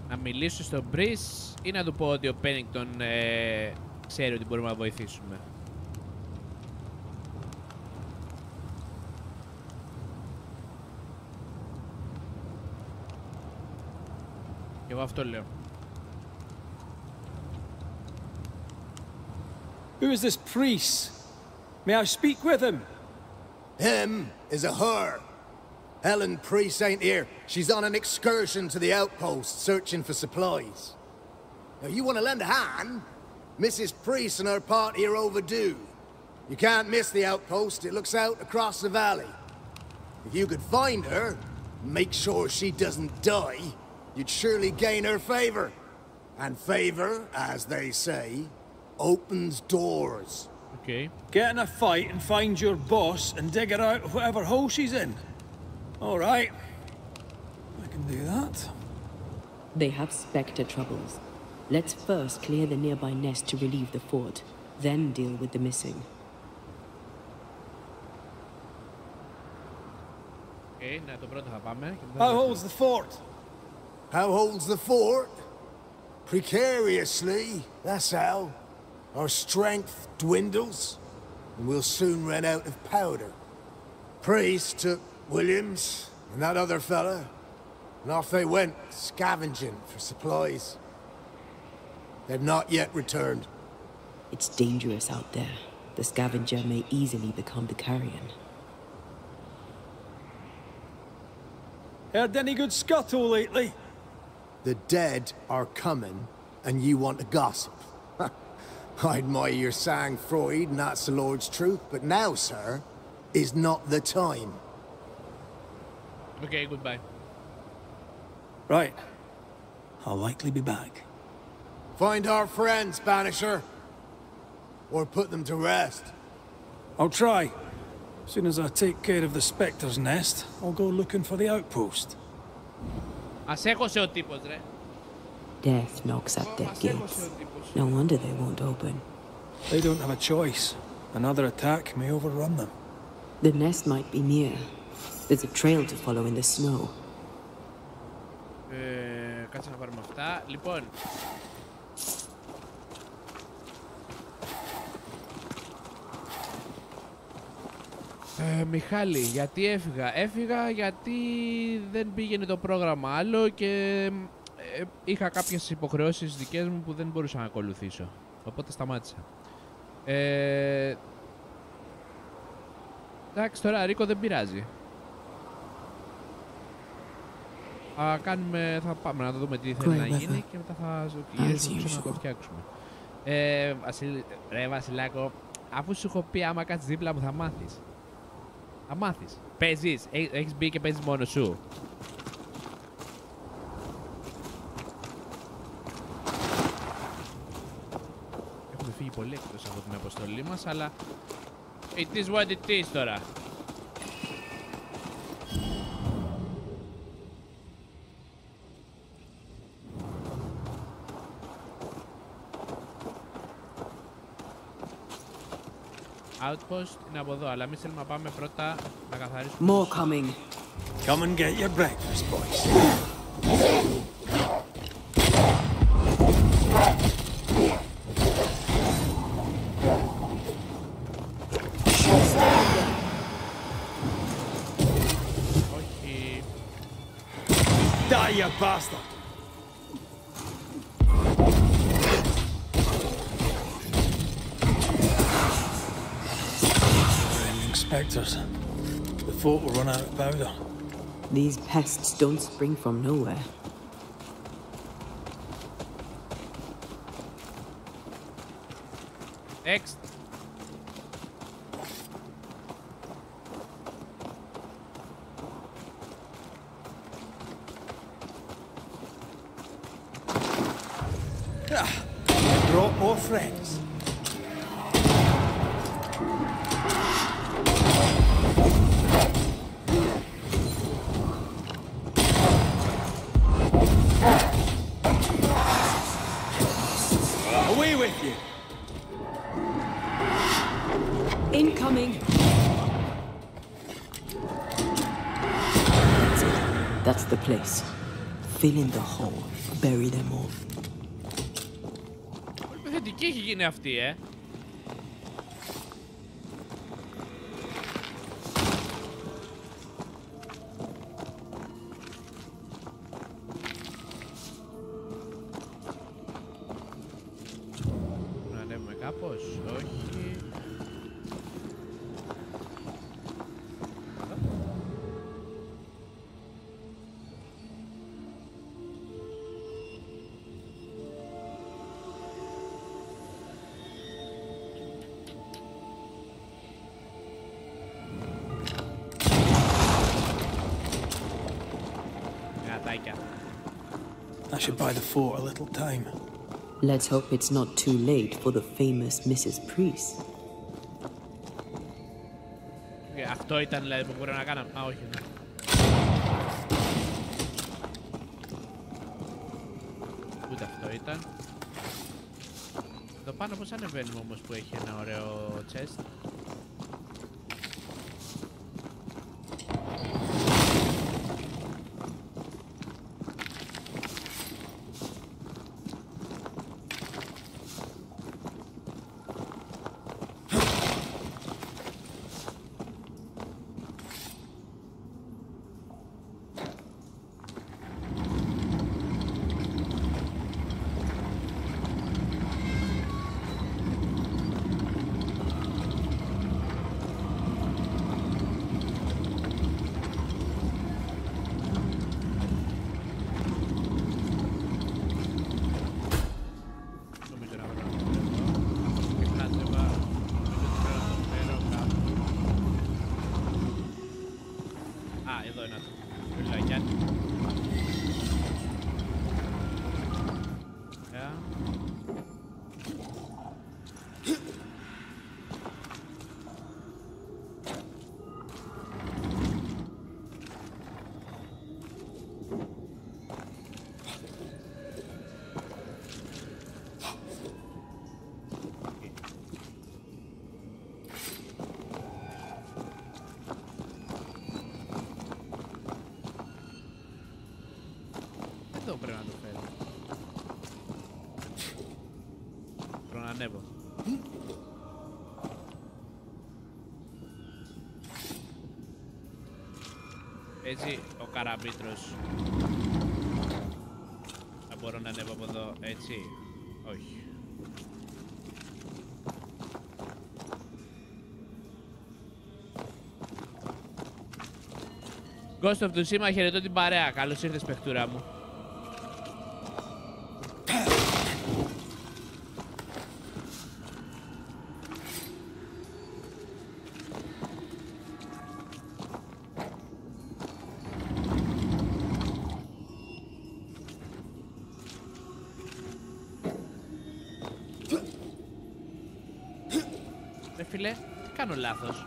Να μιλήσω στον Μπρίς ή να του πω ότι ο Πένιγκτον ξέρει ότι μπορούμε να βοηθήσουμε. Και εγώ αυτό λέω. Who is this priest? May I speak with him? Him is a her. Helen Priest ain't here. She's on an excursion to the outpost, searching for supplies. Now, you want to lend a hand? Mrs. Priest and her party are overdue. You can't miss the outpost. It looks out across the valley. If you could find her, make sure she doesn't die, you'd surely gain her favor. And favor, as they say, opens doors. Okay. Get in a fight and find your boss and dig her out of whatever hole she's in. All right. I can do that. They have Spectre troubles. Let's first clear the nearby nest to relieve the fort, then deal with the missing. Okay, να το πρώτο θα πάμε. How holds the fort? How holds the fort? Precariously, that's how. Our strength dwindles, and we'll soon run out of powder. Priest took Williams and that other fella, and off they went, scavenging for supplies. They've not yet returned. It's dangerous out there. The scavenger may easily become the carrion. Heard any good scuttle lately? The dead are coming, and you want to gossip. I admire your sang Freud, and that's the Lord's truth, but now, sir, is not the time. Okay, goodbye. Right. I'll likely be back. Find our friends, Banisher. Or put them to rest. I'll try. As soon as I take care of the Spectre's nest, I'll go looking for the outpost. Ας έκοσε ο τύπος, ρε. Death knocks at their gates. No wonder they won't open. They don't have a choice. Another attack may overrun them. The nest might be near. There's a trail to follow in the snow. Κάτσε να πάρουμε αυτά. Λοιπόν. Μιχάλη, γιατί έφυγα? Έφυγα γιατί δεν πήγαινε το πρόγραμμα άλλο και είχα κάποιες υποχρεώσεις δικές μου που δεν μπορούσα να ακολουθήσω. Οπότε σταμάτησα. Εντάξει, τώρα Ρίκο δεν πειράζει. Θα πάμε να δούμε τι θέλει να γίνει και μετά θα γυρίσουμε να το φτιάξουμε. Ρε Βασιλάκο, αφού σου έχω πει άμα κάτσεις δίπλα μου θα μάθεις. Θα μάθεις. Παίζεις. Έχεις μπει και παίζεις μόνος σου. Έχουμε φύγει πολύ εκτός από την αποστολή μας, αλλά it is what it is τώρα. Outpost είναι από εδώ, αλλά εμείς θέλουμε να πάμε πρώτα να καθαρίσουμε. More coming. Come and get your breakfast, boys. Όχι. Die, you bastard! Spectres. The fort will run out of powder. These pests don't spring from nowhere. Next. I brought more friends. Incoming! That's the place. Fill in the hole. Bury them all. Θετική έχει γίνει αυτή, Να ανέβουμε κάπως, όχι. I should buy the fort a little time. Let's hope it's not too late for the famous Mrs. Priest. Αυτό ήταν δηλαδή που μπορούμε να κάναμε. Α, όχι. Ναι. Ούτε αυτό ήταν. Εδώ πάνω πώς ανεβαίνουμε όμως που έχει ένα ωραίο chest. Α, εδώ είναι το βιλακιά. Εδώ πρέπει να το φέρω. Πρέπει να ανέβω. Έτσι ο καραμπίτρος. Θα μπορώ να ανέβω από εδώ, έτσι. Όχι. Ghost of Tsushima, χαιρετώ την παρέα. Καλώς ήρθες, παιχτούρα μου. Ρε φίλε, τι κάνω λάθος.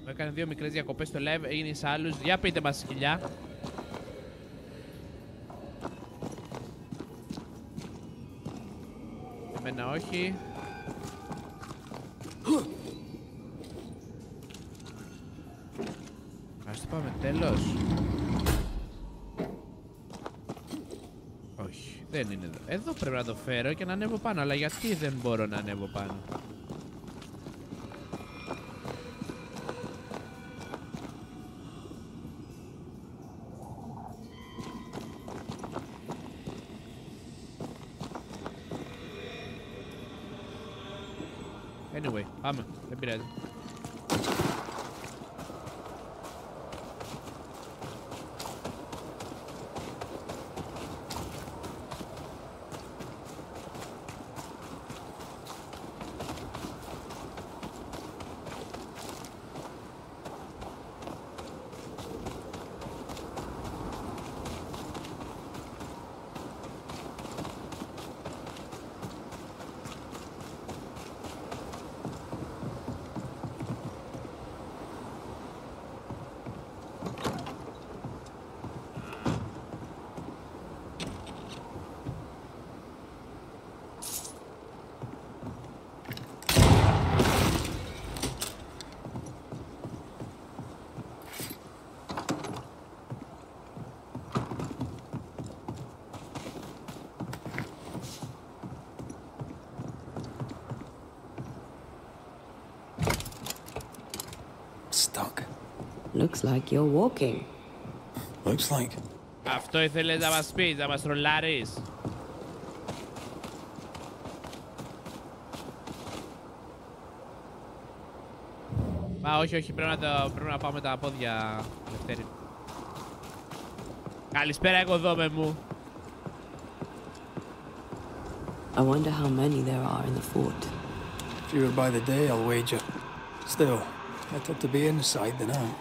Μου έκανε 2 μικρές διακοπές στο live, έγινε σε άλλους. Για πείτε μας, σκυλιά. Εμένα όχι. Ας το πάμε τέλος. Όχι, δεν είναι εδώ. Εδώ πρέπει να το φέρω και να ανέβω πάνω. Αλλά γιατί δεν μπορώ να ανέβω πάνω? Anyway, πάμε. Δεν πειράζει. Stuck. Looks like you're walking. Looks like. Αυτό ήθελες να μας πεις, να μας τρολάρεις. Μα όχι, όχι, πρέπει να πάω με τα πόδια, Λευτέρη. Καλησπέρα, οικοδόμε μου. I wonder how many there are in the fort. Fewer by the day, I'll wager. Still, better to be inside than out.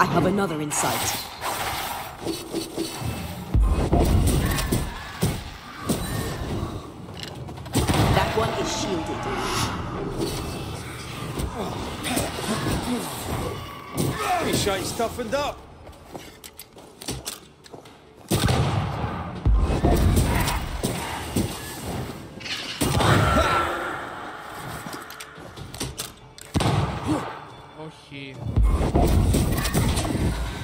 I have another in sight. That one is shielded. His shate's toughened up. Όχι.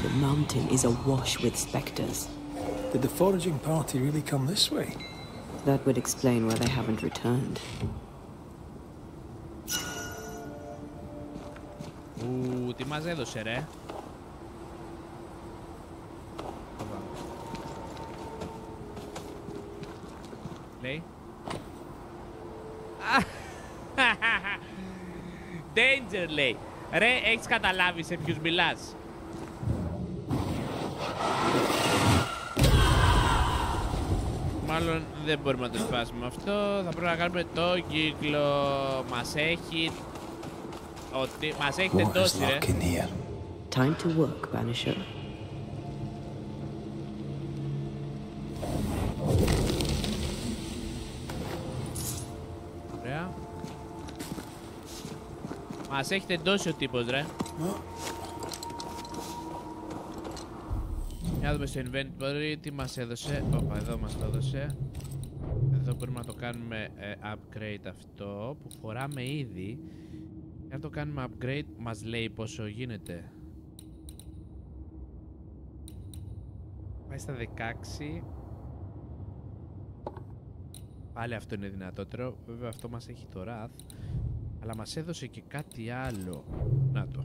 The mountain is awash with specters. Did the foraging party really come this way? That would explain why they haven't returned. τι μας έδωσε ρε. Λέει. Danger λέει. Ρε, έχεις καταλάβει σε ποιους μιλάς? Μάλλον δεν μπορούμε να το σπάσουμε αυτό. Θα πρέπει να κάνουμε το κύκλο. Μας έχει... Μας έχει τεντώσει ρε. Time to work, Banisher. Ωραία. Μας έχει τεντώσει ο τύπος ρε. Για να δούμε στο inventory τι μας έδωσε. Όπα, εδώ μας το έδωσε. Εδώ μπορούμε να το κάνουμε upgrade αυτό που φοράμε ήδη. Για να το κάνουμε upgrade μας λέει πόσο γίνεται. Πάει στα 16. Πάλι αυτό είναι δυνατότερο. Βέβαια αυτό μας έχει το wrath. Αλλά μας έδωσε και κάτι άλλο. Να το.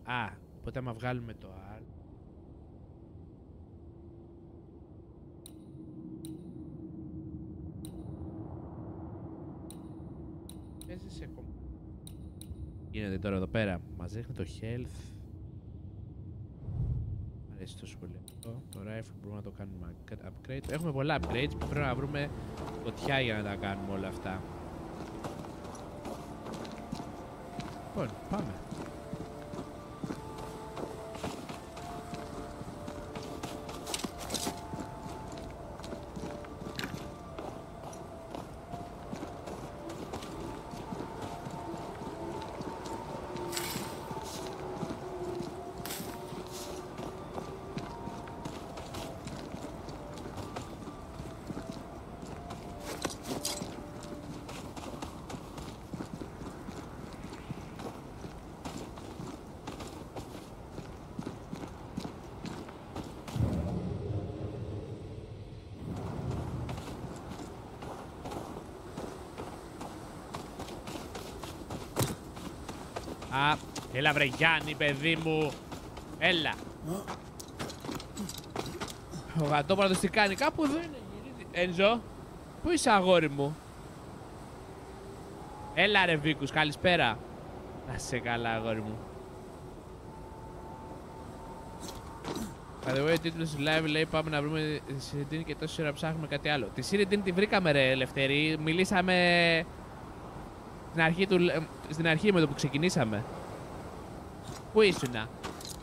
Α, οπότε άμα βγάλουμε το άλλο. Γίνεται τώρα εδώ πέρα. Μας δείχνει το health. Αρέσει το σχολείο. Το rifle μπορούμε να το κάνουμε upgrade. Έχουμε πολλά upgrades που πρέπει να βρούμε φωτιά για να τα κάνουμε όλα αυτά. Λοιπόν, πάμε. Α, έλα βρε Γιάννη, παιδί μου. Έλα. Ο γατόπαρδος τι κάνει, κάπου εδώ είναι. Ένζο, πού είσαι αγόρι μου? Έλα ρε Βίκους, καλησπέρα. Να σε καλά αγόρι μου. By the way, ο τίτλος live λέει πάμε να βρούμε τη Siridean και τόση ώρα ψάχνουμε κάτι άλλο. Τη Siridean τη βρήκαμε ρε Ελευθερή, μιλήσαμε στην αρχή με το που ξεκινήσαμε. Πού ήσουνα?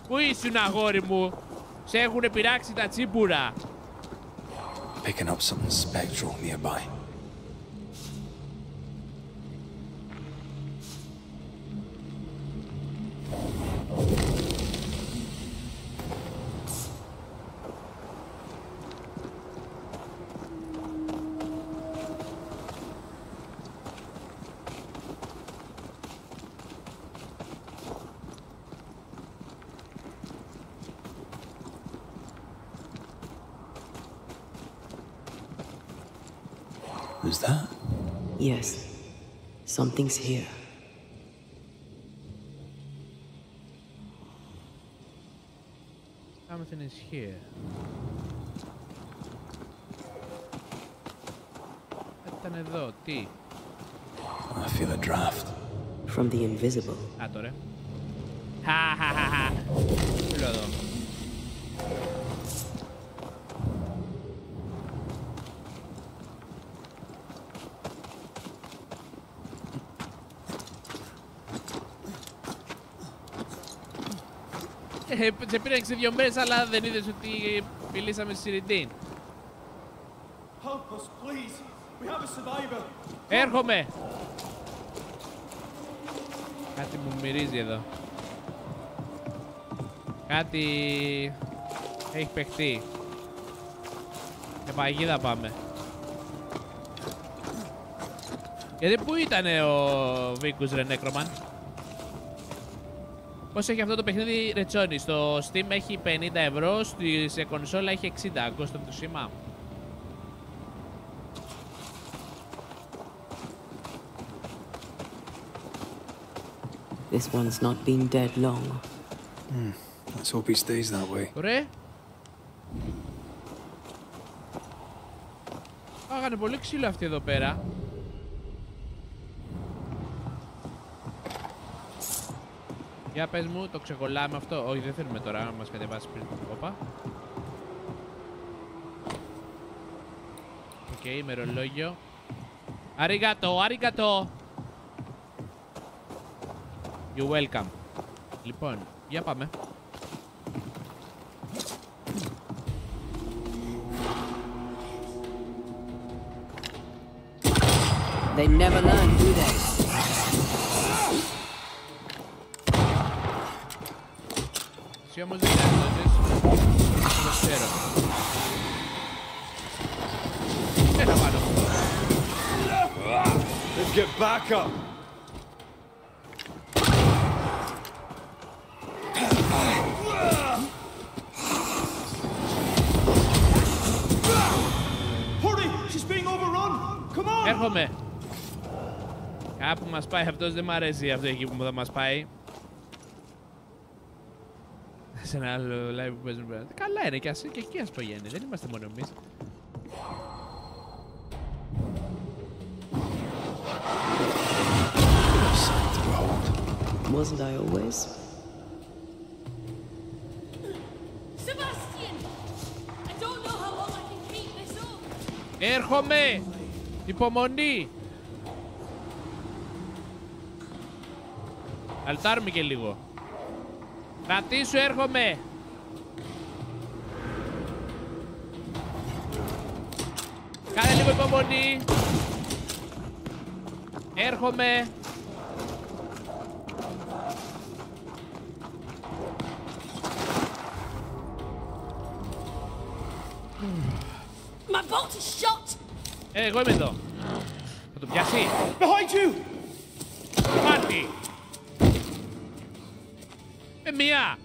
Πού ήσουνα αγόρι μου? Σε έχουνε πειράξει τα τσίπουρα. Picking up something spectral nearby. Is that? Yes. Something's here. Something is here. Ήταν εδώ, τι? I feel a draft. From the invisible. Α, τώρα. Χαχαχαχα. Φίλο εδώ. Σε πήραν 2 μέρες, αλλά δεν είδες ότι μιλήσαμε στη Siridean. Έρχομαι! Κάτι μου μυρίζει εδώ. Κάτι έχει παιχτεί. Σε παγίδα πάμε. Γιατί πού ήτανε ο Βίκους ρε Νέκρομαν? Πώς έχει αυτό το παιχνίδι ρετσόνι? Στο Steam έχει 50 ευρώ, σε κονσόλα έχει 60. Ghost of Tsushima. This one's not been dead long. Let's hope he stays that way. Ωραία. Άγανε πολύ ξύλο αυτή εδώ πέρα. Για πες μου, το ξεκολλάμε αυτό. Όχι, δεν θέλουμε τώρα να μας κατεβάσει πριν την κόπα. Οκ, ημερολόγιο. Αριγκατό, αριγκατό. You're welcome. Λοιπόν, για πάμε. They never learn, do they? Εσύ όμως δεν έδωσες. Το ξέρω. Ένα πάνω. Let's get back up. Hurry! She's being overrun. Come on! Έρχομαι. Κάπου μας πάει αυτός, δεν μ' αρέσει αυτό εκεί που θα μας πάει. Σε ένα άλλο live που παίζουμε πέρα. Καλά είναι και εκεί ας πηγαίνει, δεν είμαστε μόνο εμείς. Wasn't I always? Sebastian! I don't know how long I can keep this up. Έρχομαι! Υπομονή! Αλτάρουμε και λίγο. Κρατήσου, έρχομαι! Κάνε λίγο υπομονή! Έρχομαι! My bolt is shot! Εγώ είμαι εδώ. Θα το πιάσει. Behind you! Πάρτι! Με μία!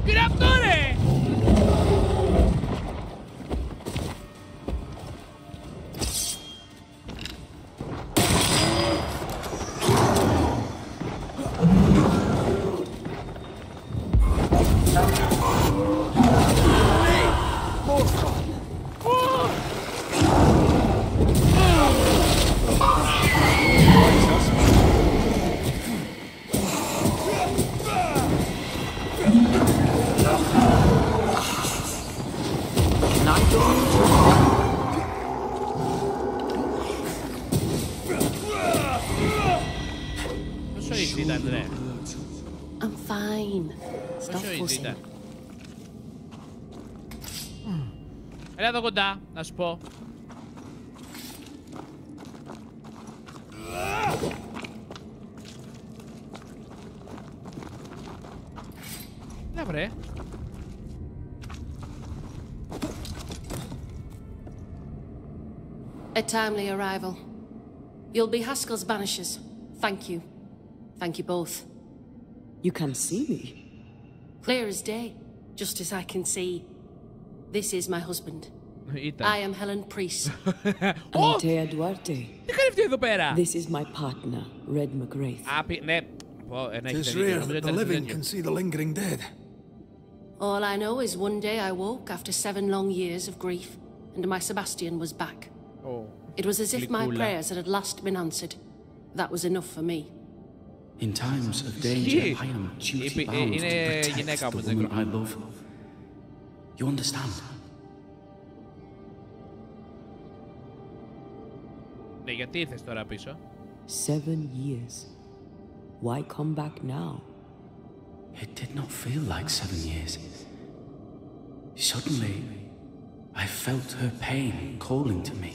Τι είναι αυτό, ρε! I'm fine. Stop forcing. Έλα εδώ κοντά, να σου πω. Να βρε. A timely arrival. You'll be Haskell's Banishers. Thank you. Thank you both. You can see me. Clear as day, just as I can see. This is my husband. I am Helen Priest. Antea Duarte. Τι κάνει αυτή εδώ πέρα? This is my partner, Red McGrath. Ναι. It's rare that the living can see the lingering dead. All I know is one day I woke after 7 long years of grief, and my Sebastian was back. It was as if my prayers had at last been answered. That was enough for me. In times of danger, I am duty-bound to protect the woman I love. You understand? Ναι, γιατί ήρθες τώρα πίσω? 7 years. Why come back now? It did not feel like 7 years. Suddenly, I felt her pain calling to me.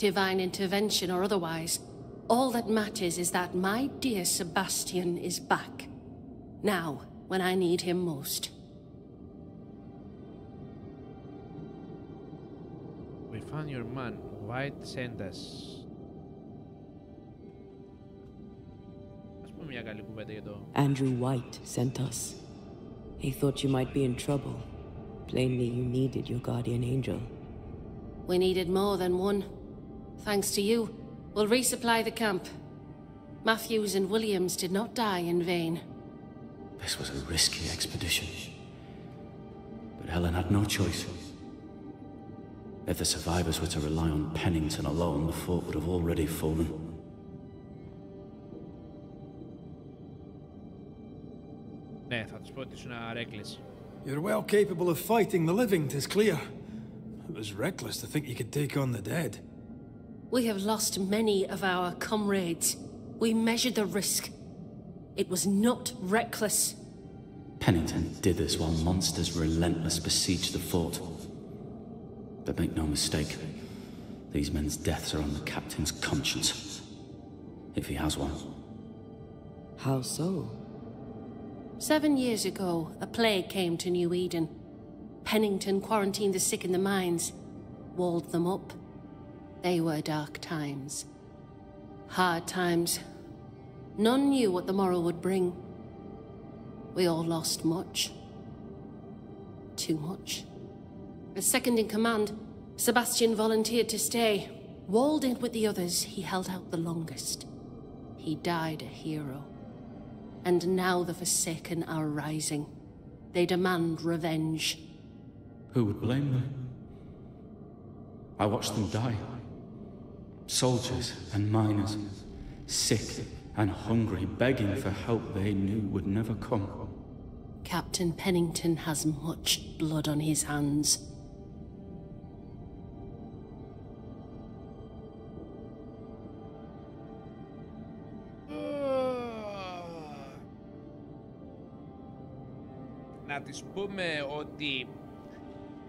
Divine intervention or otherwise, all that matters is that my dear Sebastian is back. Now, when I need him most. We found your man. White sent us. Ας πούμε μια καλή κουβέντα για το... Andrew White sent us. He thought you might be in trouble. Plainly, you needed your guardian angel. We needed more than one. Thanks to you, we'll resupply the camp. Matthews and Williams did not die in vain. This was a risky expedition. But Helen had no choice. If the survivors were to rely on Pennington alone, the fort would have already fallen. Ναι, θα τους πω ότι ήσουν reckless. You're well capable of fighting the living, 'tis clear. It was reckless to think you could take on the dead. We have lost many of our comrades. We measured the risk. It was not reckless. Pennington did this while monsters relentless besieged the fort. But make no mistake, these men's deaths are on the captain's conscience. If he has one. How so? 7 years ago, a plague came to New Eden. Pennington quarantined the sick in the mines, walled them up. They were dark times. Hard times. None knew what the morrow would bring. We all lost much. Too much. As second in command, Sebastian volunteered to stay. Walled in with the others, he held out the longest. He died a hero. And now the Forsaken are rising. They demand revenge. Who would blame them? I watched them die. Soldiers and miners, sick and hungry, begging for help they knew would never come. Captain Pennington has much blood on his hands. Να της πούμε ότι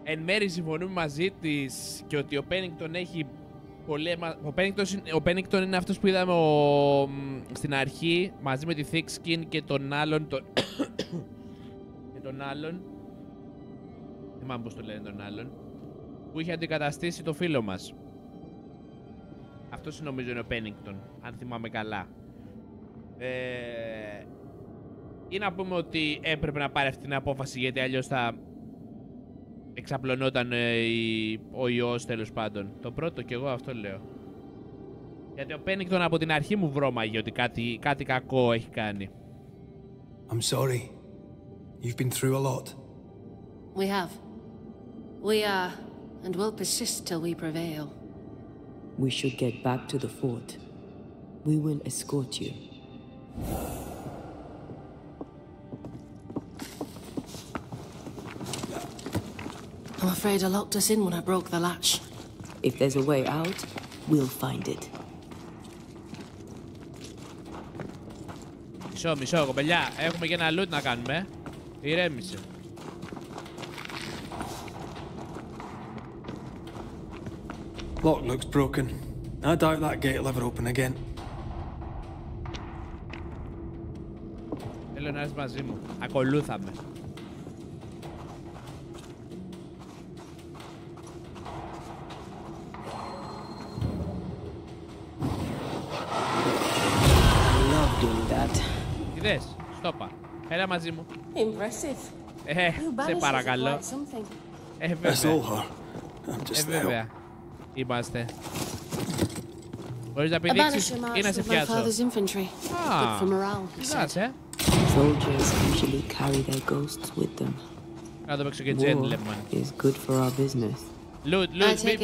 εν μέρει συμφωνούμε μαζί της και ότι ο Πένιγκτον έχει πολύ... Ο Πένιγκτον είναι αυτός που είδαμε στην αρχή μαζί με τη Thick Skin και τον άλλον και τον άλλον θυμάμαι πώς το λένε τον άλλον που είχε αντικαταστήσει το φίλο μας. Αυτός νομίζω είναι ο Πένιγκτον, αν θυμάμαι καλά. Ή να πούμε ότι έπρεπε να πάρει αυτή την απόφαση γιατί αλλιώς θα εξαπλωνόταν ο ιός, τέλος πάντων. Το πρώτο κι εγώ αυτό λέω. Γιατί ο Πένιγκτον από την αρχή μου βρώμαγε ότι κάτι κακό έχει κάνει. I'm sorry. You've been through a lot. We have. We are, and will persist till we prevail. We should get back to the fort. We will escort you. I'm afraid I locked us in when I broke the latch. If there's a way out, we'll find it. Μισό, κοπελιά. Έχουμε και ένα loot να κάνουμε. Ηρέμησε. Lock looks broken. I doubt that gate will ever open again. Θέλω να έρθεις μαζί μου. Ακολούθαμε. Είδες, στόπα. Έλα μαζί μου. Σε παρακαλώ. Βέβαια. Είμαστε. Μπορείς να πηδήξεις ή να σε πιάσω. Κοιτάς, Soldiers usually carry their ghosts with them. Να το παίξω και gentleman. Is good for our business. Loot,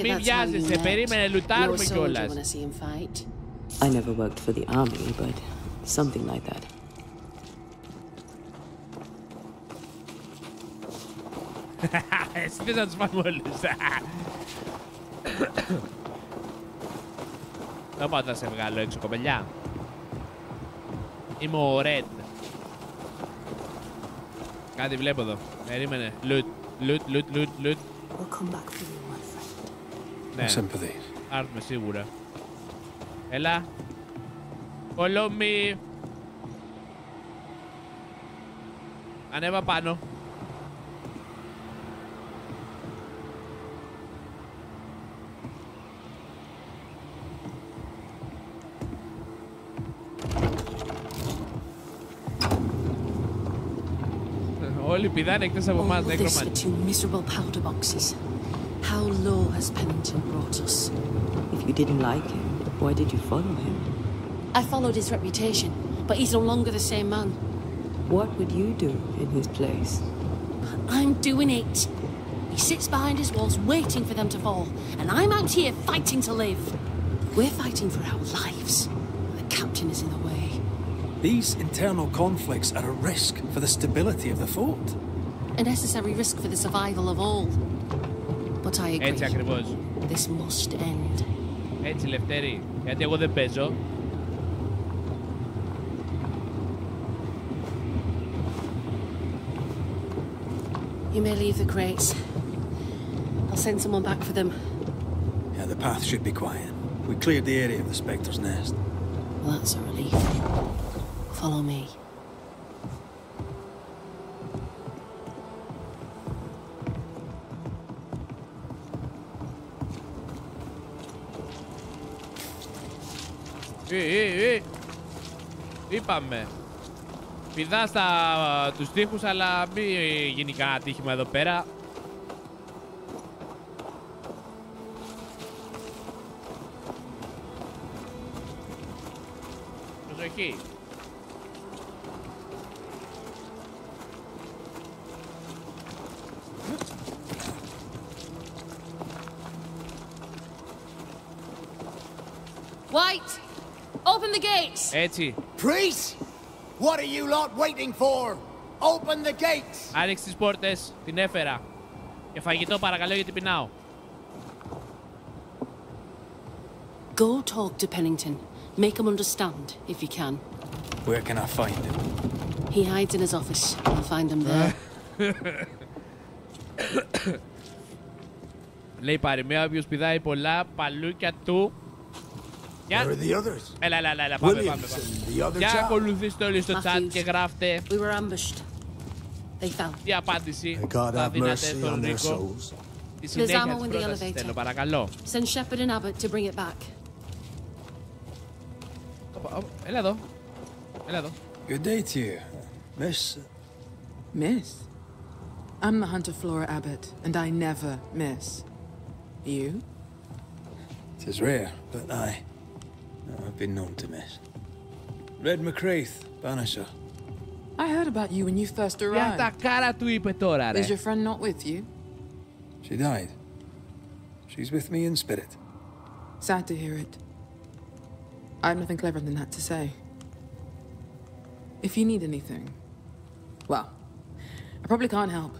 μην βιάζεσαι, περίμενε, λουτάρουμε κιόλας. I never worked for the army, but something like that. Εσύ θες να τους πάμε όλους. Δεν πάω να σε βγάλω έξω, κοπελιά. Είμαι ο Red. Κάτι βλέπω εδώ. Περίμενε. Loot. Ναι. Άρθουμε σίγουρα. Έλα. Follow me. Ανέβα πάνω. Όλοι πηδάνε εκτός από εμάς, νεκρομάνοι. How low has Pennington brought us? If you didn't like him, why did you follow him? I followed his reputation, but he's no longer the same man. What would you do in his place? I'm doing it. He sits behind his walls waiting for them to fall, and I'm out here fighting to live. We're fighting for our lives. The captain is in the way. These internal conflicts are a risk for the stability of the fort. A necessary risk for the survival of all. But I agree. Έτσι ακριβώς. This must end. Έτσι, Λευτέρη. Γιατί εγώ δεν παίζω. You may leave the crates. I'll send someone back for them. Yeah, the path should be quiet. We cleared the area of the Spectre's nest. Well, that's a relief. Follow me. Είπαμε. Πηδά τους τοίχους, αλλά μην γίνει κανένα ατύχημα εδώ πέρα. Προσοχή. White! Open the gates! Έτσι. Priest! What are you lot waiting for? Open the gates! Άνοιξε τις πόρτες. Την έφερα. Και φαγητό παρακαλώ γιατί πεινάω. Go talk to Pennington. Make him understand, if you can. Where can I find him? He hides in his office. I'll find him there. Λέει παροιμία, όποιος πηδάει πολλά παλούκια του. Where are the others? Έλα, πάμε. Για ακολουθήστε όλοι στο chat και γράφτε. We were ambushed. They fell. Τι απάντηση θα δίνατε στον Νίκο. Τη συνέχεια της πρότασης θέλω, παρακαλώ. Send Shepard and Abbott to bring it back. Έλα εδώ. Good day to you, Miss. Miss? I'm the hunter Flora Abbott, and I never miss. You? It is rare, but I've been known to miss. Red McCraith, Banisher. I heard about you when you first Για arrived. τα κάρα του είπε τώρα, ρε. Is your friend not with you? She died. She's with me in spirit. Sad to hear it. I have nothing cleverer than that to say. If you need anything, well, I probably can't help.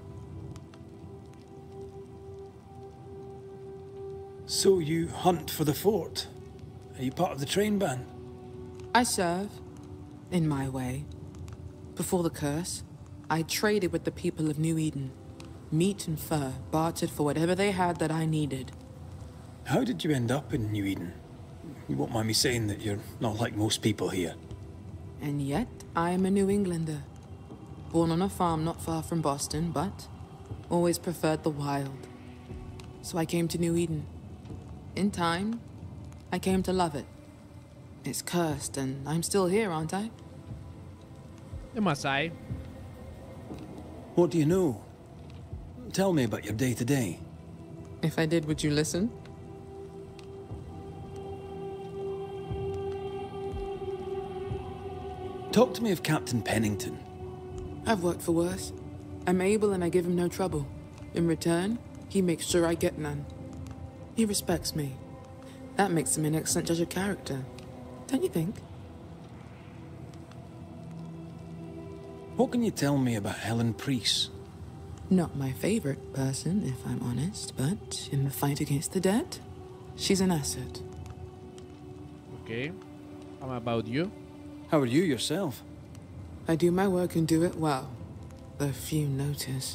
So you hunt for the fort? Are you part of the train band? I serve, in my way. Before the curse, I traded with the people of New Eden. Meat and fur bartered for whatever they had that I needed. How did you end up in New Eden? You won't mind me saying that you're not like most people here. And yet, I am a New Englander. Born on a farm not far from Boston, but always preferred the wild. So I came to New Eden. In time, I came to love it. It's cursed, and I'm still here, aren't I? Δεν μασάει. What do you know? Tell me about your day-to-day. If I did, would you listen? Talk to me of Captain Pennington. I've worked for worse. I'm able and I give him no trouble. In return, he makes sure I get none. He respects me. That makes him an excellent judge of character. Don't you think? What can you tell me about Helen Priest? Not my favorite person, if I'm honest, but in the fight against the dead, she's an asset. Okay. How about you? How are you yourself? I do my work and do it well. The few notice.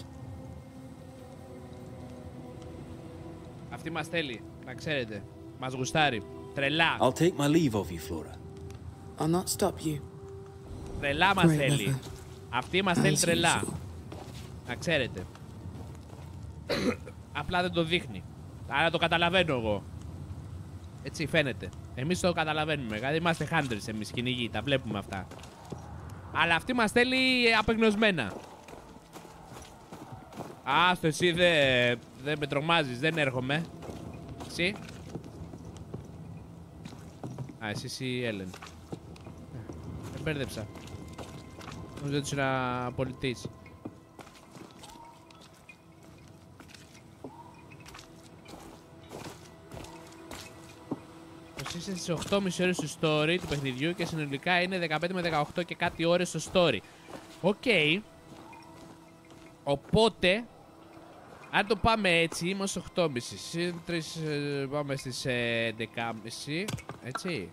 Αυτή μας θέλει, να ξέρετε. Μας γουστάρει. Τρελά. I'll take my leave of you, Flora. I'll not stop you. Τρελά μας θέλει. Αυτή μας θέλει τρελά. Να ξέρετε. Απλά δεν το δείχνει. Άρα το καταλαβαίνω εγώ. Έτσι φαίνεται. Εμείς το καταλαβαίνουμε. Δηλαδή είμαστε hunters εμείς, κυνηγοί. Τα βλέπουμε αυτά. Αλλά αυτή μας θέλει απεγνωσμένα. Άστο, εσύ δεν με τρομάζεις, δεν έρχομαι. Εσύ. Α, εσύ είσαι η Έλεν. Με μπέρδεψα. Νομίζω ότι είσαι ένα πολιτής. Είσαι στις 8,5 ώρες του story του παιχνιδιού και συνολικά είναι 15 με 18 και κάτι ώρες στο story. Οκ. Οπότε, αν το πάμε έτσι, είμαστε 8,5. Συν 3 πάμε στις 11,5. Έτσι.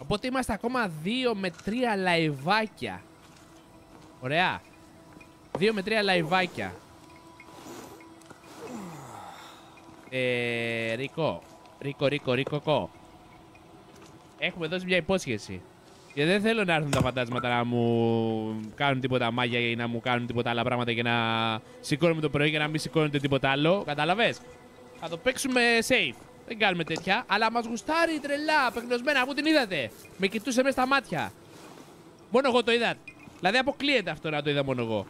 Οπότε είμαστε ακόμα 2 με 3 λαϊβάκια. Ωραία. 2 με 3 λαϊβάκια. Ρίκο. Έχουμε δώσει μια υπόσχεση. Και δεν θέλω να έρθουν τα φαντάσματα να μου κάνουν τίποτα μάγια ή να μου κάνουν τίποτα άλλα πράγματα και να σηκώνουμε το πρωί και να μην σηκώνονται τίποτα άλλο. Κατάλαβες. Θα το παίξουμε safe. Δεν κάνουμε τέτοια. Αλλά μας γουστάρει τρελά, απεγνωσμένα. Πού την είδατε. Με κοιτούσε μέσα στα μάτια. Μόνο εγώ το είδα. Δηλαδή αποκλείεται αυτό να το είδα μόνο εγώ.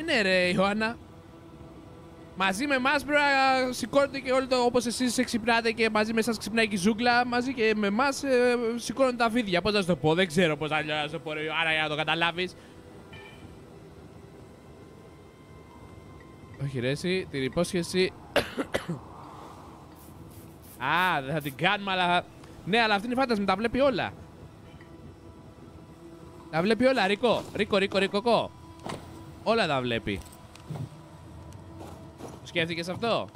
Ναι ρε Ιωάννα. Μαζί με εμάς πρέπει να σηκώνετε και όλοι το όπως εσείς ξυπνάτε και μαζί με εσάς ξυπνάει και η ζούγκλα. Μαζί και με εμάς σηκώνουν τα φίδια. Πώς να σου το πω, δεν ξέρω πώς αλλιώς να σου το πω. Άρα για να το καταλάβεις. Όχι ρε εσύ, την υπόσχεση. Α, δεν θα την κάνουμε αλλά... Ναι, αλλά αυτή είναι η φάνταση, τα βλέπει όλα. Τα βλέπει όλα, Ρίκο. Όλα τα βλέπει. Σκέφτηκες αυτό.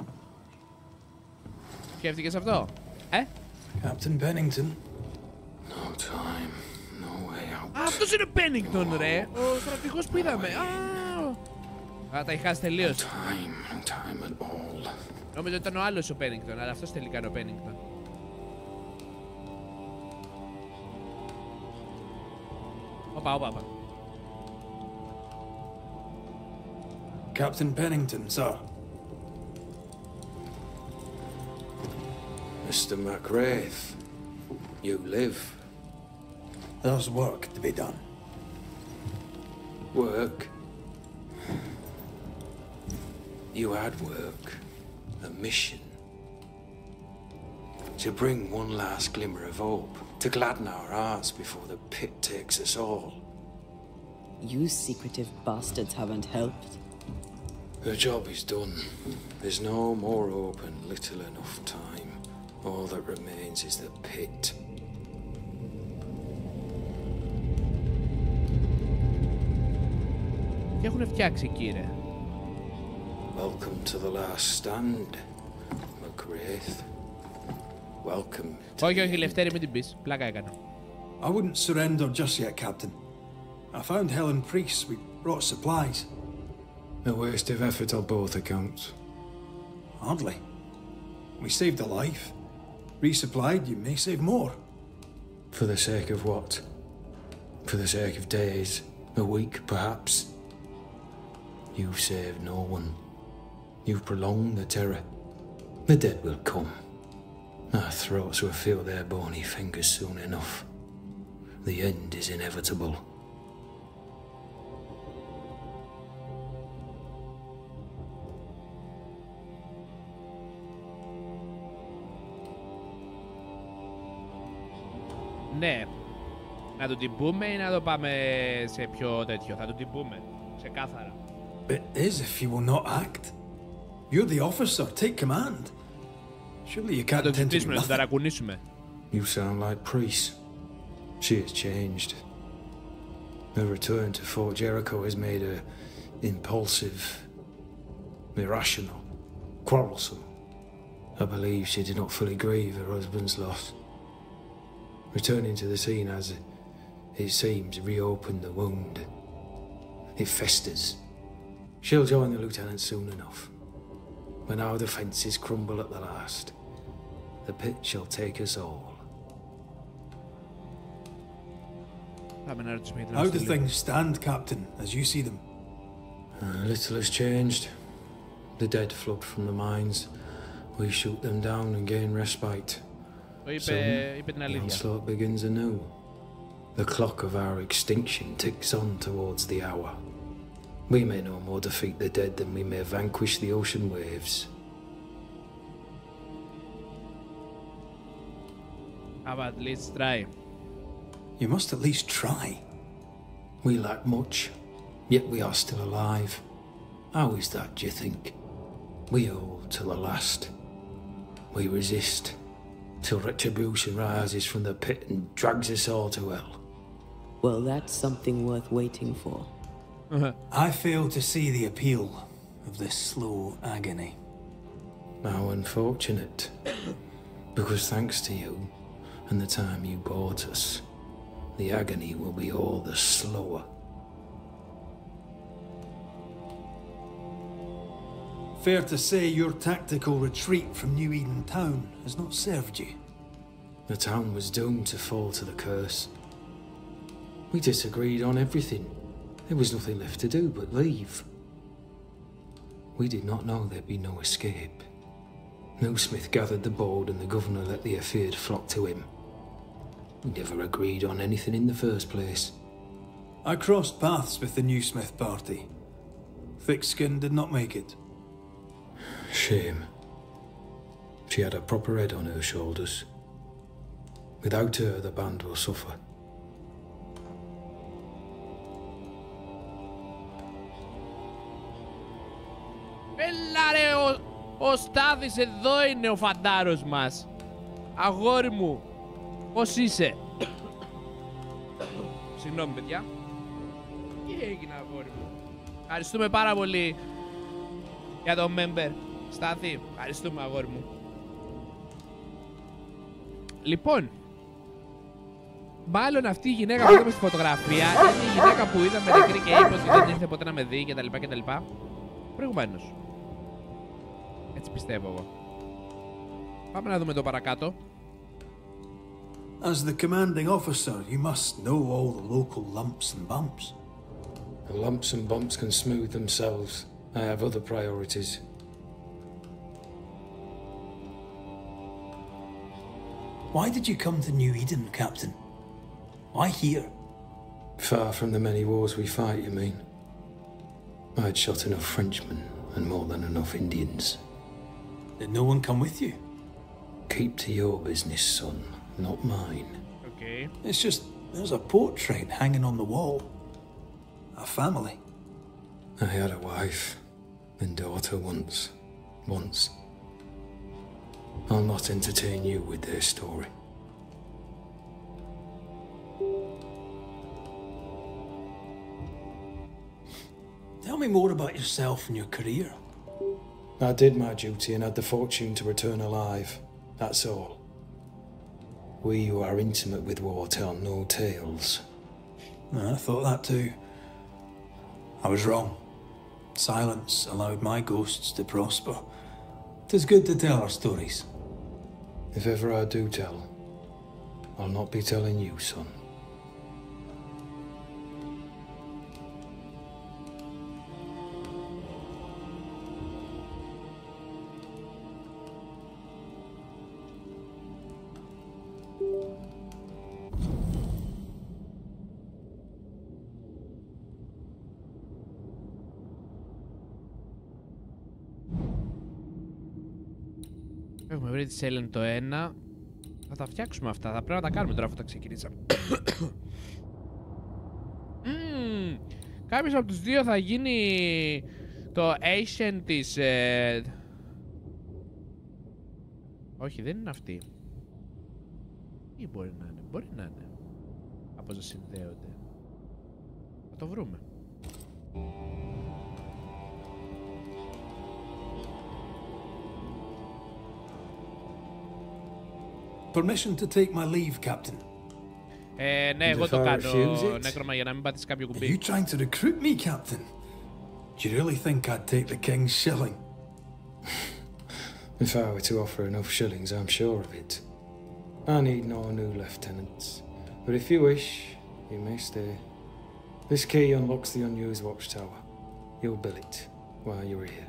Captain Pennington. No time, no way out. Α, αυτός είναι ο Pennington ρε. Ο στρατηγός που είδαμε. Α, τα είχα τελείως. No time at all. Νόμιζα ότι ήταν ο άλλος ο Pennington, αλλά αυτός τελικά είναι ο Pennington. Όπα. Captain Pennington, sir. Mr. McWraith, you live. There's work to be done. Work? You had work. A mission. To bring one last glimmer of hope. To gladden our hearts before the pit takes us all. You secretive bastards haven't helped. The job is done. There's no more hope and little enough time. All that remains is the pit. Τι έχουν φτιάξει, κύριε? Welcome to the last stand, McWraith. Welcome to Όχι, Λευτέρη, μην την πεις. Πλάκα έκανα. I wouldn't surrender just yet, Captain. I found Helen Priest. We brought supplies. a waste of effort on both accounts. Hardly. We saved a life. Resupplied, you may save more. For the sake of what? For the sake of days, a week perhaps? You've saved no one. You've prolonged the terror. The dead will come. Our throats will feel their bony fingers soon enough. The end is inevitable. Ναι. Να του την πούμε ή να το πάμε σε πιο τέτοιο? Θα του την πούμε. Ξεκάθαρα. It is if you will not act. You're the officer. Take command. Surely you can't intend to do nothing. Ταρακουνήσουμε. You sound like Priest. She has changed. Her return to Fort Jericho has made her impulsive, irrational, quarrelsome. I believe she did not fully grieve her husband's loss. Returning to the scene has, it seems, reopened the wound. It festers. She'll join the lieutenant soon enough. When our defences crumble at the last, the pit shall take us all. How do things stand, Captain, as you see them? Little has changed. The dead flood from the mines. We shoot them down and gain respite. είπε την αλήθεια. The onslaught begins anew. The clock of our extinction ticks on towards the hour. We may no more defeat the dead than we may vanquish the ocean waves. How about let's try? You must at least try. We lack much, yet we are still alive. How is that, do you think? We hold till the last. We resist, till retribution rises from the pit and drags us all to hell. Well, that's something worth waiting for. I fail to see the appeal of this slow agony. How unfortunate. Because thanks to you, and the time you bought us, the agony will be all the slower. Fair to say your tactical retreat from New Eden town has not served you. The town was doomed to fall to the curse. We disagreed on everything. There was nothing left to do but leave. We did not know there'd be no escape. Smith gathered the board and the governor let the affair flock to him. We never agreed on anything in the first place. I crossed paths with the New Smith party. Thick-Skin did not make it. Shame. She had a proper head on her shoulders. Without her, the band will suffer. Έλα ρε, ο Στάθης εδώ είναι ο φαντάρος μας. Αγόρι μου, πώς είσαι? Συγγνώμη παιδιά. Τι έγινε αγόρι μου? Ευχαριστούμε πάρα πολύ για το member. Στάθη, ευχαριστούμε αγόρι μου. Λοιπόν, μάλλον αυτή η γυναίκα που είδαμε στη φωτογραφία είναι η γυναίκα που είδαμε νεκρή και είπε ότι δεν ήρθε ποτέ να με δει κτλ. Προηγουμένως. Έτσι πιστεύω εγώ. Πάμε να δούμε το παρακάτω. As the commanding officer, you must know all the local lumps and bumps. The lumps and bumps can smooth themselves. I have other priorities. Why did you come to New Eden, Captain? Why here? Far from the many wars we fight, you mean? I'd shot enough Frenchmen and more than enough Indians. Did no one come with you? Keep to your business, son, not mine. Okay. It's just, there's a portrait hanging on the wall. A family. I had a wife and daughter once. I'll not entertain you with their story. Tell me more about yourself and your career. I did my duty and had the fortune to return alive. That's all. We who are intimate with war tell no tales. I thought that too. I was wrong. Silence allowed my ghosts to prosper. 'Tis good to tell our stories. If ever I do tell, I'll not be telling you, son. Έχουμε βρει τη Σέλεν το 1. Θα τα φτιάξουμε αυτά. Θα πρέπει να τα κάνουμε τώρα αφού τα ξεκινήσαμε. Κάποιος από τους δύο θα γίνει το Asian της... Όχι, δεν είναι αυτή. Ή μπορεί να είναι. Μπορεί να είναι. Από όσο συνδέονται. Θα το βρούμε. Permission to take my leave, Captain. Ναι, εγώ το κάνω, νέκρωμα, για να μην πατήσεις κάποιο κουμπί. Are you trying to recruit me, Captain? Do you really think I'd take the King's shilling? If I were to offer enough shillings, I'm sure of it. I need no new lieutenants. But if you wish, you may stay. This key unlocks the unused watchtower. You'll bill it while you're here.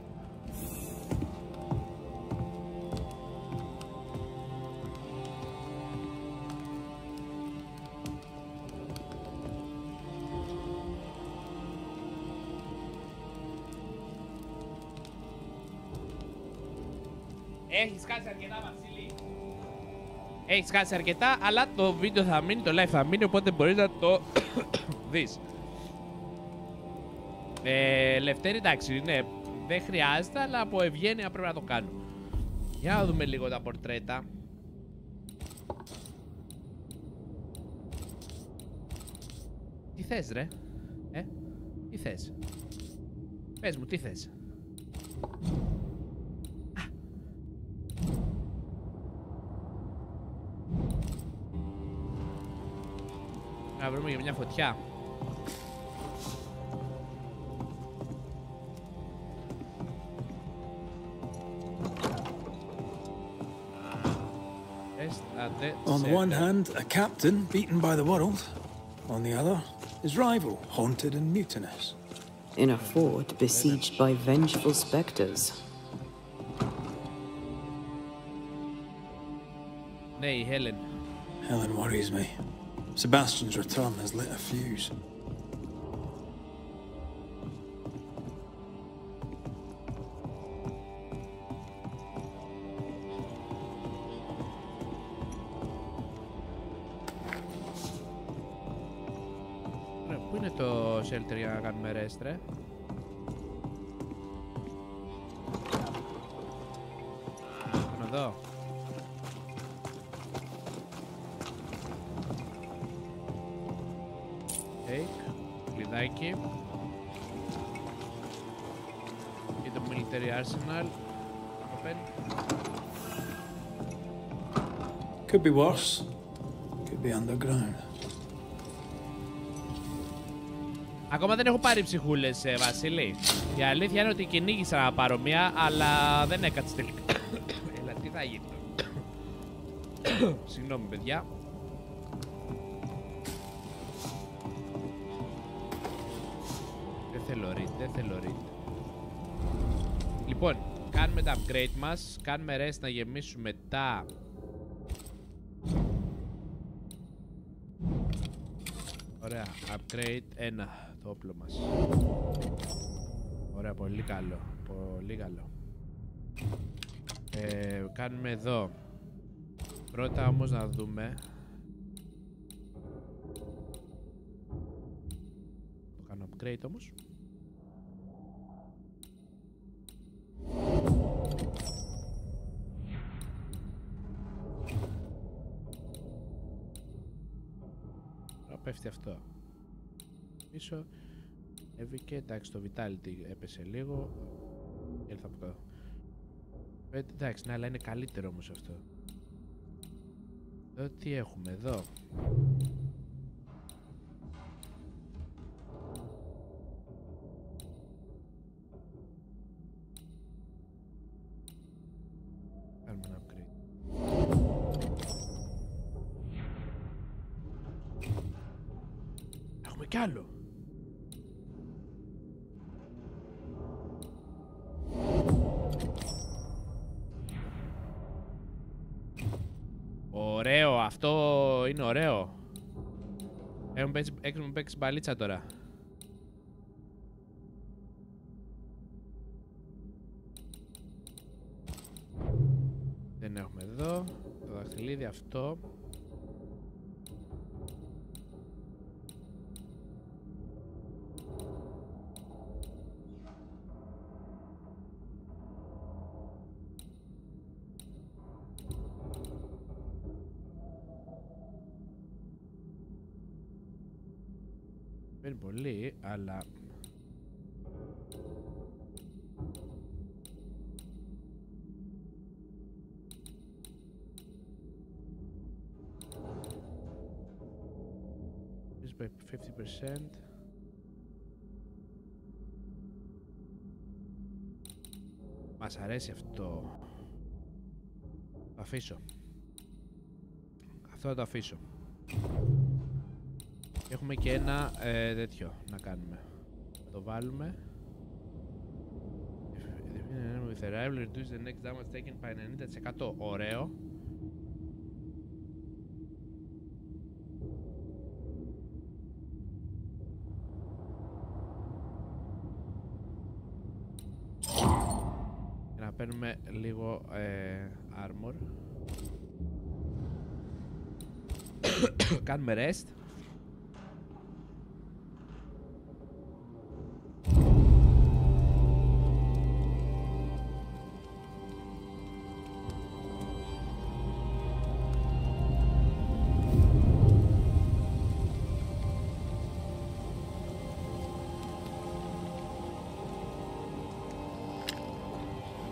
Έχεις χάσει αρκετά, Βασίλη. Έχεις χάσει αρκετά, αλλά το βίντεο θα μείνει, το live θα μείνει, οπότε μπορείς να το δεις. Λευτέρη, εντάξει, ναι, δεν χρειάζεται, αλλά από ευγένεια πρέπει να το κάνω. Για να δούμε λίγο τα πορτρέτα. Τι θες, ρε? Τι θες? Πες μου, τι θες? Να βρούμε για μια φωτιά. On the one hand, a captain beaten by the world. On the other, his rival, haunted and mutinous. In a fort besieged by vengeful specters. Nay, Helen. Helen worries me. Sebastian's return has lit a fuse. Πού είναι το shelter για να κάνουμε rest, ρε? Πάνω εδώ. Κλειδάκι. Και το military arsenal. Open. Could be worse. Could be underground. Ακόμα δεν έχω πάρει ψυχούλες, Βασίλη. Η αλήθεια είναι ότι κυνήγησα να πάρω μία, αλλά δεν έκατσε τελικά. Έλα, τι θα γίνει. Συγγνώμη, παιδιά. Δεν θέλω read. Λοιπόν, κάνουμε τα upgrade μας. Κάνουμε rest να γεμίσουμε τα... Ωραία, upgrade 1 το όπλο μας. Ωραία, πολύ καλό. Πολύ καλό. Κάνουμε εδώ. Πρώτα όμως να δούμε. Το κάνω upgrade όμως. Πέφτει αυτό. Πίσω. Έβηκε. Εντάξει, το Vitality έπεσε λίγο. Έλθα από εδώ. Εντάξει, ναι, αλλά είναι καλύτερο όμως αυτό. Εδώ τι έχουμε εδώ. Κάνουμε ένα upgrade. Έχουμε κι άλλο. Ωραίο, αυτό είναι ωραίο. Έχουμε παίξει μπαλίτσα τώρα. Δεν έχουμε εδώ. Το δαχτυλίδι αυτό. Δεν είναι πολύ, αλλά... by 50%. Μας αρέσει αυτό. Το αφήσω. Αυτό θα το αφήσω. Έχουμε και ένα τέτοιο να κάνουμε. Θα το βάλουμε. With arrival, reduce the next damage taken by 90%. Ωραίο. παίρνουμε λίγο armor. Κάνουμε rest.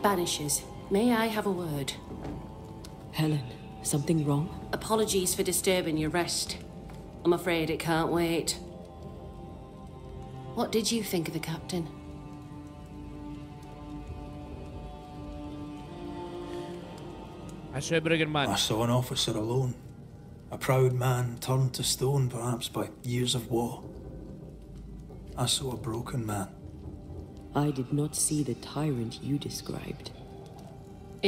Banishers, may I have a word? Helen, something wrong? Apologies for disturbing your rest. I'm afraid it can't wait. What did you think of the captain? I saw an officer alone. A proud man turned to stone, perhaps by years of war. I saw a broken man. I did not see the tyrant you described.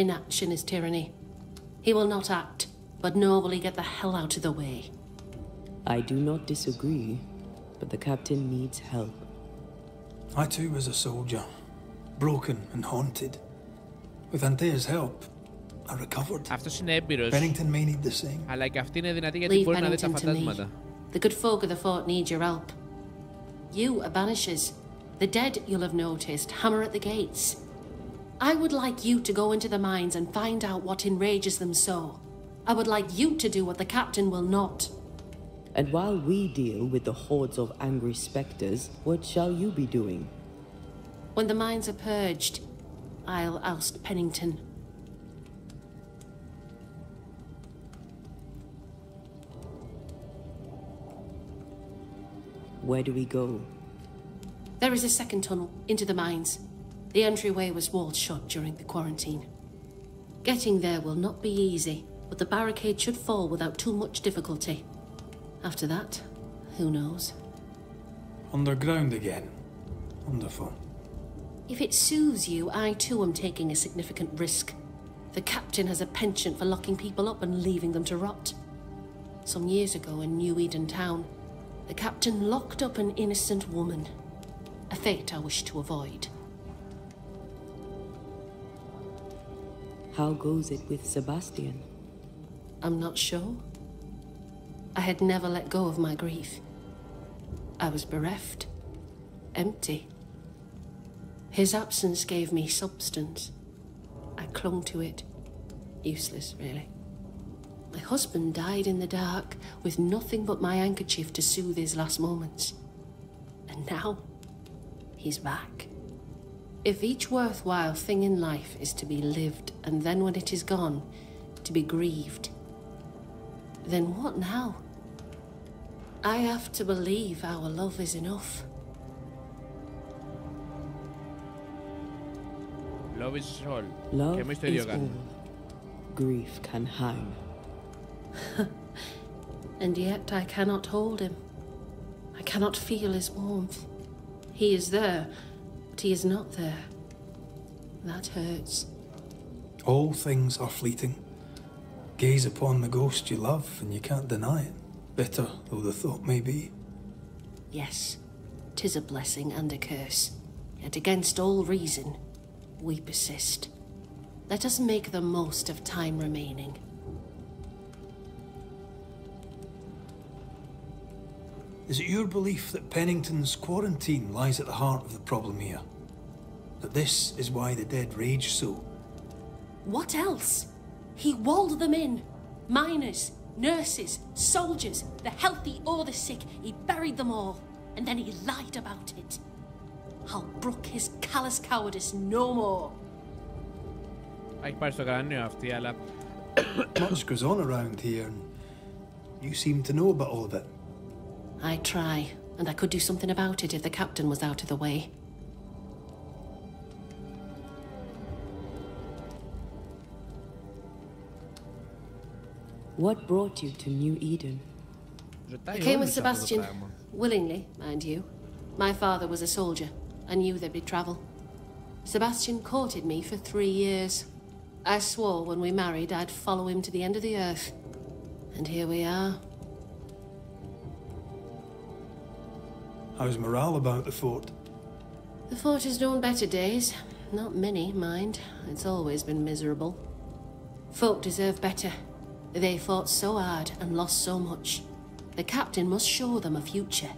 Inaction is tyranny. He will not act, but nobly get the hell out of the way. I do not disagree, but the captain needs help. I too was a soldier, broken and haunted. With Antea's help, I recovered. Pennington may need the same. Leave Pennington to me. The good folk of the fort need your help. You are Banishers. The dead, you'll have noticed, hammer at the gates. I would like you to go into the mines and find out what enrages them so. I would like you to do what the captain will not. And while we deal with the hordes of angry spectres, what shall you be doing? When the mines are purged, I'll oust Pennington. Where do we go? There is a second tunnel into the mines. The entryway was walled shut during the quarantine. Getting there will not be easy, but the barricade should fall without too much difficulty. After that, who knows? Underground again. Wonderful. If it soothes you, I too am taking a significant risk. The captain has a penchant for locking people up and leaving them to rot. Some years ago in New Eden town, the captain locked up an innocent woman. A fate I wish to avoid. How goes it with Sebastian? I'm not sure. I had never let go of my grief. I was bereft, empty. His absence gave me substance. I clung to it. Useless, really. My husband died in the dark with nothing but my handkerchief to soothe his last moments. And now, he's back. If each worthwhile thing in life is to be lived, and then when it is gone, to be grieved, then what now? I have to believe our love is enough. Love is all. Love is all. Grief can hang. And yet I cannot hold him. I cannot feel his warmth. He is there, but he is not there. That hurts. All things are fleeting. Gaze upon the ghost you love, and you can't deny it, bitter though the thought may be. Yes, 'tis a blessing and a curse. Yet against all reason, we persist. Let us make the most of time remaining. Is it your belief that Pennington's quarantine lies at the heart of the problem here? That this is why the dead rage so? What else? He walled them in. Miners, nurses, soldiers, the healthy or the sick. He buried them all, and then he lied about it. I'll brook his callous cowardice no more. Much goes on around here, and you seem to know about all of it. I try, and I could do something about it if the captain was out of the way. What brought you to New Eden? I came with Sebastian, willingly, mind you. My father was a soldier. I knew there'd be trouble. Sebastian courted me for 3 years. I swore when we married I'd follow him to the end of the earth. And here we are. How's morale about the fort? The fort has known better days. Not many, mind. It's always been miserable. Folk deserve better. They fought so hard and lost so much. The captain must show them a future.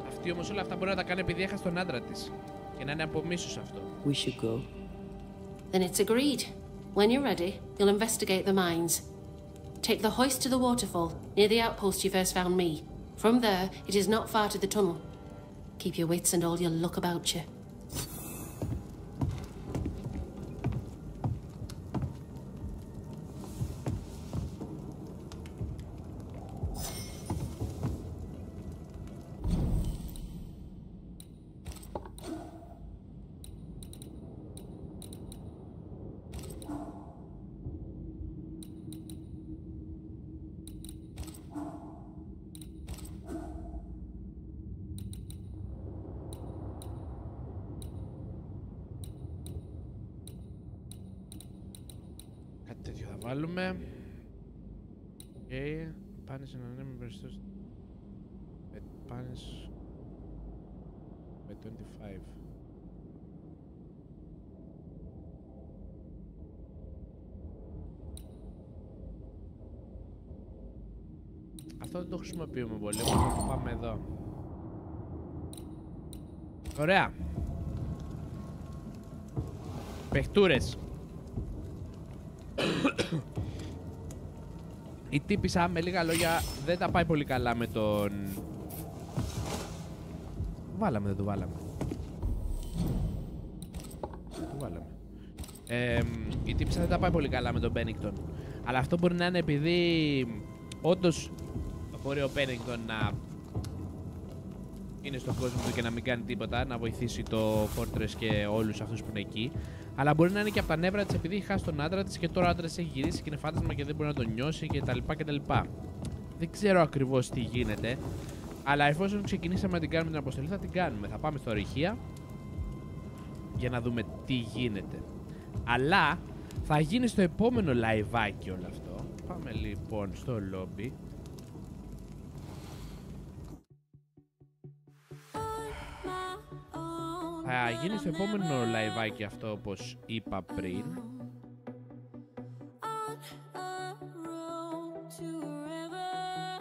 Αυτή όμως όλα αυτά μπορεί να τα κάνει επειδή έχασε τον άντρα της. Και να είναι από μίσος αυτό. We should go. Then it's agreed. When you're ready, you'll investigate the mines. Take the hoist to the waterfall, near the outpost you first found me. From there, it is not far to the tunnel. Keep your wits and all your luck about you. Βάλουμε. Okay. Πάνε σε έναν νέο περισσότερο. Πάνε με 25. Αυτό δεν το χρησιμοποιούμε πολύ, όμως πάμε εδώ. Ωραία. Παιχτούρες. Η τύπισσα με λίγα λόγια δεν τα πάει πολύ καλά με τον... Βάλαμε, δεν το βάλαμε. Το βάλαμε. Η τύπισσα δεν τα πάει πολύ καλά με τον Πένιγκτον. Αλλά αυτό μπορεί να είναι επειδή όντως μπορεί ο Πένιγκτον να είναι στον κόσμο του και να μην κάνει τίποτα, να βοηθήσει το Fortress και όλους αυτούς που είναι εκεί. Αλλά μπορεί να είναι και από τα νεύρα της επειδή έχει χάσει τον άντρα της και τώρα ο άντρας έχει γυρίσει και είναι φάντασμα και δεν μπορεί να τον νιώσει κτλ. Δεν ξέρω ακριβώς τι γίνεται. Αλλά εφόσον ξεκινήσαμε να την κάνουμε την αποστολή, θα την κάνουμε. Θα πάμε στο ορυχεία για να δούμε τι γίνεται. Αλλά θα γίνει στο επόμενο liveάκι όλο αυτό. Πάμε λοιπόν στο lobby. Θα γίνει στο επόμενο liveάκι αυτό, όπως είπα πριν.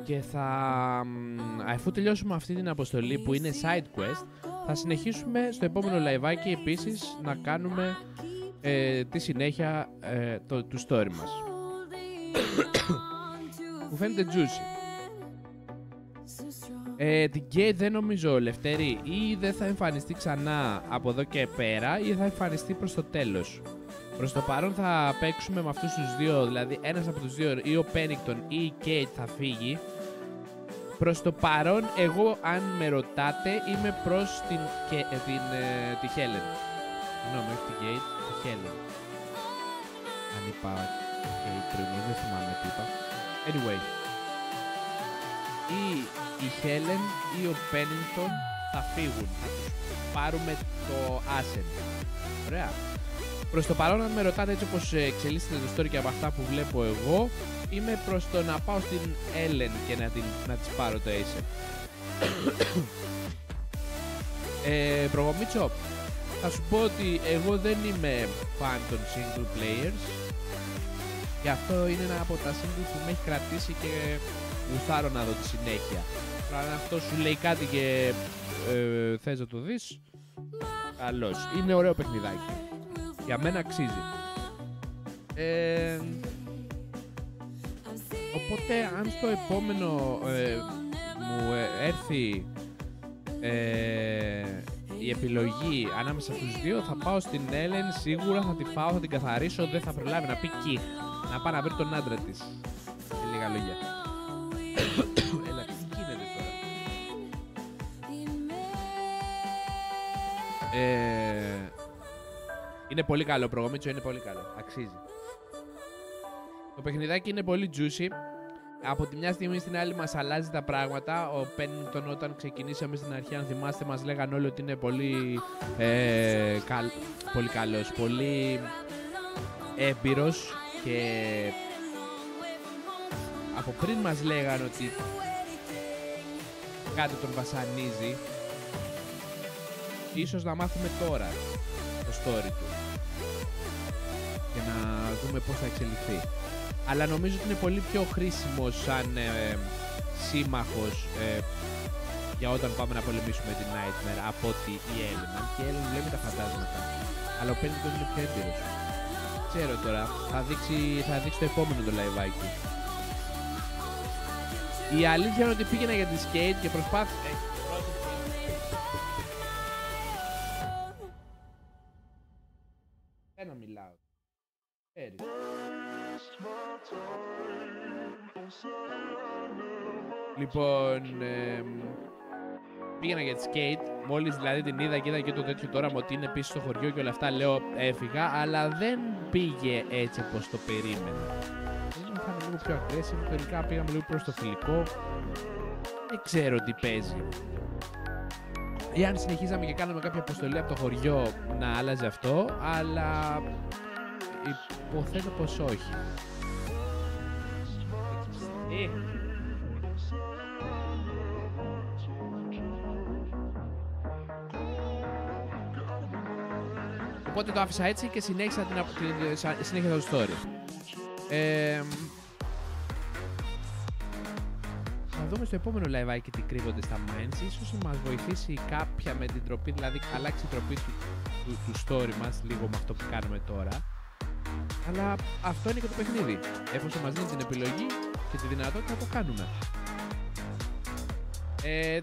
Και θα... αφού τελειώσουμε αυτή την αποστολή που είναι side quest, θα συνεχίσουμε στο επόμενο liveάκι επίσης να κάνουμε τη συνέχεια του story μας. Μου φαίνεται juicy. Την Gate δεν νομίζω, Λευτέρη, ή δεν θα εμφανιστεί ξανά από εδώ και πέρα ή θα εμφανιστεί προς το τέλος. Προς το παρόν θα παίξουμε με αυτούς τους δύο, δηλαδή ένας από τους δύο, ή ο Pennington ή η Kate θα φύγει. Προς το παρόν, εγώ αν με ρωτάτε είμαι προς τη Helen. Συγγνώμη, όχι την Kate, τη Helen. Αν είπα Kate πριν, δεν θυμάμαι τι είπα. Anyway. Ή η Helen ή ο Pennington θα φύγουν. Θα τους πάρουμε το Ascent. Ωραία. Προς το παρόν, αν με ρωτάτε έτσι όπως εξελίσσεται το story και από αυτά που βλέπω εγώ, είμαι προς το να πάω στην Ellen και να της πάρω το Ascent. Προγομίτσο, θα σου πω ότι εγώ δεν είμαι fan των single players. Γι' αυτό είναι ένα από τα single που με έχει κρατήσει και γουστάρω να δω τη συνέχεια. Αν αυτό σου λέει κάτι και θες να το δεις, καλώς. Είναι ωραίο παιχνιδάκι. Για μένα αξίζει. Οπότε αν στο επόμενο μου έρθει η επιλογή ανάμεσα στους δύο, θα πάω στην Ellen, σίγουρα θα τη φάω, θα την καθαρίσω, δεν θα προλάβει να πει κι να πάει να βρει τον άντρα της. Σε λίγα λόγια. Έλα, τι γίνεται τώρα. Είναι πολύ καλό, προγομίτσο, είναι πολύ καλό. Αξίζει. Το παιχνιδάκι είναι πολύ juicy. Από τη μια στιγμή στην άλλη μας αλλάζει τα πράγματα. Ο Pennington όταν ξεκινήσαμε στην αρχή, αν θυμάστε, μας λέγαν όλοι ότι είναι πολύ πολύ καλός, πολύ έμπειρος και από πριν μας λέγαν ότι κάτι τον βασανίζει. ίσως να μάθουμε τώρα το story του και να δούμε πώς θα εξελιχθεί. Αλλά νομίζω ότι είναι πολύ πιο χρήσιμο σαν σύμμαχος για όταν πάμε να πολεμήσουμε την Nightmare από ότι η Ellen. Αν και η Ellen βλέπει τα φαντάσματα, αλλά ο Pennington είναι πιο έμπειρος. Ξέρω τώρα, θα δείξει το επόμενο το live-άκι. Η αλήθεια είναι ότι πήγαινα για τη skate και προσπάθησα... Δεν μιλάω. Λοιπόν, πήγαινα για τη skate. Μόλις δηλαδή την είδα και είδα και το τέτοιο τώρα μου ότι είναι πίσω στο χωριό και όλα αυτά, λέω έφυγα, αλλά δεν πήγε έτσι όπως το περίμενα. Είχαμε λίγο πιο aggressive, τελικά πήγαμε λίγο προς το φιλικό. Δεν ξέρω τι παίζει. Ή αν συνεχίζαμε και κάναμε κάποια αποστολή από το χωριό να άλλαζε αυτό, αλλά υποθέτω πως όχι. Οπότε το άφησα έτσι και συνέχισα συνέχεια το story. Θα δούμε στο επόμενο live και τι κρύβονται στα mines. Ίσως μας βοηθήσει κάποια με την τροπή, δηλαδή αλλάξει η τροπή του story μας λίγο με αυτό που κάνουμε τώρα. Αλλά αυτό είναι και το παιχνίδι. Εφόσον μας δίνει την επιλογή και τη δυνατότητα, το κάνουμε.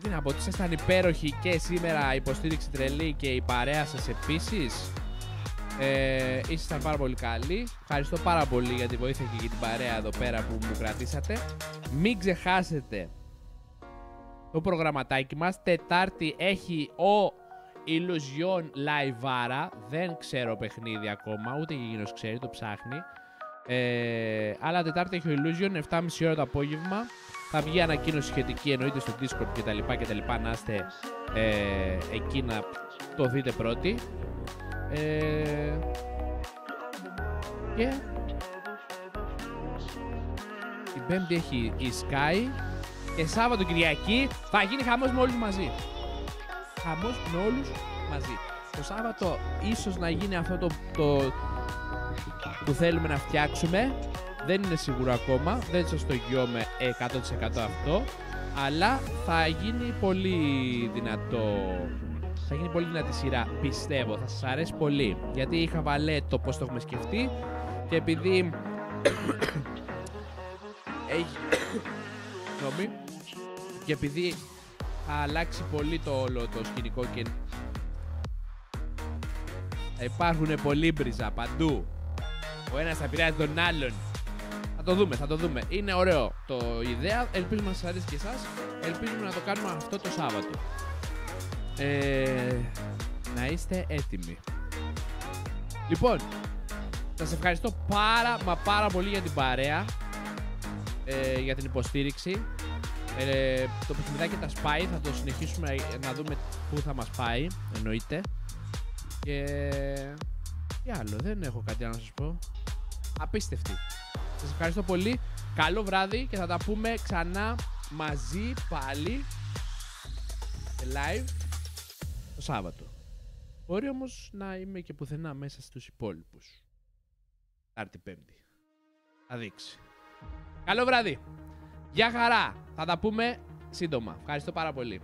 Τι να πω, ότι ήσασταν υπέροχοι και σήμερα, υποστήριξη τρελή και η παρέα σας επίσης. Ήσασταν πάρα πολύ καλοί. Ευχαριστώ πάρα πολύ για τη βοήθεια και για την παρέα εδώ πέρα που μου κρατήσατε. Μην ξεχάσετε το προγραμματάκι μας. Τετάρτη έχει ο Illusion Live. Δεν ξέρω παιχνίδι ακόμα, ούτε και εκείνος ξέρει, το ψάχνει. Αλλά Τετάρτη έχει ο Illusion, 7.30 ώρα το απόγευμα. Θα βγει ανακοίνωση σχετική, εννοείται στο Discord κτλ. Να είστε εκεί να το δείτε πρώτοι. Και την Πέμπτη έχει η Sky. Και Σάββατο Κυριακή θα γίνει χαμός με όλους μαζί. Χαμός με όλους μαζί. Το Σάββατο ίσως να γίνει αυτό που θέλουμε να φτιάξουμε. Δεν είναι σίγουρο ακόμα. Δεν σας το εγγυώμαι 100% αυτό. Αλλά θα γίνει πολύ δυνατό. Θα γίνει πολύ δυνατή σειρά, πιστεύω. Θα σας αρέσει πολύ. Γιατί είχα βαλέ το πώς το έχουμε σκεφτεί. Και επειδή και επειδή θα αλλάξει πολύ το όλο το σκηνικό και θα υπάρχουν πολλοί μπριζα παντού. Ο ένας θα πειράζει τον άλλον. Θα το δούμε. Είναι ωραίο το ιδέα. Ελπίζουμε να σας αρέσει και εσάς. Ελπίζουμε να το κάνουμε αυτό το Σάββατο. Να είστε έτοιμοι. Λοιπόν, σας ευχαριστώ πάρα πολύ για την παρέα, για την υποστήριξη. Το παιχνιδάκι τα σπάει, θα το συνεχίσουμε να δούμε πού θα μας πάει, εννοείται. Και τι άλλο, δεν έχω κάτι άλλο να σας πω. Απίστευτη. Σας ευχαριστώ πολύ, καλό βράδυ και θα τα πούμε ξανά μαζί πάλι live το Σάββατο. Μπορεί όμως να είμαι και πουθενά μέσα στους υπόλοιπους. Τάρτη Πέμπτη. Θα δείξει. Καλό βράδυ. Γεια χαρά. Θα τα πούμε σύντομα. Ευχαριστώ πάρα πολύ.